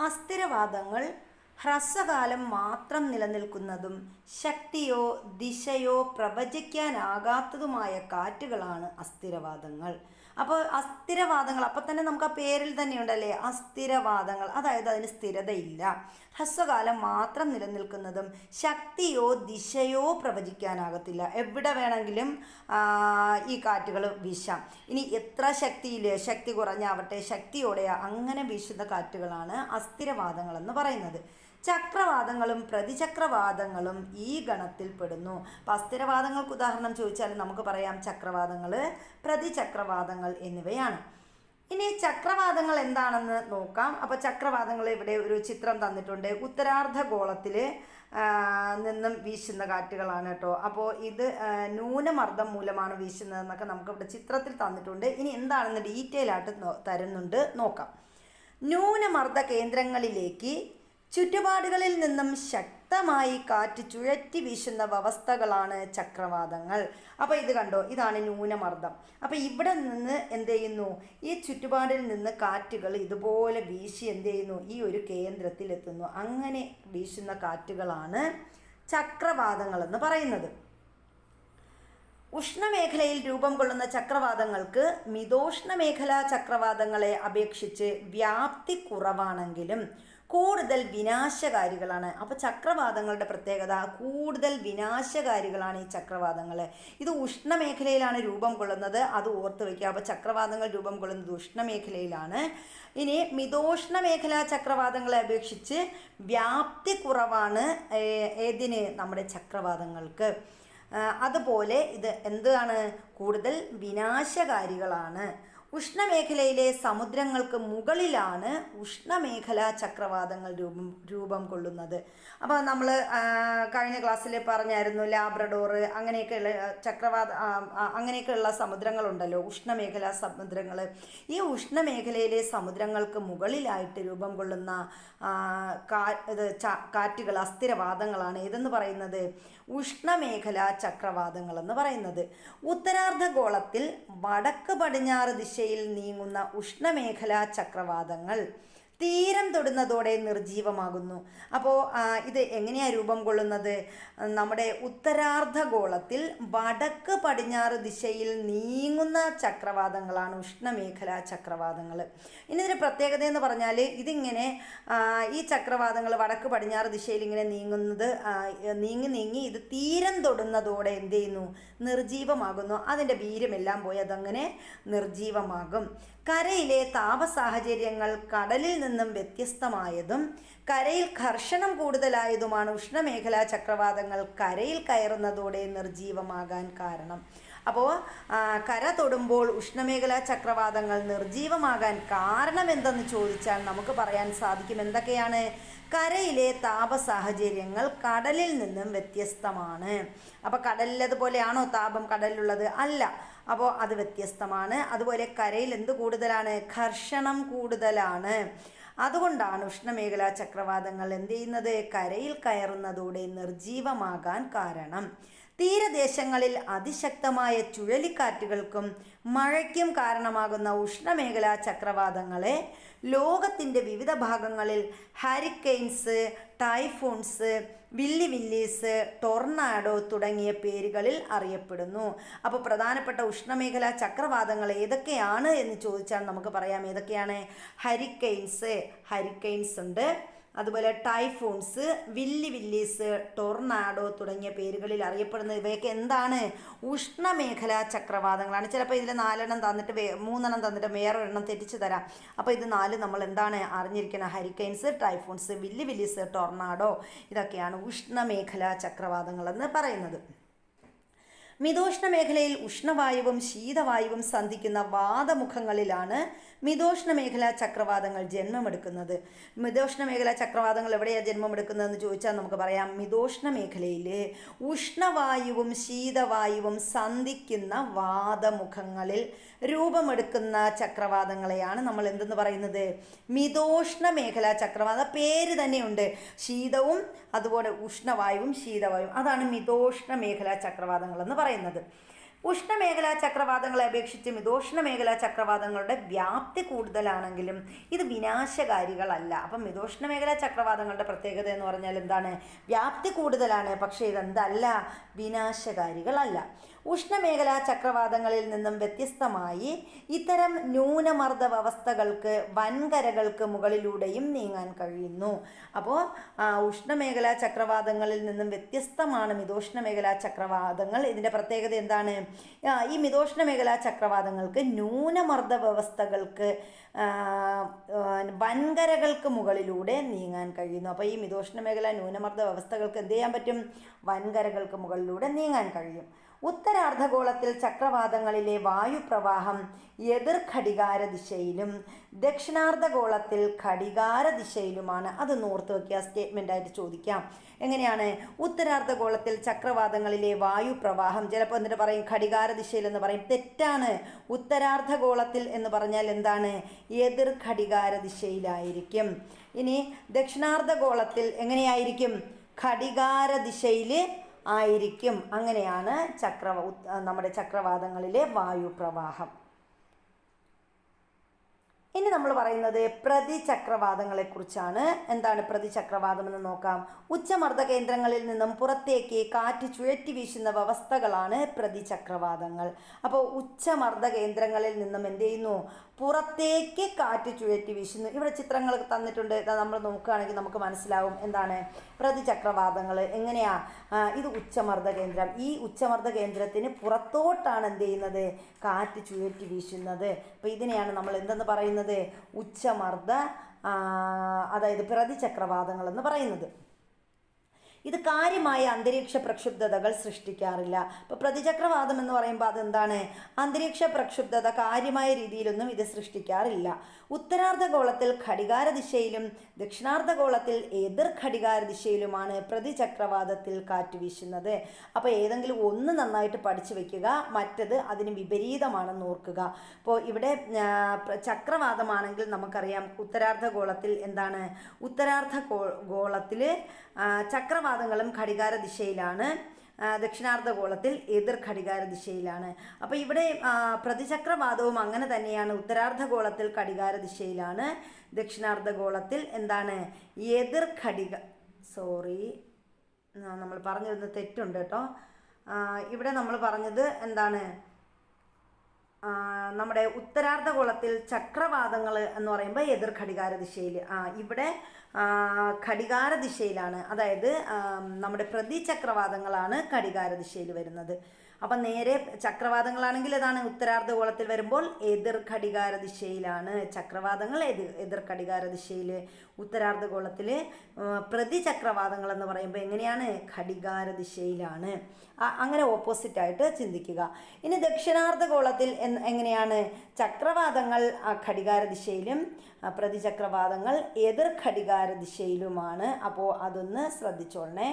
അസ്ഥിരവാദങ്ങൾ ഹ്രസ്വകാലം മാത്രം നിലനിൽക്കുന്നതും ശക്തിയോ ദിശയോ പ്രവചിക്കാനാകാത്തതുമായ കാറ്റുകളാണ് അസ്ഥിരവാദങ്ങൾ. അപ്പോൾ അസ്ഥിരവാദങ്ങൾ അപ്പം തന്നെ നമുക്ക് ആ പേരിൽ തന്നെയുണ്ടല്ലേ, അസ്ഥിരവാദങ്ങൾ. അതായത് അതിന് സ്ഥിരതയില്ല, ഹ്രസ്വകാലം മാത്രം നിലനിൽക്കുന്നതും ശക്തിയോ ദിശയോ പ്രവചിക്കാനാകത്തില്ല. എവിടെ വേണമെങ്കിലും ഈ കാറ്റുകൾ വീശാം. ഇനി എത്ര ശക്തി കുറഞ്ഞാവട്ടെ ശക്തിയോടെ അങ്ങനെ വീശുന്ന കാറ്റുകളാണ് അസ്ഥിരവാദങ്ങളെന്ന് പറയുന്നത്. ചക്രവാതങ്ങളും പ്രതിചക്രവാതങ്ങളും ഈ ഗണത്തിൽ പെടുന്നു. അപ്പം അസ്ഥിരവാദങ്ങൾക്ക് ഉദാഹരണം ചോദിച്ചാൽ നമുക്ക് പറയാം ചക്രവാതങ്ങൾ, പ്രതിചക്രവാതങ്ങൾ എന്നിവയാണ്. ഇനി ചക്രവാതങ്ങൾ എന്താണെന്ന് നോക്കാം. അപ്പോൾ ചക്രവാതങ്ങൾ ഇവിടെ ഒരു ചിത്രം തന്നിട്ടുണ്ട്. ഉത്തരാർദ്ധഗോളത്തിൽ നിന്നും വീശുന്ന കാറ്റുകളാണ് കേട്ടോ. അപ്പോൾ ഇത് ന്യൂനമർദ്ദം മൂലമാണ് വീശുന്നതെന്നൊക്കെ നമുക്കിവിടെ ചിത്രത്തിൽ തന്നിട്ടുണ്ട്. ഇനി എന്താണെന്ന് ഡീറ്റെയിൽ ആയിട്ട് തരുന്നുണ്ട്, നോക്കാം. ന്യൂനമർദ്ദ കേന്ദ്രങ്ങളിലേക്ക് ചുറ്റുപാടുകളിൽ നിന്നും ശക്തമായി കാറ്റ് ചുഴറ്റി വീശുന്ന വ്യവസ്ഥകളാണ് ചക്രവാതങ്ങൾ. അപ്പോൾ ഇത് കണ്ടോ, ഇതാണ് ന്യൂനമർദ്ദം. അപ്പോൾ ഇവിടെ നിന്ന് എന്ത് ചെയ്യുന്നു, ഈ ചുറ്റുപാടിൽ നിന്ന് കാറ്റുകൾ ഇതുപോലെ വീശി എന്ത് ചെയ്യുന്നു, ഈ ഒരു കേന്ദ്രത്തിൽ എത്തുന്നു. അങ്ങനെ വീശുന്ന കാറ്റുകളാണ് ചക്രവാതങ്ങൾ എന്ന് പറയുന്നത്. ഉഷ്ണമേഖലയിൽ രൂപം കൊള്ളുന്ന ചക്രവാതങ്ങൾക്ക് മിതോഷ്ണമേഖലാ ചക്രവാതങ്ങളെ അപേക്ഷിച്ച് വ്യാപ്തി കുറവാണെങ്കിലും കൂടുതൽ വിനാശകാരികളാണ്. അപ്പോൾ ചക്രവാതങ്ങളുടെ പ്രത്യേകത കൂടുതൽ വിനാശകാരികളാണ് ഈ ചക്രവാതങ്ങൾ. ഇത് ഉഷ്ണമേഖലയിലാണ് രൂപം കൊള്ളുന്നത്, അത് ഓർത്ത് വയ്ക്കുക. അപ്പോൾ ചക്രവാതങ്ങൾ രൂപം കൊള്ളുന്നത് ഉഷ്ണമേഖലയിലാണ്. ഇനി മിതോഷ്ണമേഖലാ ചക്രവാതങ്ങളെ അപേക്ഷിച്ച് വ്യാപ്തി കുറവാണ് ഏതിന്, നമ്മുടെ ചക്രവാതങ്ങൾക്ക്. അതുപോലെ ഇത് എന്താണ്, കൂടുതൽ വിനാശകാരികളാണ്. ഉഷ്ണമേഖലയിലെ സമുദ്രങ്ങൾക്ക് മുകളിലാണ് ഉഷ്ണമേഖലാ ചക്രവാതങ്ങൾ രൂപം കൊള്ളുന്നത്. അപ്പോൾ നമ്മൾ കഴിഞ്ഞ ക്ലാസ്സിൽ പറഞ്ഞായിരുന്നു ലാബ്രഡോർ അങ്ങനെയൊക്കെയുള്ള അങ്ങനെയൊക്കെയുള്ള സമുദ്രങ്ങളുണ്ടല്ലോ, ഉഷ്ണമേഖലാ സമുദ്രങ്ങൾ. ഈ ഉഷ്ണമേഖലയിലെ സമുദ്രങ്ങൾക്ക് മുകളിലായിട്ട് രൂപം കൊള്ളുന്ന കാറ്റുകൾ അസ്ഥിരവാദങ്ങളാണ്. ഏതെന്ന് പറയുന്നത് ഉഷ്ണമേഖലാ ചക്രവാതങ്ങൾ എന്ന് പറയുന്നത്. ഉത്തരാർദ്ധഗോളത്തിൽ വടക്ക് പടിഞ്ഞാറ് ദിശയിൽ നീങ്ങുന്ന ഉഷ്ണമേഖലാ ചക്രവാതങ്ങൾ തീരം തൊടുന്നതോടെ നിർജീവമാകുന്നു. അപ്പോൾ ഇത് എങ്ങനെയാണ് രൂപം കൊള്ളുന്നത്? നമ്മുടെ ഉത്തരാർദ്ധഗോളത്തിൽ വടക്ക് പടിഞ്ഞാറ് ദിശയിൽ നീങ്ങുന്ന ചക്രവാതങ്ങളാണ് ഉഷ്ണമേഖലാ ചക്രവാതങ്ങൾ. ഇനി ഇതിൻ്റെ പ്രത്യേകത എന്ന് പറഞ്ഞാൽ ഇതിങ്ങനെ ഈ ചക്രവാതങ്ങൾ വടക്ക് പടിഞ്ഞാറ് ദിശയിൽ ഇങ്ങനെ നീങ്ങി ഇത് തീരം തൊടുന്നതോടെ എന്ത് ചെയ്യുന്നു, നിർജീവമാകുന്നു. അതിൻ്റെ വീര്യമെല്ലാം പോയി അതങ്ങനെ നിർജീവമാകും. കരയിലെ താപസാഹചര്യങ്ങൾ കടലിൽ നിന്നും വ്യത്യസ്തമായതും കരയിൽ ഘർഷണം കൂടുതലായതുമാണ് ഉഷ്ണമേഖലാ ചക്രവാതങ്ങൾ കരയിൽ കയറുന്നതോടെ നിർജീവമാകാൻ കാരണം. അപ്പോൾ കര തൊടുമ്പോൾ ഉഷ്ണമേഖലാ ചക്രവാതങ്ങൾ നിർജീവമാകാൻ കാരണം എന്തെന്ന് ചോദിച്ചാൽ നമുക്ക് പറയാൻ സാധിക്കും എന്തൊക്കെയാണ്? കരയിലെ താപസാഹചര്യങ്ങൾ കടലിൽ നിന്നും വ്യത്യസ്തമാണ്. അപ്പോൾ കടലിലതുപോലെയാണോ താപം കടലിലുള്ളത്? അല്ല. അപ്പോൾ അത് വ്യത്യസ്തമാണ്. അതുപോലെ കരയിൽ എന്ത് കൂടുതലാണ്? ഘർഷണം കൂടുതലാണ്. അതുകൊണ്ടാണ് ഉഷ്ണമേഖലാ ചക്രവാതങ്ങൾ എന്ത് ചെയ്യുന്നത്, കരയിൽ കയറുന്നതോടെ നിർജീവമാകാൻ കാരണം. തീരദേശങ്ങളിൽ അതിശക്തമായ ചുഴലിക്കാറ്റുകൾക്കും മഴയ്ക്കും കാരണമാകുന്ന ഉഷ്ണമേഖലാ ചക്രവാതങ്ങളെ ലോകത്തിൻ്റെ വിവിധ ഭാഗങ്ങളിൽ ഹരിക്കെയിൻസ്, ടൈഫൂൺസ്, വില്ലിവില്ലീസ്, ടൊർണാഡോ തുടങ്ങിയ പേരുകളിൽ അറിയപ്പെടുന്നു. അപ്പോൾ പ്രധാനപ്പെട്ട ഉഷ്ണമേഖലാ ചക്രവാതങ്ങൾ ഏതൊക്കെയാണ് എന്ന് ചോദിച്ചാൽ നമുക്ക് പറയാം ഏതൊക്കെയാണ്? ഹരിക്കെയിൻസ് ഉണ്ട്, അതുപോലെ ടൈഫൂൺസ്, വില്ലീസ്, ടൊർണാഡോ തുടങ്ങിയ പേരുകളിൽ അറിയപ്പെടുന്നത് ഇവയൊക്കെ എന്താണ്? ഉഷ്ണമേഖലാ ചക്രവാതങ്ങളാണ്. ചിലപ്പോൾ ഇതിൽ 4 തന്നിട്ട് 3 തന്നിട്ട് വേറൊരെണ്ണം തെറ്റിച്ച് തരാം. അപ്പോൾ ഇത് 4 നമ്മൾ എന്താണ് അറിഞ്ഞിരിക്കണം? ഹരിക്കെയിൻസ്, ടൈഫൂൺസ്, വില്ലീസ്, ടൊർണാഡോ ഇതൊക്കെയാണ് ഉഷ്ണമേഖലാ ചക്രവാതങ്ങൾ എന്ന് പറയുന്നത്. മിതോഷ്ണ മേഖലയിൽ ഉഷ്ണവായുവും ശീതവായുവും സന്ധിക്കുന്ന വാതമുഖങ്ങളിലാണ് മിതോഷ്ണ മേഖലാ ചക്രവാതങ്ങൾ ജന്മമെടുക്കുന്നത്. മിതോഷ്ണ മേഖലാ ചക്രവാതങ്ങൾ എവിടെയാണ് ജന്മമെടുക്കുന്നതെന്ന് ചോദിച്ചാൽ നമുക്ക് പറയാം, മിതോഷ്ണ മേഖലയിൽ ഉഷ്ണവായുവും ശീതവായുവും സന്ധിക്കുന്ന വാതമുഖങ്ങളിൽ രൂപമെടുക്കുന്ന ചക്രവാതങ്ങളെയാണ് നമ്മൾ എന്തെന്ന് പറയുന്നത്? മിതോഷ്ണ മേഖലാ ചക്രവാത. പേര് തന്നെയുണ്ട്, ശീതവും അതുപോലെ ഉഷ്ണവായുവും ശീതവായുവും, അതാണ് മിതോഷ്ണ മേഖലാ ചക്രവാതങ്ങൾ എന്ന് പറയുന്നത്. ഉഷ്ണമേഖലാ ചക്രവാതങ്ങളെ അപേക്ഷിച്ച് മിതോഷ്ണ മേഖലാ ചക്രവാതങ്ങളുടെ വ്യാപ്തി കൂടുതലാണെങ്കിലും ഇത് വിനാശകാരികളല്ല. അപ്പം മിതോഷ്ണ മേഖലാ ചക്രവാതങ്ങളുടെ പ്രത്യേകത എന്ന് പറഞ്ഞാൽ എന്താണ്? വ്യാപ്തി കൂടുതലാണ്, പക്ഷേ ഇതെന്തല്ല? വിനാശകാരികളല്ല. ഉഷ്ണമേഖലാ ചക്രവാതങ്ങളിൽ നിന്നും വ്യത്യസ്തമായി ഇത്തരം ന്യൂനമർദ്ദ വ്യവസ്ഥകൾക്ക് വൻകരകൾക്ക് മുകളിലൂടെയും നീങ്ങാൻ കഴിയുന്നു. അപ്പോൾ ഉഷ്ണമേഖലാ ചക്രവാതങ്ങളിൽ നിന്നും വ്യത്യസ്തമാണ് മിതോഷ്ണ മേഖലാ ചക്രവാതങ്ങൾ. ഇതിൻ്റെ പ്രത്യേകത എന്താണ്? ഈ മിതോഷ്ണ മേഖലാ ചക്രവാതങ്ങൾക്ക് ന്യൂനമർദ്ദ വ്യവസ്ഥകൾക്ക് വൻകരകൾക്ക് മുകളിലൂടെ നീങ്ങാൻ കഴിയുന്നു. അപ്പോൾ ഈ മിതോഷ്ണ മേഖല ന്യൂനമർദ്ദ വ്യവസ്ഥകൾക്ക് എന്ത് ചെയ്യാൻ പറ്റും? വൻകരകൾക്ക് മുകളിലൂടെ നീങ്ങാൻ കഴിയും. ഉത്തരാർദ്ധഗോളത്തിൽ ചക്രവാതങ്ങളിലെ വായുപ്രവാഹം എതിർ ഘടികാര ദിശയിലും ദക്ഷിണാർദ്ധഗോളത്തിൽ ഘടികാര ദിശയിലുമാണ്. അത് ഓർത്ത് വയ്ക്കുക, സ്റ്റേറ്റ്മെൻ്റ് ആയിട്ട് ചോദിക്കാം. എങ്ങനെയാണ്? ഉത്തരാർദ്ധഗോളത്തിൽ ചക്രവാതങ്ങളിലെ വായുപ്രവാഹം, ചിലപ്പോൾ എന്നിട്ട് പറയും ഘടികാര ദിശയിൽ എന്ന് പറയും. തെറ്റാണ്. ഉത്തരാർദ്ധഗോളത്തിൽ എന്ന് പറഞ്ഞാൽ എന്താണ്? എതിർ ഘടികാര ദിശയിലായിരിക്കും. ഇനി ദക്ഷിണാർദ്ധഗോളത്തിൽ എങ്ങനെയായിരിക്കും? ഘടികാര ദിശയിൽ ആയിരിക്കും. അങ്ങനെയാണ് നമ്മുടെ ചക്രവാതങ്ങളിലെ വായുപ്രവാഹം. ഇനി നമ്മൾ പറയുന്നത് പ്രതിചക്രവാതങ്ങളെക്കുറിച്ചാണ്. എന്താണ് പ്രതിചക്രവാതം എന്ന് നോക്കാം. ഉച്ചമർദ്ദ കേന്ദ്രങ്ങളിൽ നിന്നും പുറത്തേക്ക് കാറ്റ് ചുഴറ്റി വീശുന്ന വ്യവസ്ഥകളാണ് പ്രതിചക്രവാതങ്ങൾ. അപ്പോൾ ഉച്ചമർദ്ദ കേന്ദ്രങ്ങളിൽ നിന്നും എന്ത് ചെയ്യുന്നു? പുറത്തേക്ക് കാറ്റ് ചുഴറ്റി വീശുന്നു. ഇവിടെ ചിത്രങ്ങൾ തന്നിട്ടുണ്ട്, നമ്മൾ നോക്കുകയാണെങ്കിൽ നമുക്ക് മനസ്സിലാവും എന്താണ് പ്രതിചക്രവാതങ്ങൾ എങ്ങനെയാ. ഇത് ഉച്ചമർദ്ദ കേന്ദ്രം. ഈ ഉച്ചമർദ്ദ കേന്ദ്രത്തിന് പുറത്തോട്ടാണ് എന്ത് ചെയ്യുന്നത്? കാറ്റ് ചുഴറ്റി വീശുന്നത്. അപ്പോൾ ഇതിനെയാണ് നമ്മൾ എന്തെന്ന് പറയുന്നത്? ഉച്ചമർദ്ദ, അതായത് പ്രതിചക്രവാതങ്ങൾ എന്ന് പറയുന്നത്. ഇത് കാര്യമായ അന്തരീക്ഷ പ്രക്ഷുബ്ധതകൾ സൃഷ്ടിക്കാറില്ല. ഇപ്പോൾ പ്രതിചക്രവാതം എന്ന് പറയുമ്പോൾ അതെന്താണ്? അന്തരീക്ഷ പ്രക്ഷുബ്ധത കാര്യമായ രീതിയിലൊന്നും ഇത് സൃഷ്ടിക്കാറില്ല. ഉത്തരാർദ്ധഗോളത്തിൽ ഘടികാര ദിശയിലും ദക്ഷിണാർദ്ധഗോളത്തിൽ എതിർ ഘടികാര ദിശയിലുമാണ് പ്രതിചക്രവാതത്തിൽ കാറ്റ് വീശുന്നത്. അപ്പോൾ ഏതെങ്കിലും ഒന്ന് നന്നായിട്ട് പഠിച്ചു വെക്കുക, മറ്റത് അതിന് വിപരീതമാണെന്ന് ഓർക്കുക. അപ്പോൾ ഇവിടെ ചക്രവാതമാണെങ്കിൽ നമുക്കറിയാം ഉത്തരാർദ്ധഗോളത്തിൽ എന്താണ്? ഉത്തരാർദ്ധഗോളത്തിൽ ചക്രവാതങ്ങളും ഘടികാര ദിശയിലാണ്, ദക്ഷിണാർദ്ധഗോളത്തിൽ എതിർ ഘടികാര ദിശയിലാണ്. അപ്പോൾ ഇവിടെ പ്രതിചക്രവാതവും അങ്ങനെ തന്നെയാണ്. ഉത്തരാർദ്ധഗോളത്തിൽ ഘടികാര ദിശയിലാണ്, ദക്ഷിണാർദ്ധഗോളത്തിൽ എന്താണ്? എതിർ നമ്മൾ പറഞ്ഞിരുന്ന തെറ്റുണ്ട് കേട്ടോ. ഇവിടെ നമ്മൾ പറഞ്ഞത് എന്താണ്? നമ്മുടെ ഉത്തരാർദ്ധഗോളത്തിൽ ചക്രവാതങ്ങൾ എന്ന് പറയുമ്പോൾ എതിർ ഘടികാര ദിശയിൽ, ഇവിടെ ഘടികാര ദിശയിലാണ്. അതായത് നമ്മുടെ പ്രതിചക്രവാതങ്ങളാണ് ഘടികാര ദിശയിൽ വരുന്നത്. അപ്പം നേരെ ചക്രവാതങ്ങളാണെങ്കിൽ ഏതാണ്? ഉത്തരാർദ്ധഗോളത്തിൽ വരുമ്പോൾ എതിർ ഘടികാര ദിശയിലാണ് ചക്രവാതങ്ങൾ, എതിർ ഘടികാര ദിശയിൽ. ഉത്തരാർദ്ധഗോളത്തിൽ പ്രതിചക്രവാതങ്ങൾ എന്ന് പറയുമ്പോൾ എങ്ങനെയാണ്? ഘടികാര ദിശയിലാണ്. അങ്ങനെ ഓപ്പോസിറ്റായിട്ട് ചിന്തിക്കുക. ഇനി ദക്ഷിണാർദ്ധഗോളത്തിൽ എങ്ങനെയാണ്? ചക്രവാതങ്ങൾ ഘടികാര ദിശയിലും പ്രതിചക്രവാതങ്ങൾ എതിർ ഘടികാര ദിശയിലുമാണ്. അപ്പോൾ അതൊന്ന് ശ്രദ്ധിച്ചോളണേ.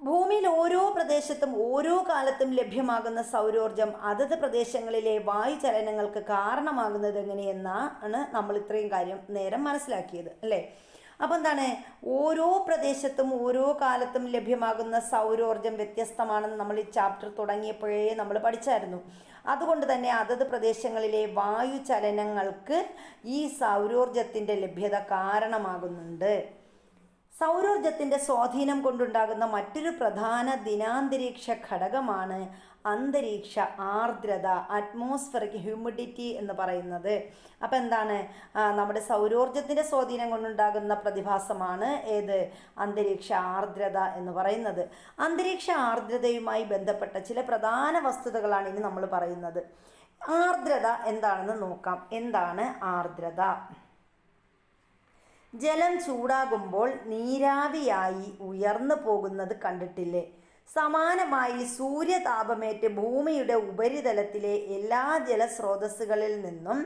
ഭൂമിയിൽ ഓരോ പ്രദേശത്തും ഓരോ കാലത്തും ലഭ്യമാകുന്ന സൗരോർജം അതത് പ്രദേശങ്ങളിലെ വായുചലനങ്ങൾക്ക് കാരണമാകുന്നത് എങ്ങനെയെന്നാണ് നമ്മൾ ഇത്രയും കാര്യം നേരം മനസ്സിലാക്കിയത്, അല്ലേ? അപ്പോൾ എന്താണ്? ഓരോ പ്രദേശത്തും ഓരോ കാലത്തും ലഭ്യമാകുന്ന സൗരോർജം വ്യത്യസ്തമാണെന്ന് നമ്മൾ ഈ ചാപ്റ്റർ തുടങ്ങിയപ്പോഴേ നമ്മൾ പഠിച്ചായിരുന്നു. അതുകൊണ്ട് തന്നെ അതത് പ്രദേശങ്ങളിലെ വായുചലനങ്ങൾക്ക് ഈ സൗരോർജത്തിൻ്റെ ലഭ്യത കാരണമാകുന്നുണ്ട്. സൗരോർജത്തിൻ്റെ സ്വാധീനം കൊണ്ടുണ്ടാകുന്ന മറ്റൊരു പ്രധാന ദിനാന്തരീക്ഷ ഘടകമാണ് അന്തരീക്ഷ ആർദ്രത, അറ്റ്മോസ്ഫറിക് ഹ്യൂമിഡിറ്റി എന്ന് പറയുന്നത്. അപ്പം എന്താണ്, നമ്മുടെ സൗരോർജത്തിൻ്റെ സ്വാധീനം കൊണ്ടുണ്ടാകുന്ന പ്രതിഭാസമാണ് ഏത്, അന്തരീക്ഷ ആർദ്രത എന്ന് പറയുന്നത്. അന്തരീക്ഷ ആർദ്രതയുമായി ബന്ധപ്പെട്ട ചില പ്രധാന വസ്തുതകളാണ് ഇനി നമ്മൾ പറയുന്നത്. ആർദ്രത എന്താണെന്ന് നോക്കാം. എന്താണ് ആർദ്രത? ജലം ചൂടാകുമ്പോൾ നീരാവിയായി ഉയർന്നു പോകുന്നത് കണ്ടിട്ടില്ലേ? സമാനമായി സൂര്യതാപമേറ്റ് ഭൂമിയുടെ ഉപരിതലത്തിലെ എല്ലാ ജലസ്രോതസ്സുകളിൽ നിന്നും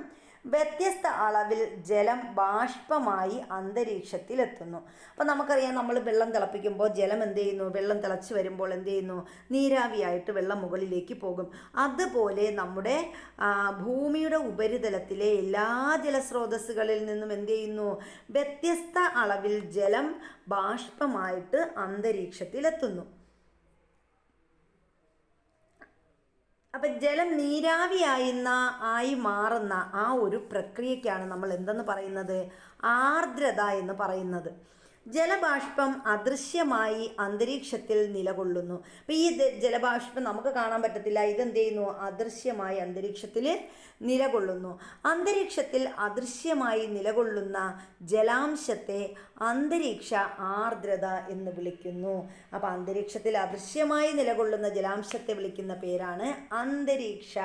വ്യത്യസ്ത അളവിൽ ജലം ബാഷ്പമായി അന്തരീക്ഷത്തിലെത്തുന്നു. അപ്പോൾ നമുക്കറിയാം, നമ്മൾ വെള്ളം തിളപ്പിക്കുമ്പോൾ ജലം എന്ത് ചെയ്യുന്നു, വെള്ളം തിളച്ച് വരുമ്പോൾ എന്ത് ചെയ്യുന്നു, നീരാവിയായിട്ട് വെള്ളം മുകളിലേക്ക് പോകും. അതുപോലെ നമ്മുടെ ഭൂമിയുടെ ഉപരിതലത്തിലെ എല്ലാ ജലസ്രോതസ്സുകളിൽ നിന്നും എന്ത് ചെയ്യുന്നു, വ്യത്യസ്ത അളവിൽ ജലം ബാഷ്പമായിട്ട് അന്തരീക്ഷത്തിലെത്തുന്നു. അപ്പം ജലം നീരാവിയായി മാറുന്ന ആ ഒരു പ്രക്രിയയ്ക്കാണ് നമ്മൾ എന്തെന്ന് പറയുന്നത്, ആർദ്രത എന്ന് പറയുന്നത്. ജലബാഷ്പം അദൃശ്യമായി അന്തരീക്ഷത്തിൽ നിലകൊള്ളുന്നു. അപ്പം ഈ ജലബാഷ്പം നമുക്ക് കാണാൻ പറ്റത്തില്ല, ഇതെന്ത് ചെയ്യുന്നു, അദൃശ്യമായി അന്തരീക്ഷത്തിൽ നിലകൊള്ളുന്നു. അന്തരീക്ഷത്തിൽ അദൃശ്യമായി നിലകൊള്ളുന്ന ജലാംശത്തെ അന്തരീക്ഷ ആർദ്രത എന്ന് വിളിക്കുന്നു. അപ്പം അന്തരീക്ഷത്തിൽ അദൃശ്യമായി നിലകൊള്ളുന്ന ജലാംശത്തെ വിളിക്കുന്ന പേരാണ് അന്തരീക്ഷ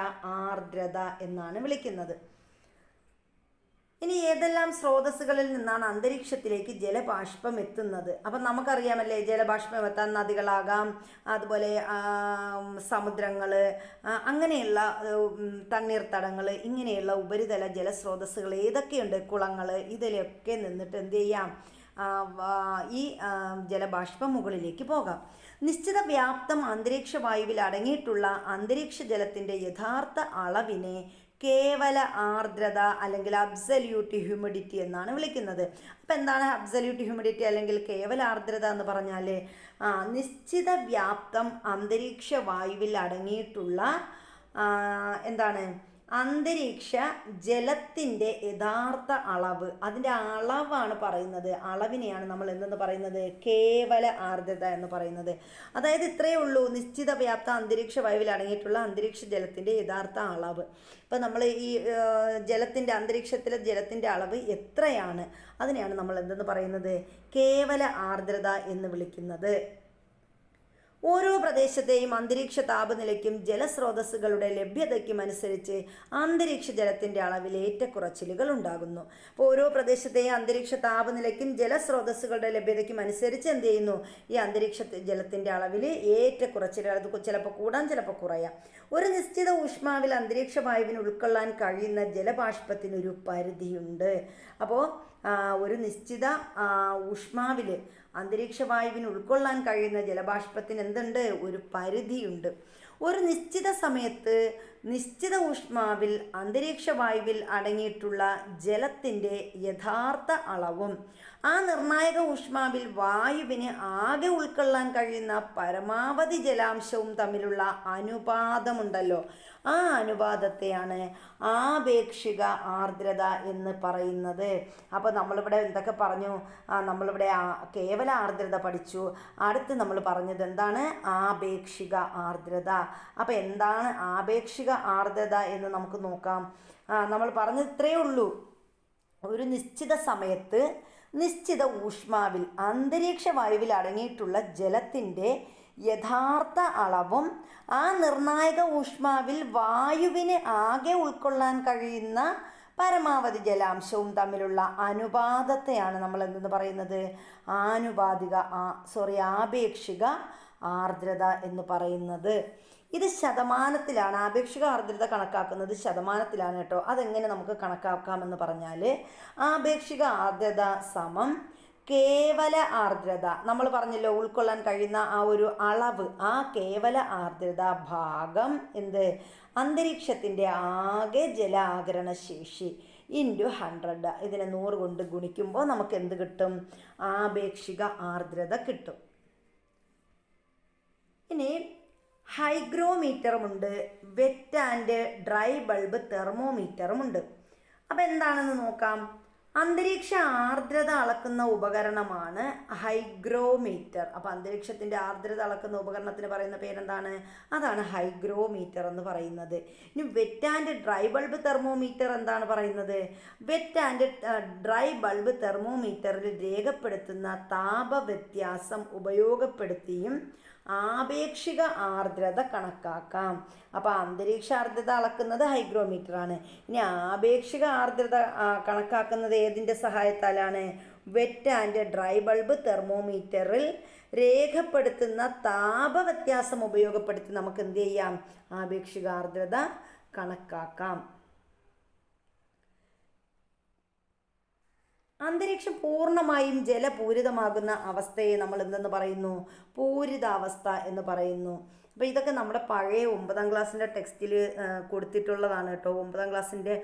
ആർദ്രത എന്നാണ് വിളിക്കുന്നത്. ഇനി ഏതെല്ലാം സ്രോതസ്സുകളിൽ നിന്നാണ് അന്തരീക്ഷത്തിലേക്ക് ജലബാഷ്പം എത്തുന്നത്? അപ്പം നമുക്കറിയാമല്ലേ, ജലബാഷ്പം എത്താൻ നദികളാകാം, അതുപോലെ സമുദ്രങ്ങൾ, അങ്ങനെയുള്ള തണ്ണീർത്തടങ്ങൾ, ഇങ്ങനെയുള്ള ഉപരിതല ജലസ്രോതസ്സുകൾ ഏതൊക്കെയുണ്ട്, കുളങ്ങൾ, ഇതിലൊക്കെ നിന്നിട്ട് എന്ത് ചെയ്യാം, ഈ ജലബാഷ്പം മുകളിലേക്ക് പോകാം. നിശ്ചിത വ്യാപ്തം അന്തരീക്ഷ വായുവിൽ അടങ്ങിയിട്ടുള്ള അന്തരീക്ഷ ജലത്തിൻ്റെ യഥാർത്ഥ അളവിനെ കേവല ആർദ്രത അല്ലെങ്കിൽ അബ്സല്യൂട്ട് ഹ്യൂമിഡിറ്റി എന്നാണ് വിളിക്കുന്നത്. അപ്പം എന്താണ് അബ്സല്യൂട്ട് ഹ്യൂമിഡിറ്റി അല്ലെങ്കിൽ കേവല ആർദ്രത എന്ന് പറഞ്ഞാൽ, നിശ്ചിത വ്യാപ്തം അന്തരീക്ഷ വായുവിൽ അടങ്ങിയിട്ടുള്ള എന്താണ്, അന്തരീക്ഷ ജലത്തിൻ്റെ യഥാർത്ഥ അളവ്, അതിൻ്റെ അളവാണ് പറയുന്നത്. അളവിനെയാണ് നമ്മൾ എന്തെന്ന് പറയുന്നത്, കേവല ആർദ്രത എന്ന് പറയുന്നത്. അതായത് ഇത്രയേ ഉള്ളൂ, നിശ്ചിത വ്യാപ്ത അന്തരീക്ഷ വായുവിൽ അടങ്ങിയിട്ടുള്ള അന്തരീക്ഷ ജലത്തിൻ്റെ യഥാർത്ഥ അളവ്. ഇപ്പം നമ്മൾ ഈ അന്തരീക്ഷത്തിലെ ജലത്തിൻ്റെ അളവ് എത്രയാണ്, അതിനെയാണ് നമ്മൾ എന്തെന്ന് പറയുന്നത്, കേവല ആർദ്രത എന്ന് വിളിക്കുന്നത്. ഓരോ പ്രദേശത്തെയും അന്തരീക്ഷ താപനിലയ്ക്കും ജലസ്രോതസ്സുകളുടെ ലഭ്യതയ്ക്കും അനുസരിച്ച് അന്തരീക്ഷ ജലത്തിൻ്റെ അളവിൽ ഏറ്റക്കുറച്ചിലുകൾ ഉണ്ടാകുന്നു. അപ്പോൾ ഓരോ പ്രദേശത്തെയും അന്തരീക്ഷ താപനിലയ്ക്കും ജലസ്രോതസ്സുകളുടെ ലഭ്യതയ്ക്കും അനുസരിച്ച് എന്ത് ചെയ്യുന്നു, ഈ അന്തരീക്ഷ ജലത്തിൻ്റെ അളവിൽ ഏറ്റക്കുറച്ചിലുകൾ, അത് ചിലപ്പോൾ കൂടാൻ ചിലപ്പോൾ കുറയാം. ഒരു നിശ്ചിത ഊഷ്മാവിൽ അന്തരീക്ഷ വായുവിന് ഉൾക്കൊള്ളാൻ കഴിയുന്ന ജലബാഷ്പത്തിനൊരു പരിധിയുണ്ട്. അപ്പോൾ ഒരു നിശ്ചിത ഊഷ്മാവിൽ അന്തരീക്ഷ വായുവിന് ഉൾക്കൊള്ളാൻ കഴിയുന്ന ജലബാഷ്പത്തിന് എന്തുണ്ട്, ഒരു പരിധിയുണ്ട്. ഒരു നിശ്ചിത സമയത്ത് നിശ്ചിത ഊഷ്മാവിൽ അന്തരീക്ഷ വായുവിൽ അടങ്ങിയിട്ടുള്ള ജലത്തിൻ്റെ യഥാർത്ഥ അളവും ആ നിർണായക ഊഷ്മാവിൽ വായുവിന് ആകെ ഉൾക്കൊള്ളാൻ കഴിയുന്ന പരമാവധി ജലാംശവും തമ്മിലുള്ള അനുപാതമുണ്ടല്ലോ, ആ അനുപാതത്തെയാണ് ആപേക്ഷിക ആർദ്രത എന്ന് പറയുന്നത്. അപ്പോൾ നമ്മളിവിടെ എന്തൊക്കെ പറഞ്ഞു, നമ്മളിവിടെ കേവല ആർദ്രത പഠിച്ചു. അടുത്ത് നമ്മൾ പറഞ്ഞത് എന്താണ്, ആപേക്ഷിക ആർദ്രത. അപ്പോൾ എന്താണ് ആപേക്ഷിക ആർദ്രത എന്ന് നമുക്ക് നോക്കാം. നമ്മൾ പറഞ്ഞത് ഇത്രയേ ഉള്ളൂ, ഒരു നിശ്ചിത സമയത്ത് നിശ്ചിത ഊഷ്മാവിൽ അന്തരീക്ഷ വായുവിൽ അടങ്ങിയിട്ടുള്ള ജലത്തിൻ്റെ യഥാർത്ഥ അളവും ആ നിർണായക ഊഷ്മാവിൽ വായുവിന് ആകെ ഉൾക്കൊള്ളാൻ കഴിയുന്ന പരമാവധി ജലാംശവും തമ്മിലുള്ള അനുപാതത്തെയാണ് നമ്മൾ എന്തെന്ന് പറയുന്നത്, ആപേക്ഷിക ആർദ്രത എന്ന് പറയുന്നത്. ഇത് ശതമാനത്തിലാണ്, ആപേക്ഷിക ആർദ്രത കണക്കാക്കുന്നത് ശതമാനത്തിലാണ് കേട്ടോ. അതെങ്ങനെ നമുക്ക് കണക്കാക്കാമെന്ന് പറഞ്ഞാൽ, ആപേക്ഷിക ആർദ്രത സമം കേവല ആർദ്രത, നമ്മൾ പറഞ്ഞല്ലോ ഉൾക്കൊള്ളാൻ കഴിയുന്ന ആ ഒരു അളവ്, ആ കേവല ആർദ്രത ഭാഗം എന്ത്, അന്തരീക്ഷത്തിൻ്റെ ആകെ ജലാകരണ ശേഷി ഇൻറ്റു 100. ഇതിനെ 100 കൊണ്ട് ഗുണിക്കുമ്പോൾ നമുക്ക് എന്ത് കിട്ടും, ആപേക്ഷിക ആർദ്രത കിട്ടും. ഇനി ഹൈഗ്രോമീറ്ററുമുണ്ട്, വെറ്റ് ആൻഡ് ഡ്രൈ ബൾബ് തെർമോമീറ്ററുമുണ്ട്. അപ്പോൾ എന്താണെന്ന് നോക്കാം. അന്തരീക്ഷ ആർദ്രത അളക്കുന്ന ഉപകരണമാണ് ഹൈഗ്രോമീറ്റർ. അപ്പോൾ അന്തരീക്ഷത്തിൻ്റെ ആർദ്രത അളക്കുന്ന ഉപകരണത്തിന് പറയുന്ന പേരെന്താണ്? അതാണ് ഹൈഗ്രോമീറ്റർ എന്ന് പറയുന്നത്. ഇനി wet and dry bulb thermometer എന്താണ് പറയുന്നത്? വെറ്റ് ആൻഡ് ഡ്രൈ ബൾബ് തെർമോമീറ്ററിൽ രേഖപ്പെടുത്തുന്ന താപവ്യത്യാസം ഉപയോഗപ്പെടുത്തിയും ആപേക്ഷിക ആർദ്രത കണക്കാക്കാം. അപ്പോൾ അന്തരീക്ഷ ആർദ്രത അളക്കുന്നത് ഹൈഗ്രോമീറ്റർ ആണ്. ഇനി ആപേക്ഷിക ആർദ്രത കണക്കാക്കുന്നത് ഏതിൻ്റെ സഹായത്താലാണ്? വെറ്റ് ആൻഡ് ഡ്രൈ ബൾബ് തെർമോമീറ്ററിൽ രേഖപ്പെടുത്തുന്ന താപവ്യത്യാസം ഉപയോഗപ്പെടുത്തി നമുക്ക് എന്ത് ചെയ്യാം? ആപേക്ഷിക ആർദ്രത കണക്കാക്കാം. അന്തരീക്ഷം പൂർണ്ണമായും ജലപൂരിതമാകുന്ന അവസ്ഥയെ നമ്മൾ എന്തെന്ന് പറയുന്നു? പൂരിതാവസ്ഥ എന്ന് പറയുന്നു. അപ്പോൾ ഇതൊക്കെ നമ്മുടെ പഴയ 9ാം ക്ലാസ്സിൻ്റെ ടെക്സ്റ്റിൽ കൊടുത്തിട്ടുള്ളതാണ് കേട്ടോ. 9ാം ക്ലാസ്സിൻ്റെ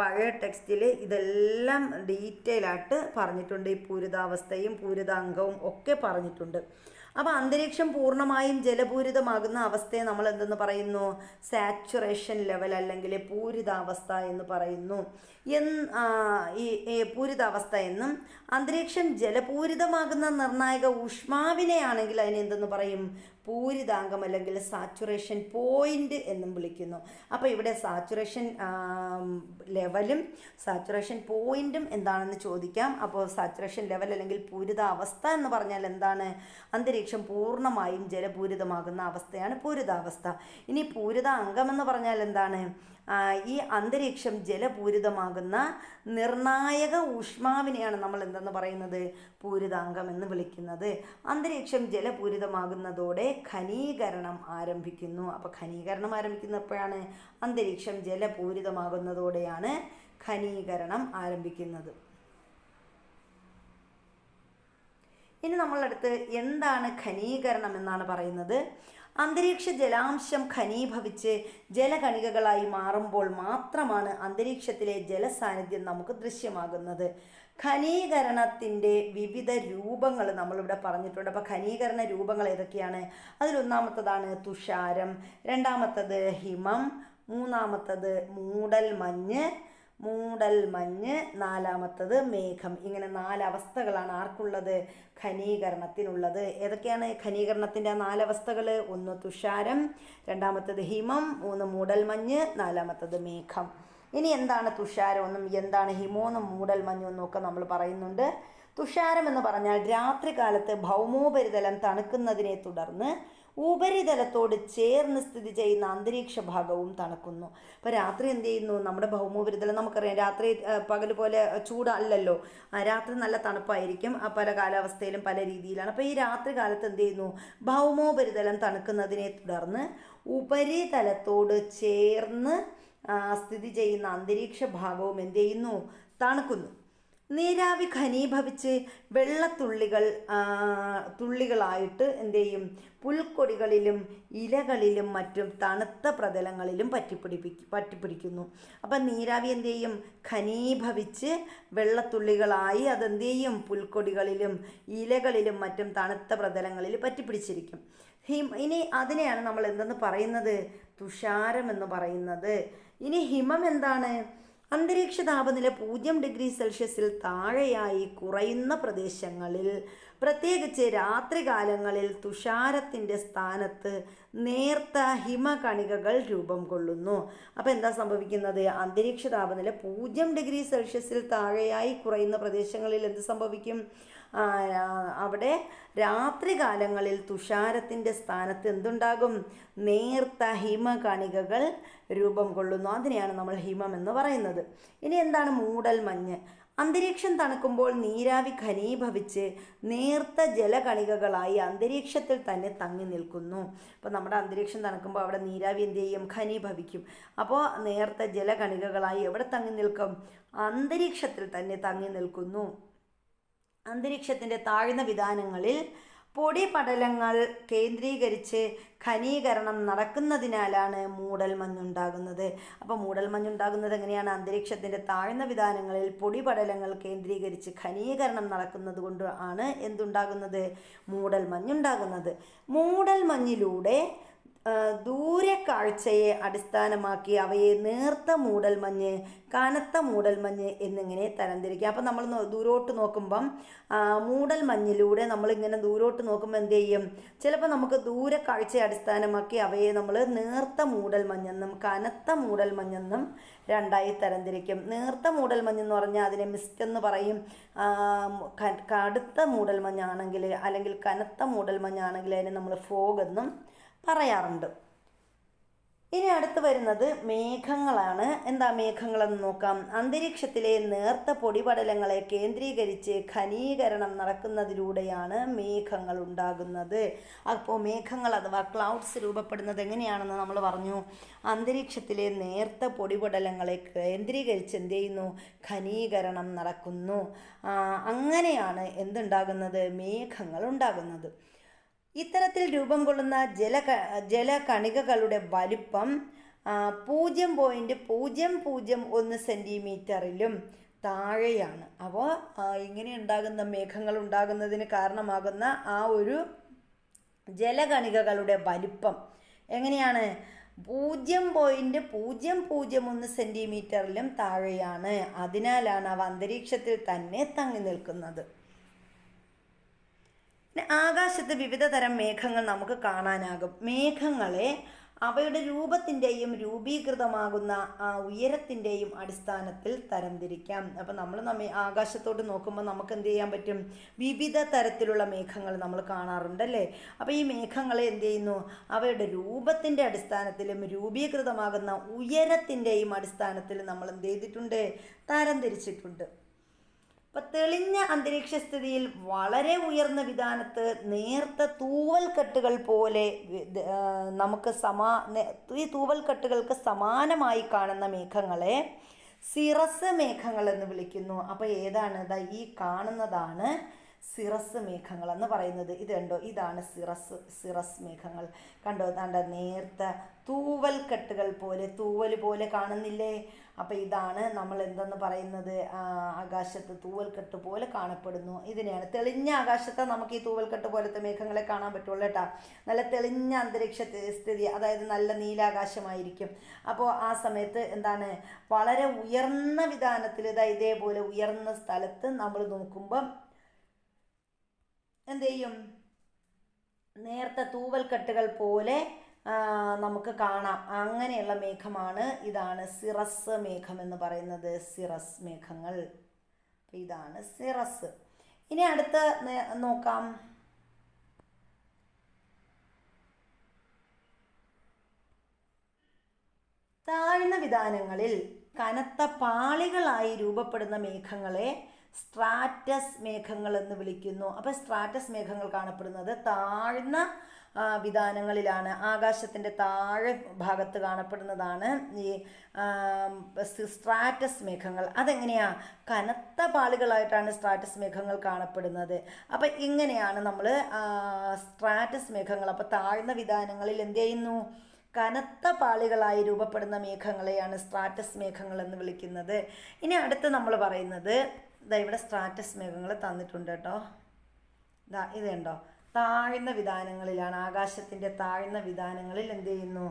പഴയ ടെക്സ്റ്റിൽ ഇതെല്ലാം ഡീറ്റെയിൽ ആയിട്ട് പറഞ്ഞിട്ടുണ്ട്. ഈ പൂരിതാവസ്ഥയും പൂരിതാംഗവും ഒക്കെ പറഞ്ഞിട്ടുണ്ട്. അപ്പോൾ അന്തരീക്ഷം പൂർണ്ണമായും ജലപൂരിതമാകുന്ന അവസ്ഥയെ നമ്മൾ എന്തെന്ന് പറയുന്നു? സാച്ചുറേഷൻ ലെവൽ അല്ലെങ്കിൽ പൂരിതാവസ്ഥ എന്ന് പറയുന്നു. ഈ പൂരിതാവസ്ഥ എന്നും അന്തരീക്ഷം ജലപൂരിതമാകുന്ന നിർണായക ഊഷ്മാവിനെയാണെങ്കിൽ അതിനെ എന്തെന്ന് പറയും? പൂരിതാംഗം അല്ലെങ്കിൽ സാച്ചുറേഷൻ പോയിന്റ് എന്നും വിളിക്കുന്നു. അപ്പോൾ ഇവിടെ സാച്ചുറേഷൻ ലെവലും സാച്ചുറേഷൻ പോയിന്റും എന്താണെന്ന് ചോദിക്കാം. അപ്പോൾ സാച്ചുറേഷൻ ലെവൽ അല്ലെങ്കിൽ പൂരിതാവസ്ഥ എന്ന് പറഞ്ഞാൽ എന്താണ്? അന്തരീക്ഷം പൂർണ്ണമായും ജലപൂരിതമാകുന്ന അവസ്ഥയാണ് പൂരിതാവസ്ഥ. ഇനി പൂരിതാംഗം എന്ന് പറഞ്ഞാൽ എന്താണ്? ഈ അന്തരീക്ഷം ജലപൂരിതമാകുന്ന നിർണായക ഊഷ്മാവിനെയാണ് നമ്മൾ എന്തെന്ന് പറയുന്നത്? പൂരിതാംഗം എന്ന് വിളിക്കുന്നത്. അന്തരീക്ഷം ജലപൂരിതമാകുന്നതോടെ ഖനീകരണം ആരംഭിക്കുന്നു. അപ്പോൾ ഖനീകരണം ആരംഭിക്കുന്ന എപ്പോഴാണ്? അന്തരീക്ഷം ജലപൂരിതമാകുന്നതോടെയാണ് ഖനീകരണം ആരംഭിക്കുന്നത്. ഇനി നമ്മളടുത്ത് എന്താണ് ഖനീകരണം എന്നാണ് പറയുന്നത്. അന്തരീക്ഷ ജലാംശം ഖനീഭവിച്ച് ജലകണികകളായി മാറുമ്പോൾ മാത്രമാണ് അന്തരീക്ഷത്തിലെ ജലസാന്നിധ്യം നമുക്ക് ദൃശ്യമാകുന്നത്. ഖനീകരണത്തിൻ്റെ വിവിധ രൂപങ്ങൾ നമ്മളിവിടെ പറഞ്ഞിട്ടുണ്ട്. അപ്പോൾ ഖനീകരണ രൂപങ്ങൾ ഏതൊക്കെയാണ്? അതിലൊന്നാമത്തതാണ് തുഷാരം, രണ്ടാമത്തത് ഹിമം, മൂന്നാമത്തത് മൂടൽമഞ്ഞ്, നാലാമത്തത് മേഘം. ഇങ്ങനെ 4 അവസ്ഥകളാണ് ആർക്കുള്ളത്? ഖനീകരണത്തിനുള്ളത്. ഏതൊക്കെയാണ് ഖനീകരണത്തിൻ്റെ 4 അവസ്ഥകൾ? 1 തുഷാരം, രണ്ടാമത്തത് ഹിമം, 3 മൂടൽമഞ്ഞ്, നാലാമത്തത് മേഘം. ഇനി എന്താണ് തുഷാരം എന്നും എന്താണ് ഹിമമെന്നും മൂടൽമഞ്ഞെന്നും ഒക്കെ നമ്മൾ പറയുന്നുണ്ട്. തുഷാരം എന്ന് പറഞ്ഞാൽ രാത്രികാലത്ത് ഭൗമോപരിതലം തണുക്കുന്നതിനെ തുടർന്ന് ഉപരിതലത്തോട് ചേർന്ന് സ്ഥിതി ചെയ്യുന്ന അന്തരീക്ഷ ഭാഗവും തണുക്കുന്നു. അപ്പോൾ രാത്രി എന്ത് ചെയ്യുന്നു? നമ്മുടെ ഭൗമോപരിതലം നമുക്കറിയാം, രാത്രി പകൽ പോലെ ചൂടല്ലല്ലോ. രാത്രി നല്ല തണുപ്പായിരിക്കും. പല കാലാവസ്ഥയിലും പല രീതിയിലാണ്. അപ്പോൾ ഈ രാത്രി കാലത്ത് എന്ത് ചെയ്യുന്നു? ഭൗമോപരിതലം തണുക്കുന്നതിനെ തുടർന്ന് ഉപരിതലത്തോട് ചേർന്ന് സ്ഥിതി ചെയ്യുന്ന അന്തരീക്ഷ ഭാഗവും എന്ത് ചെയ്യുന്നു? തണുക്കുന്നു. നീരാവി ഘനീഭവിച്ച് തുള്ളികളായിട്ട് എന്ത് ചെയ്യും? പുൽക്കൊടികളിലും ഇലകളിലും മറ്റും തണുത്ത പ്രതലങ്ങളിലും പറ്റിപ്പിടിക്കുന്നു. അപ്പം നീരാവി എന്ത് ചെയ്യും? ഘനീഭവിച്ച് വെള്ളത്തുള്ളികളായി അതെന്ത് ചെയ്യും? പുൽക്കൊടികളിലും ഇലകളിലും മറ്റും തണുത്ത പ്രതലങ്ങളിൽ പറ്റിപ്പിടിച്ചിരിക്കും. ഇനി അതിനെയാണ് നമ്മൾ എന്തെന്ന് പറയുന്നത്? തുഷാരം എന്ന് പറയുന്നത്. ഇനി ഹിമം എന്താണ്? അന്തരീക്ഷ താപനില 0 ഡിഗ്രി സെൽഷ്യസിൽ താഴെയായി കുറയുന്ന പ്രദേശങ്ങളിൽ, പ്രത്യേകിച്ച് രാത്രികാലങ്ങളിൽ തുഷാരത്തിൻ്റെ സ്ഥാനത്ത് നേർത്ത ഹിമകണികകൾ രൂപം കൊള്ളുന്നു. അപ്പോൾ എന്താ സംഭവിക്കുന്നത്? അന്തരീക്ഷ താപനില 0 ഡിഗ്രി സെൽഷ്യസിൽ താഴെയായി കുറയുന്ന പ്രദേശങ്ങളിൽ എന്ത് സംഭവിക്കും? അവിടെ രാത്രികാലങ്ങളിൽ തുഷാരത്തിൻ്റെ സ്ഥാനത്ത് എന്തുണ്ടാകും? നേർത്ത ഹിമകണികകൾ രൂപം കൊള്ളുന്നു. അതിനെയാണ് നമ്മൾ ഹിമം എന്ന് പറയുന്നത്. ഇനി എന്താണ് മൂടൽമഞ്ഞ്? അന്തരീക്ഷം തണുക്കുമ്പോൾ നീരാവി ഘനീഭവിച്ച് നേർത്ത ജലകണികകളായി അന്തരീക്ഷത്തിൽ തന്നെ തങ്ങി നിൽക്കുന്നു. അപ്പോൾ നമ്മുടെ അന്തരീക്ഷം തണുക്കുമ്പോൾ അവിടെ നീരാവി എന്ത് ചെയ്യും? ഘനീഭവിക്കും. അപ്പോൾ നേർത്ത ജലകണികകളായി എവിടെ തങ്ങി നിൽക്കും? അന്തരീക്ഷത്തിൽ തന്നെ തങ്ങി നിൽക്കുന്നു. അന്തരീക്ഷത്തിൻ്റെ താഴ്ന്ന വിതാനങ്ങളിൽ പൊടിപടലങ്ങൾ കേന്ദ്രീകരിച്ച് ഖനീകരണം നടക്കുന്നതിനാലാണ് മൂടൽമഞ്ഞുണ്ടാകുന്നത്. അപ്പോൾ മൂടൽമഞ്ഞുണ്ടാകുന്നത് എങ്ങനെയാണ്? അന്തരീക്ഷത്തിൻ്റെ താഴ്ന്ന വിതാനങ്ങളിൽ പൊടിപടലങ്ങൾ കേന്ദ്രീകരിച്ച് ഖനീകരണം നടക്കുന്നത് കൊണ്ട് ആണ് എന്തുണ്ടാകുന്നത്? മൂടൽമഞ്ഞുണ്ടാകുന്നത്. മൂടൽമഞ്ഞിലൂടെ ദൂരക്കാഴ്ചയെ അടിസ്ഥാനമാക്കി അവയെ നേർത്ത മൂടൽമഞ്ഞ്, കനത്ത മൂടൽമഞ്ഞ് എന്നിങ്ങനെ തരംതിരിക്കുക. അപ്പം നമ്മൾ ദൂരോട്ട് നോക്കുമ്പം മൂടൽമഞ്ഞിലൂടെ നമ്മളിങ്ങനെ ദൂരോട്ട് നോക്കുമ്പോൾ എന്ത് ചെയ്യും? ചിലപ്പോൾ നമുക്ക് ദൂരക്കാഴ്ചയെ അടിസ്ഥാനമാക്കി അവയെ നമ്മൾ നേർത്ത മൂടൽമഞ്ഞെന്നും കനത്ത മൂടൽമഞ്ഞെന്നും രണ്ടായി തരംതിരിക്കും. നേർത്ത മൂടൽമഞ്ഞെന്ന് പറഞ്ഞാൽ അതിനെ മിസ്റ്റ് എന്ന് പറയും. കടുത്ത മൂടൽമഞ്ഞാണെങ്കിൽ അല്ലെങ്കിൽ കനത്ത മൂടൽമഞ്ഞാണെങ്കിൽ അതിനെ നമ്മൾ ഫോഗ് എന്നും പറയാറുണ്ട്. ഇനി അടുത്ത് വരുന്നത് മേഘങ്ങളാണ്. എന്താ മേഘങ്ങളെന്ന് നോക്കാം. അന്തരീക്ഷത്തിലെ നേർത്ത പൊടിപടലങ്ങളെ കേന്ദ്രീകരിച്ച് ഘനീകരണം നടക്കുന്നതിലൂടെയാണ് മേഘങ്ങൾ ഉണ്ടാകുന്നത്. അപ്പോൾ മേഘങ്ങൾ അഥവാ ക്ലൗഡ്സ് രൂപപ്പെടുന്നത് എങ്ങനെയാണെന്ന് നമ്മൾ പറഞ്ഞു. അന്തരീക്ഷത്തിലെ നേർത്ത പൊടിപടലങ്ങളെ കേന്ദ്രീകരിച്ച് എന്ത് ചെയ്യുന്നു? ഘനീകരണം നടക്കുന്നു. അങ്ങനെയാണ് എന്തുണ്ടാകുന്നത്? മേഘങ്ങൾ ഉണ്ടാകുന്നത്. ഇത്തരത്തിൽ രൂപം കൊള്ളുന്ന ജലകണികകളുടെ വലിപ്പം 0.001 സെൻറ്റിമീറ്ററിലും താഴെയാണ്. അപ്പോൾ ഇങ്ങനെ ഉണ്ടാകുന്ന മേഘങ്ങൾ ഉണ്ടാകുന്നതിന് കാരണമാകുന്ന ആ ഒരു ജലകണികകളുടെ വലിപ്പം എങ്ങനെയാണ്? 0.001 സെൻറ്റിമീറ്ററിലും താഴെയാണ്. അതിനാലാണ് അവ അന്തരീക്ഷത്തിൽ തന്നെ തങ്ങി നിൽക്കുന്നത്. ആകാശത്ത് വിവിധ തരം മേഘങ്ങൾ നമുക്ക് കാണാനാകും. മേഘങ്ങളെ അവയുടെ രൂപത്തിൻ്റെയും രൂപീകൃതമാകുന്ന ഉയരത്തിൻ്റെയും അടിസ്ഥാനത്തിൽ തരംതിരിക്കാം. അപ്പം നമ്മൾ ആകാശത്തോട്ട് നോക്കുമ്പോൾ നമുക്ക് എന്ത് ചെയ്യാൻ പറ്റും? വിവിധ തരത്തിലുള്ള മേഘങ്ങൾ നമ്മൾ കാണാറുണ്ടല്ലേ. അപ്പോൾ ഈ മേഘങ്ങളെ എന്ത് ചെയ്യുന്നു? അവയുടെ രൂപത്തിൻ്റെ അടിസ്ഥാനത്തിലും രൂപീകൃതമാകുന്ന ഉയരത്തിൻ്റെയും അടിസ്ഥാനത്തിൽ നമ്മൾ എന്ത് ചെയ്തിട്ടുണ്ട്? തരംതിരിച്ചിട്ടുണ്ട്. അപ്പം തെളിഞ്ഞ അന്തരീക്ഷ സ്ഥിതിയിൽ വളരെ ഉയർന്ന വിതാനത്ത് നേർത്ത തൂവൽക്കെട്ടുകൾ പോലെ നമുക്ക് ഈ തൂവൽക്കെട്ടുകൾക്ക് സമാനമായി കാണുന്ന മേഘങ്ങളെ സിറസ് മേഘങ്ങൾ എന്ന് വിളിക്കുന്നു. അപ്പോൾ ഏതാണ്? ഈ കാണുന്നതാണ് സിറസ് മേഘങ്ങൾ എന്ന് പറയുന്നത്. ഇത് കണ്ടോ, ഇതാണ് സിറസ് മേഘങ്ങൾ. കണ്ടോ, താണ്ട നേർത്ത തൂവൽക്കെട്ടുകൾ പോലെ, തൂവൽ പോലെ കാണുന്നില്ലേ? അപ്പം ഇതാണ് നമ്മൾ എന്തെന്ന് പറയുന്നത്? ആകാശത്ത് തൂവൽക്കെട്ട് പോലെ കാണപ്പെടുന്നു. ഇതിനെയാണ് തെളിഞ്ഞ ആകാശത്ത് നമുക്ക് ഈ തൂവൽക്കെട്ട് പോലത്തെ മേഘങ്ങളെ കാണാൻ പറ്റുള്ളൂ കേട്ടോ. നല്ല തെളിഞ്ഞ അന്തരീക്ഷ സ്ഥിതി, അതായത് നല്ല നീലാകാശമായിരിക്കും. അപ്പോൾ ആ സമയത്ത് എന്താണ്? വളരെ ഉയർന്ന വിതാനത്തിൽ ഇതേപോലെ ഉയർന്ന സ്ഥലത്ത് നമ്മൾ നോക്കുമ്പം എന്ത് ചെയ്യും? നേർത്ത തൂവൽക്കെട്ടുകൾ പോലെ നമുക്ക് കാണാം. അങ്ങനെയുള്ള മേഘമാണ്, ഇതാണ് സിറസ് മേഘം എന്ന് പറയുന്നത്. സിറസ് മേഘങ്ങൾ. ഇതാണ് സിറസ്. ഇനി അടുത്ത് നോക്കാം. താഴ്ന്ന വിതാനങ്ങളിൽ കനത്ത പാളികളായി രൂപപ്പെടുന്ന മേഘങ്ങളെ സ്ട്രാറ്റസ് മേഘങ്ങൾ എന്ന് വിളിക്കുന്നു. അപ്പോൾ സ്ട്രാറ്റസ് മേഘങ്ങൾ കാണപ്പെടുന്നത് താഴ്ന്ന വിതാനങ്ങളിലാണ്. ആകാശത്തിൻ്റെ താഴെ ഭാഗത്ത് കാണപ്പെടുന്നതാണ് ഈ സ്ട്രാറ്റസ് മേഘങ്ങൾ. അതെങ്ങനെയാണ്? കനത്ത പാളികളായിട്ടാണ് സ്ട്രാറ്റസ് മേഘങ്ങൾ കാണപ്പെടുന്നത്. അപ്പം ഇങ്ങനെയാണ് നമ്മൾ സ്ട്രാറ്റസ് മേഘങ്ങൾ. അപ്പോൾ താഴ്ന്ന വിതാനങ്ങളിൽ എന്ത് ചെയ്യുന്നു? കനത്ത പാളികളായി രൂപപ്പെടുന്ന മേഘങ്ങളെയാണ് സ്ട്രാറ്റസ് മേഘങ്ങൾ എന്ന് വിളിക്കുന്നത്. ഇനി അടുത്ത് നമ്മൾ പറയുന്നത്, ഇവിടെ സ്ട്രാറ്റസ് മേഘങ്ങൾ തന്നിട്ടുണ്ട് കേട്ടോ. ഇത് കണ്ടോ, താഴ്ന്ന വിതാനങ്ങളിലാണ്, ആകാശത്തിൻ്റെ താഴ്ന്ന വിതാനങ്ങളിൽ എന്ത് ചെയ്യുന്നു?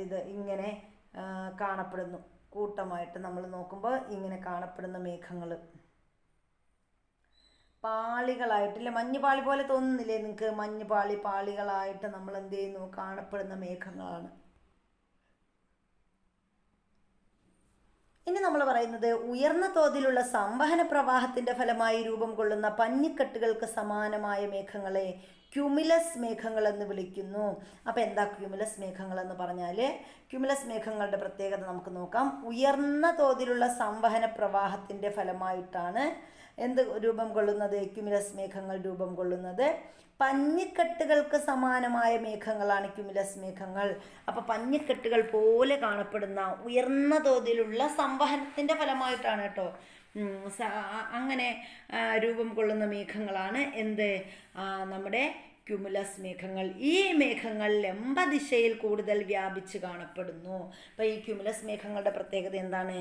ഇത് ഇങ്ങനെ കാണപ്പെടുന്നു. കൂട്ടമായിട്ട് നമ്മൾ നോക്കുമ്പോൾ ഇങ്ങനെ കാണപ്പെടുന്ന മേഘങ്ങൾ പാളികളായിട്ടില്ലേ, മഞ്ഞുപാളി പോലെ തോന്നുന്നില്ലേ നിങ്ങൾക്ക്? പാളികളായിട്ട് നമ്മൾ എന്ത് ചെയ്യുന്നു? കാണപ്പെടുന്ന മേഘങ്ങളാണ്. ഇനി നമ്മൾ പറയുന്നത് ഉയർന്ന തോതിലുള്ള സംവഹന പ്രവാഹത്തിൻ്റെ ഫലമായി രൂപം കൊള്ളുന്ന പഞ്ഞിക്കെട്ടുകൾക്ക് സമാനമായ മേഘങ്ങളെ ക്യുമുലസ് മേഘങ്ങൾ എന്ന് വിളിക്കുന്നു. അപ്പോൾ എന്താ ക്യുമുലസ് മേഘങ്ങൾ എന്ന് പറഞ്ഞാൽ? ക്യുമുലസ് മേഘങ്ങളുടെ പ്രത്യേകത നമുക്ക് നോക്കാം. ഉയർന്ന തോതിലുള്ള സംവഹന പ്രവാഹത്തിൻ്റെ ഫലമായിട്ടാണ് എന്ത് രൂപം കൊള്ളുന്നത്? ക്യുമുലസ് മേഘങ്ങൾ രൂപം കൊള്ളുന്നത്. പഞ്ഞിക്കെട്ടുകൾക്ക് സമാനമായ മേഘങ്ങളാണ് ക്യുമുലസ് മേഘങ്ങൾ. അപ്പോൾ പഞ്ഞിക്കെട്ടുകൾ പോലെ കാണപ്പെടുന്ന ഉയർന്ന തോതിലുള്ള സംവഹനത്തിൻ്റെ ഫലമായിട്ടാണ് കേട്ടോ അങ്ങനെ രൂപം കൊള്ളുന്ന മേഘങ്ങളാണ് എന്ത്? നമ്മുടെ ക്യുമുലസ് മേഘങ്ങൾ. ഈ മേഘങ്ങൾ ലംബദിശയിൽ കൂടുതൽ വ്യാപിച്ച് കാണപ്പെടുന്നു. അപ്പോൾ ഈ ക്യുമുലസ് മേഘങ്ങളുടെ പ്രത്യേകത എന്താണ്?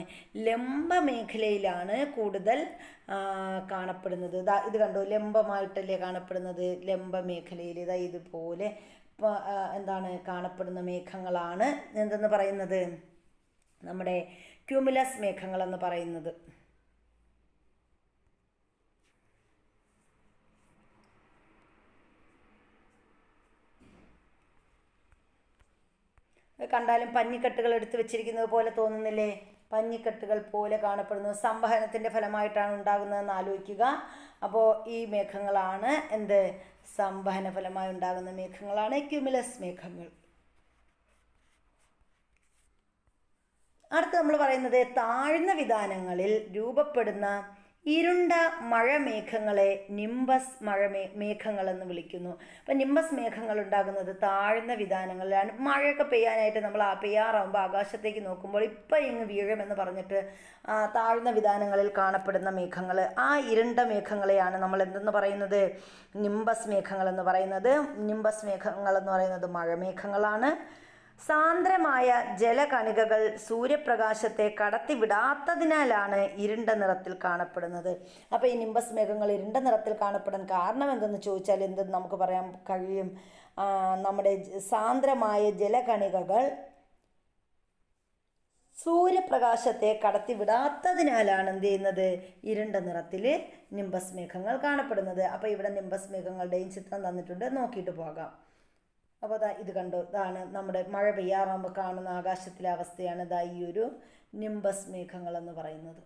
ലംബ മേഖലയിലാണ് കൂടുതൽ കാണപ്പെടുന്നത്. ഇത് കണ്ടോ, ലംബമായിട്ടല്ലേ കാണപ്പെടുന്നത്? ലംബ മേഖലയിൽ ഇതുപോലെ എന്താണ് കാണപ്പെടുന്ന മേഘങ്ങളാണ് എന്തെന്ന് പറയുന്നത്, നമ്മുടെ ക്യൂമുലസ് മേഘങ്ങളെന്ന് പറയുന്നത്. കണ്ടാലും പഞ്ഞിക്കെട്ടുകൾ എടുത്തു വെച്ചിരിക്കുന്നത് പോലെ തോന്നുന്നില്ലേ? പഞ്ഞിക്കെട്ടുകൾ പോലെ കാണപ്പെടുന്നു. സംവഹനത്തിൻ്റെ ഫലമായിട്ടാണ് ഉണ്ടാകുന്നതെന്ന് ആലോചിക്കുക. അപ്പോൾ ഈ മേഘങ്ങളാണ് എന്ത്, സംവഹന ഫലമായി ഉണ്ടാകുന്ന മേഘങ്ങളാണ് ക്യൂമുലസ് മേഘങ്ങൾ. അടുത്ത് നമ്മൾ പറയുന്നത് താഴ്ന്ന വിതാനങ്ങളിൽ രൂപപ്പെടുന്ന ഇരുണ്ട മഴമേഘങ്ങളെ നിംബസ് മേഘങ്ങളെന്ന് വിളിക്കുന്നു. അപ്പം നിംബസ് മേഘങ്ങൾ ഉണ്ടാകുന്നത് താഴ്ന്ന വിതാനങ്ങളിലാണ്. മഴയൊക്കെ പെയ്യാനായിട്ട് നമ്മൾ പെയ്യാറാകുമ്പോൾ ആകാശത്തേക്ക് നോക്കുമ്പോൾ ഇപ്പം ഇങ്ങ് വീഴുമെന്ന് പറഞ്ഞിട്ട് താഴ്ന്ന വിതാനങ്ങളിൽ കാണപ്പെടുന്ന മേഘങ്ങൾ, ആ ഇരുണ്ട മേഘങ്ങളെയാണ് നമ്മൾ എന്തെന്ന് പറയുന്നത്, നിംബസ് മേഘങ്ങളെന്ന് പറയുന്നത്. നിംബസ് മേഘങ്ങളെന്ന് പറയുന്നത് മഴമേഘങ്ങളാണ്. സാന്ദ്രമായ ജലകണികകൾ സൂര്യപ്രകാശത്തെ കടത്തിവിടാത്തതിനാലാണ് ഇരുണ്ട നിറത്തിൽ കാണപ്പെടുന്നത്. അപ്പോൾ ഈ നിംബസ് മേഘങ്ങൾ ഇരുണ്ട നിറത്തിൽ കാണപ്പെടാൻ കാരണം എന്തെന്ന് ചോദിച്ചാൽ എന്തെന്ന് നമുക്ക് പറയാൻ കഴിയും, നമ്മുടെ സാന്ദ്രമായ ജലകണികകൾ സൂര്യപ്രകാശത്തെ കടത്തിവിടാത്തതിനാലാണ് എന്ത് ചെയ്യുന്നത്, ഇരുണ്ട നിറത്തിൽ നിംബസ് മേഘങ്ങൾ കാണപ്പെടുന്നത്. അപ്പോൾ ഇവിടെ നിംബസ് മേഘങ്ങളുടെയും ചിത്രം തന്നിട്ടുണ്ട്, നോക്കിയിട്ട് പോകാം. അപ്പോൾ ഇത് കണ്ടോ, ഇതാണ് നമ്മുടെ മഴ പെയ്യാറാകുമ്പോൾ കാണുന്ന ആകാശത്തിലെ അവസ്ഥയാണ് ഈ ഒരു നിംബസ് മേഘങ്ങൾ എന്ന് പറയുന്നത്.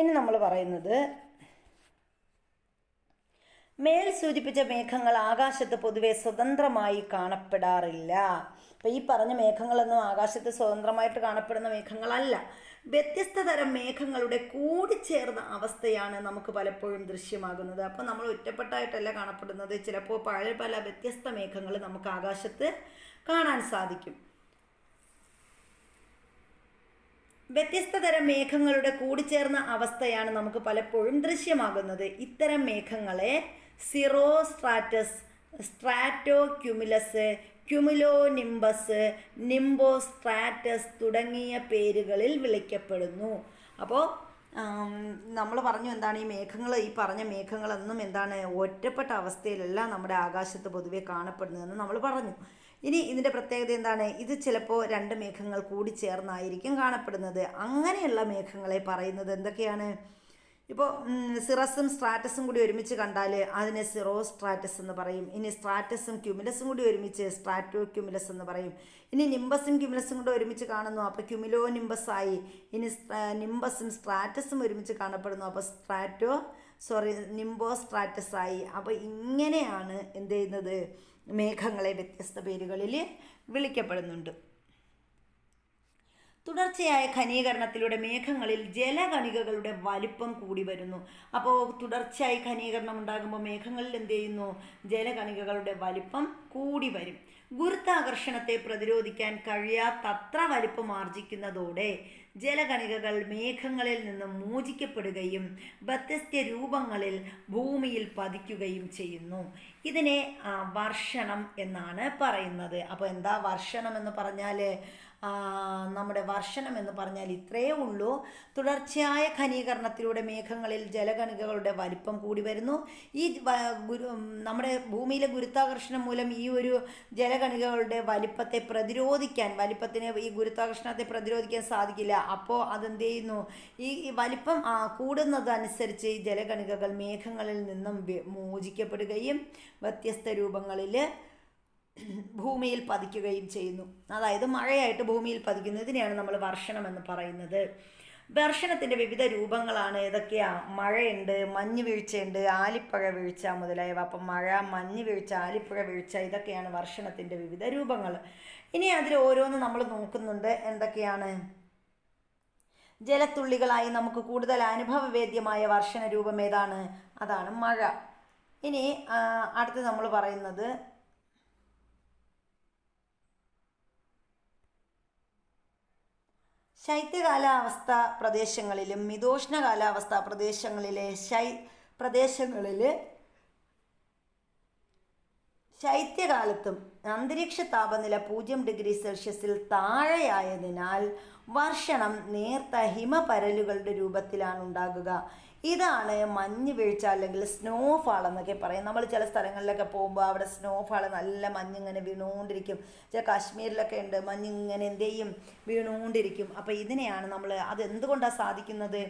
ഇനി നമ്മൾ പറയുന്നത്, മേൽ സൂചിപ്പിച്ച മേഘങ്ങൾ ആകാശത്ത് പൊതുവെ സ്വതന്ത്രമായി കാണപ്പെടാറില്ല. അപ്പം ഈ പറഞ്ഞ മേഘങ്ങളൊന്നും ആകാശത്ത് സ്വതന്ത്രമായിട്ട് കാണപ്പെടുന്ന മേഘങ്ങളല്ല. വ്യത്യസ്ത തരം മേഘങ്ങളുടെ കൂടിച്ചേർന്ന അവസ്ഥയാണ് നമുക്ക് പലപ്പോഴും ദൃശ്യമാകുന്നത്. അപ്പോൾ നമ്മൾ ഒറ്റപ്പെട്ടായിട്ടല്ല കാണപ്പെടുന്നത്, ചിലപ്പോൾ പല വ്യത്യസ്ത മേഘങ്ങൾ നമുക്ക് ആകാശത്ത് കാണാൻ സാധിക്കും. വ്യത്യസ്ത തരം മേഘങ്ങളുടെ കൂടിച്ചേർന്ന അവസ്ഥയാണ് നമുക്ക് പലപ്പോഴും ദൃശ്യമാകുന്നത്. ഇത്തരം മേഘങ്ങളെ cirrostratus, stratocumulus, cumulonimbus, nimbostratus തുടങ്ങിയ പേരുകളിൽ വിളിക്കപ്പെടുന്നു. അപ്പോൾ നമ്മൾ പറഞ്ഞു എന്താണ്, ഈ മേഘങ്ങൾ, ഈ പറഞ്ഞ മേഘങ്ങളൊന്നും എന്താണ് ഒറ്റപ്പെട്ട അവസ്ഥയിലല്ല നമ്മുടെ ആകാശത്ത് പൊതുവെ കാണപ്പെടുന്നതെന്ന് നമ്മൾ പറഞ്ഞു. ഇനി ഇതിൻ്റെ പ്രത്യേകത എന്താണ്, ഇത് ചിലപ്പോൾ രണ്ട് മേഘങ്ങൾ കൂടി ചേർന്നായിരിക്കും കാണപ്പെടുന്നത്. അങ്ങനെയുള്ള മേഘങ്ങളെ പറയുന്നത് എന്തൊക്കെയാണ്, ഇപ്പോൾ സിറസും സ്ട്രാറ്റസും കൂടി ഒരുമിച്ച് കണ്ടാൽ അതിനെ സിറോ സ്ട്രാറ്റസ് എന്ന് പറയും. ഇനി സ്ട്രാറ്റസും ക്യുമുലസും കൂടി ഒരുമിച്ച് സ്ട്രാറ്റോ ക്യുമുലസ് എന്ന് പറയും. ഇനി നിംബസും ക്യുമുലസും കൂടി ഒരുമിച്ച് കാണുന്നു, അപ്പോൾ ക്യുമുലോ നിംബസ് ആയി. ഇനി നിംബസും സ്ട്രാറ്റസും ഒരുമിച്ച് കാണപ്പെടുന്നു, അപ്പോൾ നിംബോ സ്ട്രാറ്റസ് ആയി. അപ്പോൾ ഇങ്ങനെയാണ് എന്ത് ചെയ്യുന്നത്, മേഘങ്ങളെ വ്യത്യസ്ത പേരുകളിൽ വിളിക്കപ്പെടുന്നുണ്ട്. തുടർച്ചയായ ഘനീകരണത്തിലൂടെ മേഘങ്ങളിൽ ജലകണികകളുടെ വലിപ്പം കൂടി വരുന്നു. അപ്പോൾ തുടർച്ചയായി ഘനീകരണം ഉണ്ടാകുമ്പോൾ മേഘങ്ങളിൽ എന്ത് ചെയ്യുന്നു, ജലകണികകളുടെ വലിപ്പം കൂടി വരും. ഗുരുത്വാകർഷണത്തെ പ്രതിരോധിക്കാൻ കഴിയാത്തത്ര വലിപ്പം ആർജിക്കുന്നതോടെ ജലകണികകൾ മേഘങ്ങളിൽ നിന്ന് മോചിക്കപ്പെടുകയും വ്യത്യസ്ത രൂപങ്ങളിൽ ഭൂമിയിൽ പതിക്കുകയും ചെയ്യുന്നു. ഇതിനെ വർഷണം എന്നാണ് പറയുന്നത്. അപ്പോൾ എന്താ വർഷണം എന്ന് പറഞ്ഞാൽ, നമ്മുടെ വർഷണം എന്ന് പറഞ്ഞാൽ ഇത്രയേ ഉള്ളൂ. തുടർച്ചയായ ഘനീകരണത്തിലൂടെ മേഘങ്ങളിൽ ജലകണികകളുടെ വലിപ്പം കൂടി വരുന്നു. ഈ നമ്മുടെ ഭൂമിയിലെ ഗുരുത്വാകർഷണം മൂലം ഈ ഒരു ജലകണികകളുടെ വലിപ്പത്തെ വലിപ്പത്തിന് ഈ ഗുരുത്വാകർഷണത്തെ പ്രതിരോധിക്കാൻ സാധിക്കില്ല. അപ്പോൾ അതെന്ത് ചെയ്യുന്നു, ഈ വലിപ്പം കൂടുന്നതനുസരിച്ച് ഈ ജലകണികകൾ മേഘങ്ങളിൽ നിന്നും മോചിക്കപ്പെടുകയും വ്യത്യസ്ത രൂപങ്ങളിൽ ഭൂമിയിൽ പതിക്കുകയും ചെയ്യുന്നു. അതായത് മഴയായിട്ട് ഭൂമിയിൽ പതിക്കുന്നതിനെയാണ് നമ്മൾ വർഷണം എന്ന് പറയുന്നത്. വർഷണത്തിൻ്റെ വിവിധ രൂപങ്ങളാണ് ഏതൊക്കെയാ, മഴയുണ്ട്, മഞ്ഞ് വീഴ്ചയുണ്ട്, ആലിപ്പഴ വീഴ്ച മുതലായവ. അപ്പം മഴ, മഞ്ഞ് വീഴ്ച, ആലിപ്പഴ വീഴ്ച, ഇതൊക്കെയാണ് വർഷണത്തിൻ്റെ വിവിധ രൂപങ്ങൾ. ഇനി അതിൽ ഓരോന്ന് നമ്മൾ നോക്കുന്നുണ്ട്. എന്തൊക്കെയാണ്, ജലത്തുള്ളികളായി നമുക്ക് കൂടുതൽ അനുഭവവേദ്യമായ വർഷണ രൂപം ഏതാണ്, അതാണ് മഴ. ഇനി അടുത്ത് നമ്മൾ പറയുന്നത് ശൈത്യകാലാവസ്ഥ പ്രദേശങ്ങളിലും മിതോഷ്ണ കാലാവസ്ഥ പ്രദേശങ്ങളിലെ പ്രദേശങ്ങളിൽ ശൈത്യകാലത്തും അന്തരീക്ഷ താപനില 0°C താഴെയായതിനാൽ വർഷണം നേർത്ത ഹിമപരലുകളുടെ രൂപത്തിലാണ് ഉണ്ടാകുക. ഇതാണ് മഞ്ഞ് വീഴ്ച അല്ലെങ്കിൽ സ്നോഫാൾ എന്നൊക്കെ പറയും. നമ്മൾ ചില സ്ഥലങ്ങളിലൊക്കെ പോകുമ്പോൾ അവിടെ സ്നോഫാൾ നല്ല മഞ്ഞിങ്ങനെ വീണുകൊണ്ടിരിക്കും. ചില കാശ്മീരിലൊക്കെ ഉണ്ട് മഞ്ഞിങ്ങനെ എന്ത് ചെയ്യും, വീണുകൊണ്ടിരിക്കും. അപ്പോൾ ഇതിനെയാണ് നമ്മൾ, അതെന്തുകൊണ്ടാണ് സാധിക്കുന്നത്?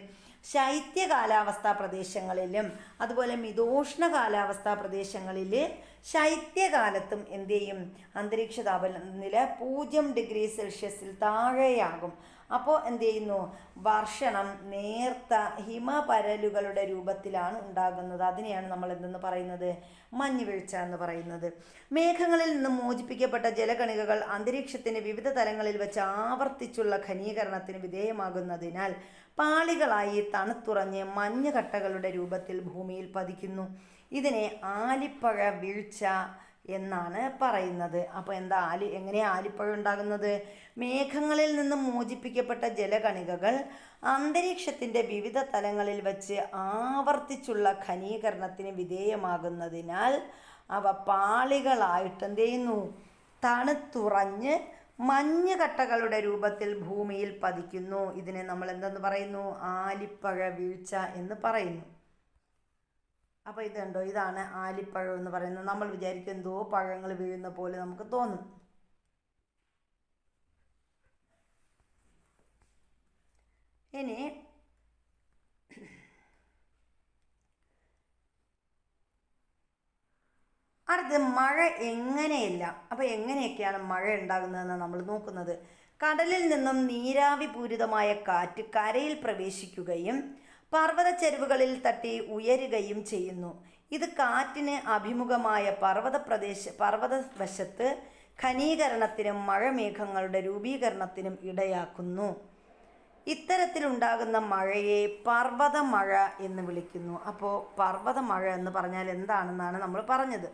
ശൈത്യ കാലാവസ്ഥാ പ്രദേശങ്ങളിലും അതുപോലെ മിതോഷ്ണ കാലാവസ്ഥാ പ്രദേശങ്ങളിൽ ശൈത്യകാലത്തും എന്ത് ചെയ്യും, അന്തരീക്ഷ താപനില 0°C താഴെയാകും. അപ്പോൾ എന്ത് ചെയ്യുന്നു, വർഷണം നേർത്ത ഹിമപരലുകളുടെ രൂപത്തിലാണ് ഉണ്ടാകുന്നത്. അതിനെയാണ് നമ്മൾ എന്തെന്ന് പറയുന്നത്? മഞ്ഞ് വീഴ്ച എന്ന് പറയുന്നത്. മേഘങ്ങളിൽ നിന്നും മോചിപ്പിക്കപ്പെട്ട ജലകണികകൾ അന്തരീക്ഷത്തിന് വിവിധ തലങ്ങളിൽ വെച്ച് ആവർത്തിച്ചുള്ള ഘനീകരണത്തിന് വിധേയമാകുന്നതിനാൽ പാളികളായി തണുത്തുറഞ്ഞ് മഞ്ഞുകട്ടകളുടെ രൂപത്തിൽ ഭൂമിയിൽ പതിക്കുന്നു. ഇതിനെ ആലിപ്പഴ വീഴ്ച എന്നാണ് പറയുന്നത്. അപ്പോൾ എന്താ എങ്ങനെയാണ് ആലിപ്പഴം ഉണ്ടാകുന്നത്? മേഘങ്ങളിൽ നിന്നും മോചിപ്പിക്കപ്പെട്ട ജലകണികകൾ അന്തരീക്ഷത്തിൻ്റെ വിവിധ തലങ്ങളിൽ വച്ച് ആവർത്തിച്ചുള്ള ഘനീകരണത്തിന് വിധേയമാകുന്നതിനാൽ അവ പാളികളായിട്ട് എന്ത് ചെയ്യുന്നു, തണുത്തുറഞ്ഞ് മഞ്ഞുകട്ടകളുടെ രൂപത്തിൽ ഭൂമിയിൽ പതിക്കുന്നു. ഇതിനെ നമ്മൾ എന്തെന്ന് പറയുന്നു? ആലിപ്പഴ വീഴ്ച എന്ന് പറയുന്നു. അപ്പോൾ ഇത് കണ്ടോ, ഇതാണ് ആലിപ്പഴം എന്ന് പറയുന്നത്. നമ്മൾ വിചാരിക്കും എന്തോ പഴങ്ങൾ വീഴുന്ന പോലെ നമുക്ക് തോന്നും. ഇനി അടുത്ത് മഴ എങ്ങനെയല്ല. അപ്പോൾ എങ്ങനെയൊക്കെയാണ് മഴ ഉണ്ടാകുന്നതെന്ന് നമ്മൾ നോക്കുന്നത്. കടലിൽ നിന്നും നീരാവി പൂരിതമായ കാറ്റ് കരയിൽ പ്രവേശിക്കുകയും പർവ്വതച്ചെരുവുകളിൽ തട്ടി ഉയരുകയും ചെയ്യുന്നു. ഇത് കാറ്റിന് അഭിമുഖമായ പർവ്വതവശത്ത് ഖനീകരണത്തിനും മഴമേഘങ്ങളുടെ രൂപീകരണത്തിനും ഇടയാക്കുന്നു. ഇത്തരത്തിലുണ്ടാകുന്ന മഴയെ പർവ്വതമഴ എന്ന് വിളിക്കുന്നു. അപ്പോൾ പർവ്വതമഴ എന്ന് പറഞ്ഞാൽ എന്താണെന്നാണ് നമ്മൾ പറഞ്ഞത്.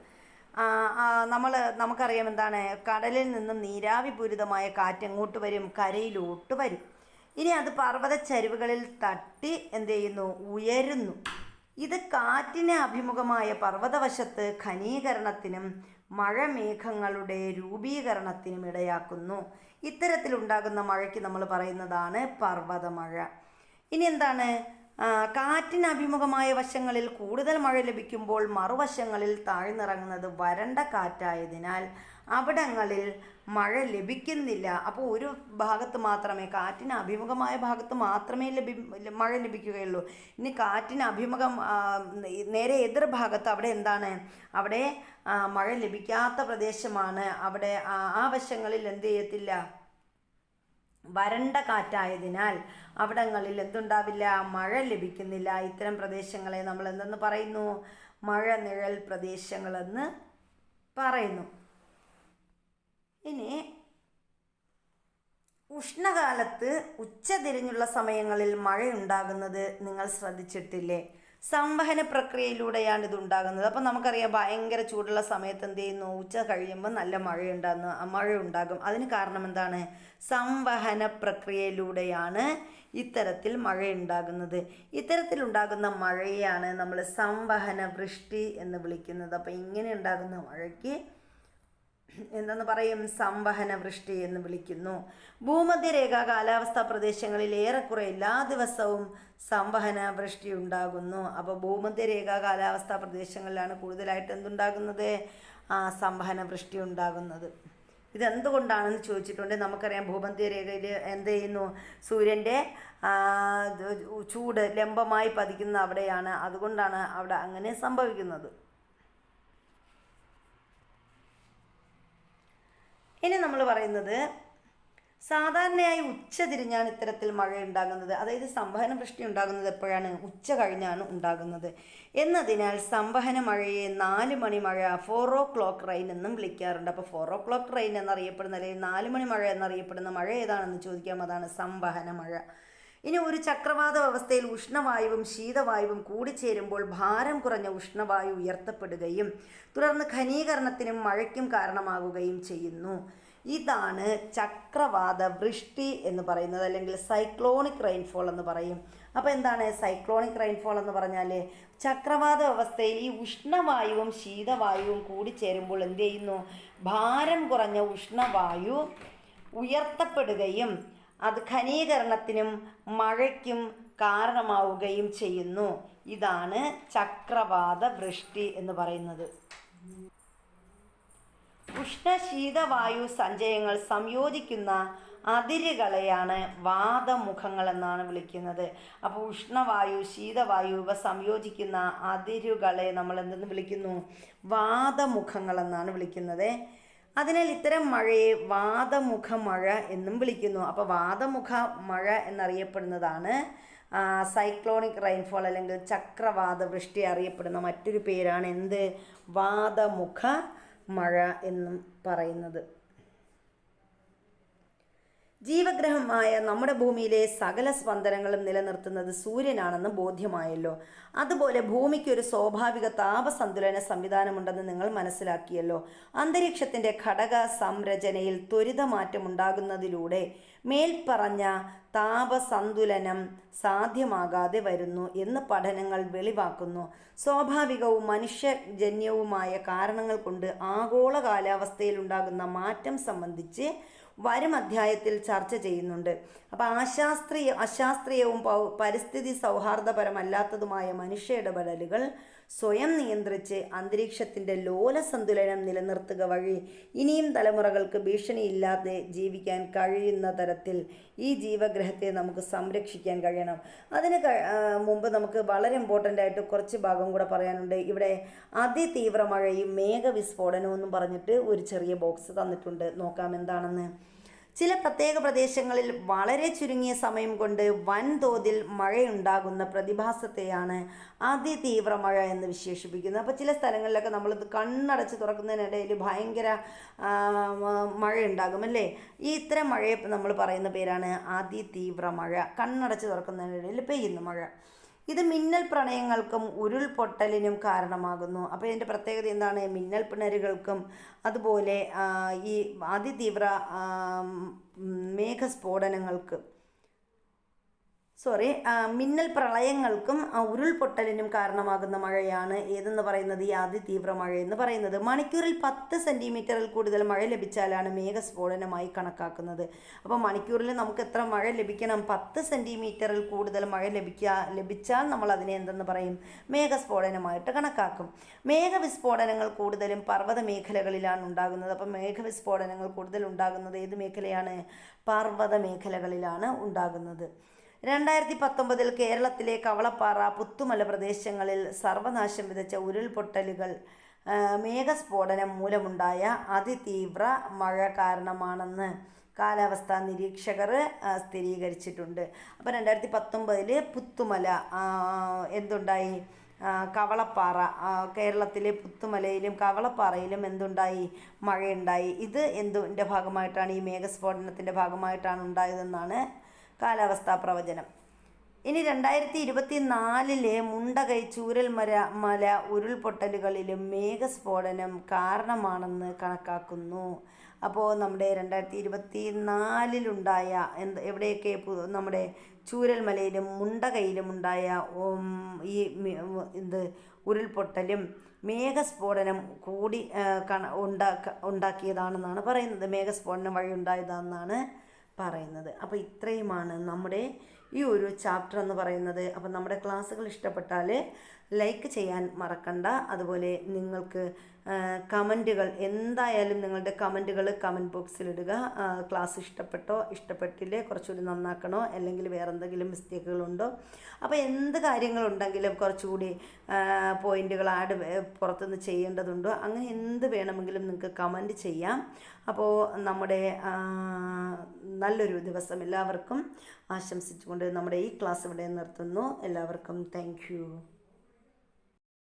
നമുക്കറിയാം എന്താണ്, കടലിൽ നിന്നും നീരാവി പൂരിതമായ കാറ്റ് എങ്ങോട്ട് വരും? കരയിലോട്ട് വരും. ഇനി അത് പർവ്വതച്ചരിവുകളിൽ തട്ടി എന്ത് ചെയ്യുന്നു? ഉയരുന്നു. ഇത് കാറ്റിന് അഭിമുഖമായ പർവ്വതവശത്ത് ഖനീകരണത്തിനും മഴമേഘങ്ങളുടെ രൂപീകരണത്തിനും ഇടയാക്കുന്നു. ഇത്തരത്തിലുണ്ടാകുന്ന മഴയ്ക്ക് നമ്മൾ പറയുന്നതാണ് പർവ്വതമഴ. ഇനി എന്താണ്? കാറ്റിന് അഭിമുഖമായ വശങ്ങളിൽ കൂടുതൽ മഴ ലഭിക്കുമ്പോൾ മറുവശങ്ങളിൽ താഴ്ന്നിറങ്ങുന്നത് വരണ്ട കാറ്റായതിനാൽ അവിടങ്ങളിൽ മഴ ലഭിക്കുന്നില്ല. അപ്പോൾ ഒരു ഭാഗത്ത് മാത്രമേ, കാറ്റിന് അഭിമുഖമായ ഭാഗത്ത് മാത്രമേ മഴ ലഭിക്കുകയുള്ളൂ. ഇനി കാറ്റിന് അഭിമുഖം നേരെ എതിർ ഭാഗത്ത് അവിടെ എന്താണ്? അവിടെ മഴ ലഭിക്കാത്ത പ്രദേശമാണ്. അവിടെ ആ വശങ്ങളിൽ എന്ത് ചെയ്യത്തില്ല? വരണ്ട കാറ്റായതിനാൽ അവിടങ്ങളിൽ എന്തുണ്ടാവില്ല? മഴ ലഭിക്കുന്നില്ല. ഇത്തരം പ്രദേശങ്ങളെ നമ്മൾ എന്തെന്ന് പറയുന്നു? മഴ നിഴൽ പ്രദേശങ്ങളെന്ന് പറയുന്നു. ഇനി ഉഷ്ണകാലത്ത് ഉച്ചതിരിഞ്ഞുള്ള സമയങ്ങളിൽ മഴയുണ്ടാകുന്നത് നിങ്ങൾ ശ്രദ്ധിച്ചിട്ടില്ലേ? സംവഹന പ്രക്രിയയിലൂടെയാണ് ഇതുണ്ടാകുന്നത്. അപ്പം നമുക്കറിയാം ഭയങ്കര ചൂടുള്ള സമയത്ത് എന്ത് ചെയ്യുന്നു? ഉച്ച കഴിയുമ്പോൾ നല്ല മഴയുണ്ടാകും. അതിന് കാരണം എന്താണ്? സംവഹന പ്രക്രിയയിലൂടെയാണ് ഇത്തരത്തിൽ മഴയുണ്ടാകുന്നത്. ഇത്തരത്തിലുണ്ടാകുന്ന മഴയെയാണ് നമ്മൾ സംവഹന വൃഷ്ടി എന്ന് വിളിക്കുന്നത്. അപ്പം ഇങ്ങനെ ഉണ്ടാകുന്ന മഴയ്ക്ക് എന്തെന്ന് പറയും? സംവഹന വൃഷ്ടി എന്ന് വിളിക്കുന്നു. ഭൂമധ്യരേഖ കാലാവസ്ഥാ പ്രദേശങ്ങളിൽ ഏറെക്കുറെ എല്ലാ ദിവസവും സംവഹന വൃഷ്ടി ഉണ്ടാകുന്നു. അപ്പോൾ ഭൂമധ്യരേഖ കാലാവസ്ഥാ പ്രദേശങ്ങളിലാണ് കൂടുതലായിട്ട് എന്തുണ്ടാകുന്നത്? സംവഹന വൃഷ്ടി ഉണ്ടാകുന്നത്. ഇതെന്തുകൊണ്ടാണെന്ന് ചോദിച്ചിട്ടുണ്ട്. നമുക്കറിയാം ഭൂമധ്യരേഖയിൽ എന്ത് ചെയ്യുന്നു? സൂര്യൻ്റെ ചൂട് ലംബമായി പതിക്കുന്ന അവിടെയാണ്. അതുകൊണ്ടാണ് അവിടെ അങ്ങനെ സംഭവിക്കുന്നത്. ഇനി നമ്മൾ പറയുന്നത് സാധാരണയായി ഉച്ച തിരിഞ്ഞാണ് ഇത്തരത്തിൽ മഴ ഉണ്ടാകുന്നത്. അതായത് സംവഹന വൃഷ്ടി ഉണ്ടാകുന്നത് എപ്പോഴാണ്? ഉച്ച കഴിഞ്ഞാണ് ഉണ്ടാകുന്നത്. എന്നതിനാൽ സംവഹന മഴയെ 4 മണി മഴ, 4 o'clock റെയിൻ എന്നും വിളിക്കാറുണ്ട്. അപ്പോൾ 4 o'clock റെയിൻ എന്നറിയപ്പെടുന്ന അല്ലെങ്കിൽ 4 മണി മഴ എന്നറിയപ്പെടുന്ന മഴ ഏതാണെന്ന് ചോദിക്കാം. അതാണ് സംവഹന മഴ. ഇനി ഒരു ചക്രവാത വ്യവസ്ഥയിൽ ഉഷ്ണവായുവും ശീതവായുവും കൂടിച്ചേരുമ്പോൾ ഭാരം കുറഞ്ഞ ഉഷ്ണവായു ഉയർത്തപ്പെടുകയും തുടർന്ന് ഖനീകരണത്തിനും മഴയ്ക്കും കാരണമാകുകയും ചെയ്യുന്നു. ഇതാണ് ചക്രവാത വൃഷ്ടി എന്ന് പറയുന്നത്, അല്ലെങ്കിൽ സൈക്ലോണിക് റെയിൻഫോൾ എന്ന് പറയും. അപ്പോൾ എന്താണ് സൈക്ലോണിക് റെയിൻഫോൾ എന്ന് പറഞ്ഞാൽ? ചക്രവാത വ്യവസ്ഥയിൽ ഈ ഉഷ്ണവായുവും ശീതവായുവും കൂടിച്ചേരുമ്പോൾ എന്ത് ചെയ്യുന്നു? ഭാരം കുറഞ്ഞ ഉഷ്ണവായു ഉയർത്തപ്പെടുകയും അത് ഘനീകരണത്തിനും മഴയ്ക്കും കാരണമാവുകയും ചെയ്യുന്നു. ഇതാണ് ചക്രവാത വൃഷ്ടി എന്ന് പറയുന്നത്. ഉഷ്ണശീതവായു സഞ്ചയങ്ങൾ സംയോജിക്കുന്ന അതിരുകളെയാണ് വാതമുഖങ്ങൾ എന്നാണ് വിളിക്കുന്നത്. അപ്പോൾ ഉഷ്ണവായു ശീതവായു ഇവ സംയോജിക്കുന്ന അതിരുകളെ നമ്മൾ എന്തെന്ന് വിളിക്കുന്നു? വാതമുഖങ്ങൾ എന്നാണ് വിളിക്കുന്നത്. അതിനാൽ ഇത്തരം മഴയെ വാതമുഖ മഴ എന്നും വിളിക്കുന്നു. അപ്പോൾ വാതമുഖ മഴ എന്നറിയപ്പെടുന്നതാണ് സൈക്ലോണിക് റെയിൻഫോൾ അല്ലെങ്കിൽ ചക്രവാത വൃഷ്ടി അറിയപ്പെടുന്ന മറ്റൊരു പേരാണ് എന്ത്? വാതമുഖ മഴ എന്നും പറയുന്നത്. ജീവഗ്രഹമായ നമ്മുടെ ഭൂമിയിലെ സകല സ്പന്ദനങ്ങളും നിലനിർത്തുന്നത് സൂര്യനാണെന്ന് ബോധ്യമായല്ലോ. അതുപോലെ ഭൂമിക്ക് ഒരു സ്വാഭാവിക താപസന്തുലന സംവിധാനമുണ്ടെന്ന് നിങ്ങൾ മനസ്സിലാക്കിയല്ലോ. അന്തരീക്ഷത്തിൻ്റെ ഘടക സംരചനയിൽ ത്വരിതമാറ്റമുണ്ടാകുന്നതിലൂടെ മേൽപ്പറഞ്ഞ താപസന്തുലനം സാധ്യമാകാതെ വരുന്നു എന്ന് പഠനങ്ങൾ വെളിവാക്കുന്നു. സ്വാഭാവികവും മനുഷ്യജന്യവുമായ കാരണങ്ങൾ കൊണ്ട് ആഗോള കാലാവസ്ഥയിൽ ഉണ്ടാകുന്ന മാറ്റം സംബന്ധിച്ച് വരും അധ്യായത്തിൽ ചർച്ച ചെയ്യുന്നുണ്ട്. അപ്പോൾ അശാസ്ത്രീയവും പരിസ്ഥിതി സൗഹാർദ്ദപരമല്ലാത്തതുമായ മനുഷ്യ ഇടപെടലുകൾ സ്വയം നിയന്ത്രിച്ച് അന്തരീക്ഷത്തിൻ്റെ ലോല സന്തുലനം നിലനിർത്തുക വഴി ഇനിയും തലമുറകൾക്ക് ഭീഷണിയില്ലാതെ ജീവിക്കാൻ കഴിയുന്ന തരത്തിൽ ഈ ജീവഗ്രഹത്തെ നമുക്ക് സംരക്ഷിക്കാൻ കഴിയണം. അതിന് മുമ്പ് നമുക്ക് വളരെ ഇമ്പോർട്ടൻ്റ് ആയിട്ട് കുറച്ച് ഭാഗം കൂടെ പറയാനുണ്ട്. ഇവിടെ അതിതീവ്ര മഴയും മേഘവിസ്ഫോടനവും എന്നും പറഞ്ഞിട്ട് ഒരു ചെറിയ ബോക്സ് തന്നിട്ടുണ്ട്. നോക്കാം എന്താണെന്ന്. ചില പ്രത്യേക പ്രദേശങ്ങളിൽ വളരെ ചുരുങ്ങിയ സമയം കൊണ്ട് വൻതോതിൽ മഴയുണ്ടാകുന്ന പ്രതിഭാസത്തെയാണ് അതിതീവ്ര മഴ എന്ന് വിശേഷിപ്പിക്കുന്നത്. അപ്പോൾ ചില സ്ഥലങ്ങളിലൊക്കെ നമ്മളിത് കണ്ണടച്ച് തുറക്കുന്നതിനിടയിൽ ഭയങ്കര മഴയുണ്ടാകും അല്ലേ? ഈ ഇത്തരം മഴയെ നമ്മൾ പറയുന്ന പേരാണ് അതിതീവ്ര മഴ. കണ്ണടച്ച് തുറക്കുന്നതിനിടയിൽ പെയ്യുന്ന മഴ. ഇത് മിന്നൽ പ്രളയങ്ങൾക്കും ഉരുൾപൊട്ടലിനും കാരണമാകുന്നു. അപ്പോൾ ഇതിൻ്റെ പ്രത്യേകത എന്താണ്? മിന്നൽ പിണരുകൾക്കും അതുപോലെ ഈ അതിതീവ്ര മേഘസ്ഫോടനങ്ങൾക്ക് മിന്നൽ പ്രളയങ്ങൾക്കും ഉരുൾപൊട്ടലിനും കാരണമാകുന്ന മഴയാണ് ഏതെന്ന് പറയുന്നത്? ഈ അതിതീവ്ര മഴ എന്ന് പറയുന്നത്. മണിക്കൂറിൽ 10 സെൻറ്റിമീറ്ററിൽ കൂടുതൽ മഴ ലഭിച്ചാലാണ് മേഘസ്ഫോടനമായി കണക്കാക്കുന്നത്. അപ്പോൾ മണിക്കൂറിൽ നമുക്ക് എത്ര മഴ ലഭിക്കണം? 10 സെൻറ്റിമീറ്ററിൽ കൂടുതൽ മഴ ലഭിച്ചാൽ നമ്മൾ അതിനെ എന്തെന്ന് പറയും? മേഘസ്ഫോടനമായിട്ട് കണക്കാക്കും. മേഘവിസ്ഫോടനങ്ങൾ കൂടുതലും പർവ്വത മേഖലകളിലാണ് ഉണ്ടാകുന്നത്. അപ്പം മേഘവിസ്ഫോടനങ്ങൾ കൂടുതൽ ഉണ്ടാകുന്നത് ഏത് മേഖലയാണ്? പർവ്വത മേഖലകളിലാണ് ഉണ്ടാകുന്നത്. 2019 കേരളത്തിലെ കവളപ്പാറ, പുത്തുമല പ്രദേശങ്ങളിൽ സർവനാശം വിതച്ച ഉരുൾപൊട്ടലുകൾ മേഘസ്ഫോടനം മൂലമുണ്ടായ അതിതീവ്ര മഴ കാരണമാണെന്ന് കാലാവസ്ഥാ നിരീക്ഷകർ സ്ഥിരീകരിച്ചിട്ടുണ്ട്. അപ്പോൾ 2019 പുത്തുമല എന്തുണ്ടായി? കവളപ്പാറ, കേരളത്തിലെ പുത്തുമലയിലും കവളപ്പാറയിലും എന്തുണ്ടായി? മഴയുണ്ടായി. ഇത് എന്തിൻ്റെ ഭാഗമായിട്ടാണ്? ഈ മേഘസ്ഫോടനത്തിൻ്റെ ഭാഗമായിട്ടാണ് ഉണ്ടായതെന്നാണ് കാലാവസ്ഥാ പ്രവചനം. ഇനി 2024 മുണ്ടകൈ ചൂരൽമല ഉരുൾപൊട്ടലുകളിലും മേഘസ്ഫോടനം കാരണമാണെന്ന് കണക്കാക്കുന്നു. അപ്പോൾ നമ്മുടെ 2024 എവിടെയൊക്കെ നമ്മുടെ ചൂരൽമലയിലും മുണ്ടകയിലും ഉണ്ടായ ഈ ഉരുൾപൊട്ടലും മേഘസ്ഫോടനം കൂടി ഉണ്ടാക്കിയതാണെന്നാണ് പറയുന്നത്. മേഘസ്ഫോടനം വഴി ഉണ്ടായതാണെന്നാണ് പറയുന്നത്. അപ്പോൾ ഇത്രയുമാണ് നമ്മുടെ ഈ ഒരു ചാപ്റ്റർ എന്ന് പറയുന്നത്. അപ്പോൾ നമ്മുടെ ക്ലാസ്സുകൾ ഇഷ്ടപ്പെട്ടാൽ ലൈക്ക് ചെയ്യാൻ മറക്കണ്ട. അതുപോലെ നിങ്ങൾക്ക് കമൻറ്റുകൾ എന്തായാലും നിങ്ങളുടെ കമൻറ്റുകൾ കമൻറ്റ് ബോക്സിലിടുക. ക്ലാസ് ഇഷ്ടപ്പെട്ടോ ഇഷ്ടപ്പെട്ടില്ലേ കുറച്ചുകൂടി നന്നാക്കണോ അല്ലെങ്കിൽ വേറെ എന്തെങ്കിലും മിസ്റ്റേക്കുകളുണ്ടോ, അപ്പോൾ എന്ത് കാര്യങ്ങളുണ്ടെങ്കിലും കുറച്ചുകൂടി പോയിൻറ്റുകൾ പുറത്തുനിന്ന് ചെയ്യേണ്ടതുണ്ടോ, അങ്ങനെ എന്ത് വേണമെങ്കിലും നിങ്ങൾക്ക് കമൻറ്റ് ചെയ്യാം. അപ്പോൾ നമ്മുടെ നല്ലൊരു ദിവസം എല്ലാവർക്കും ആശംസിച്ചുകൊണ്ട് നമ്മുടെ ഈ ക്ലാസ് ഇവിടെ നിർത്തുന്നു. എല്ലാവർക്കും താങ്ക് യു.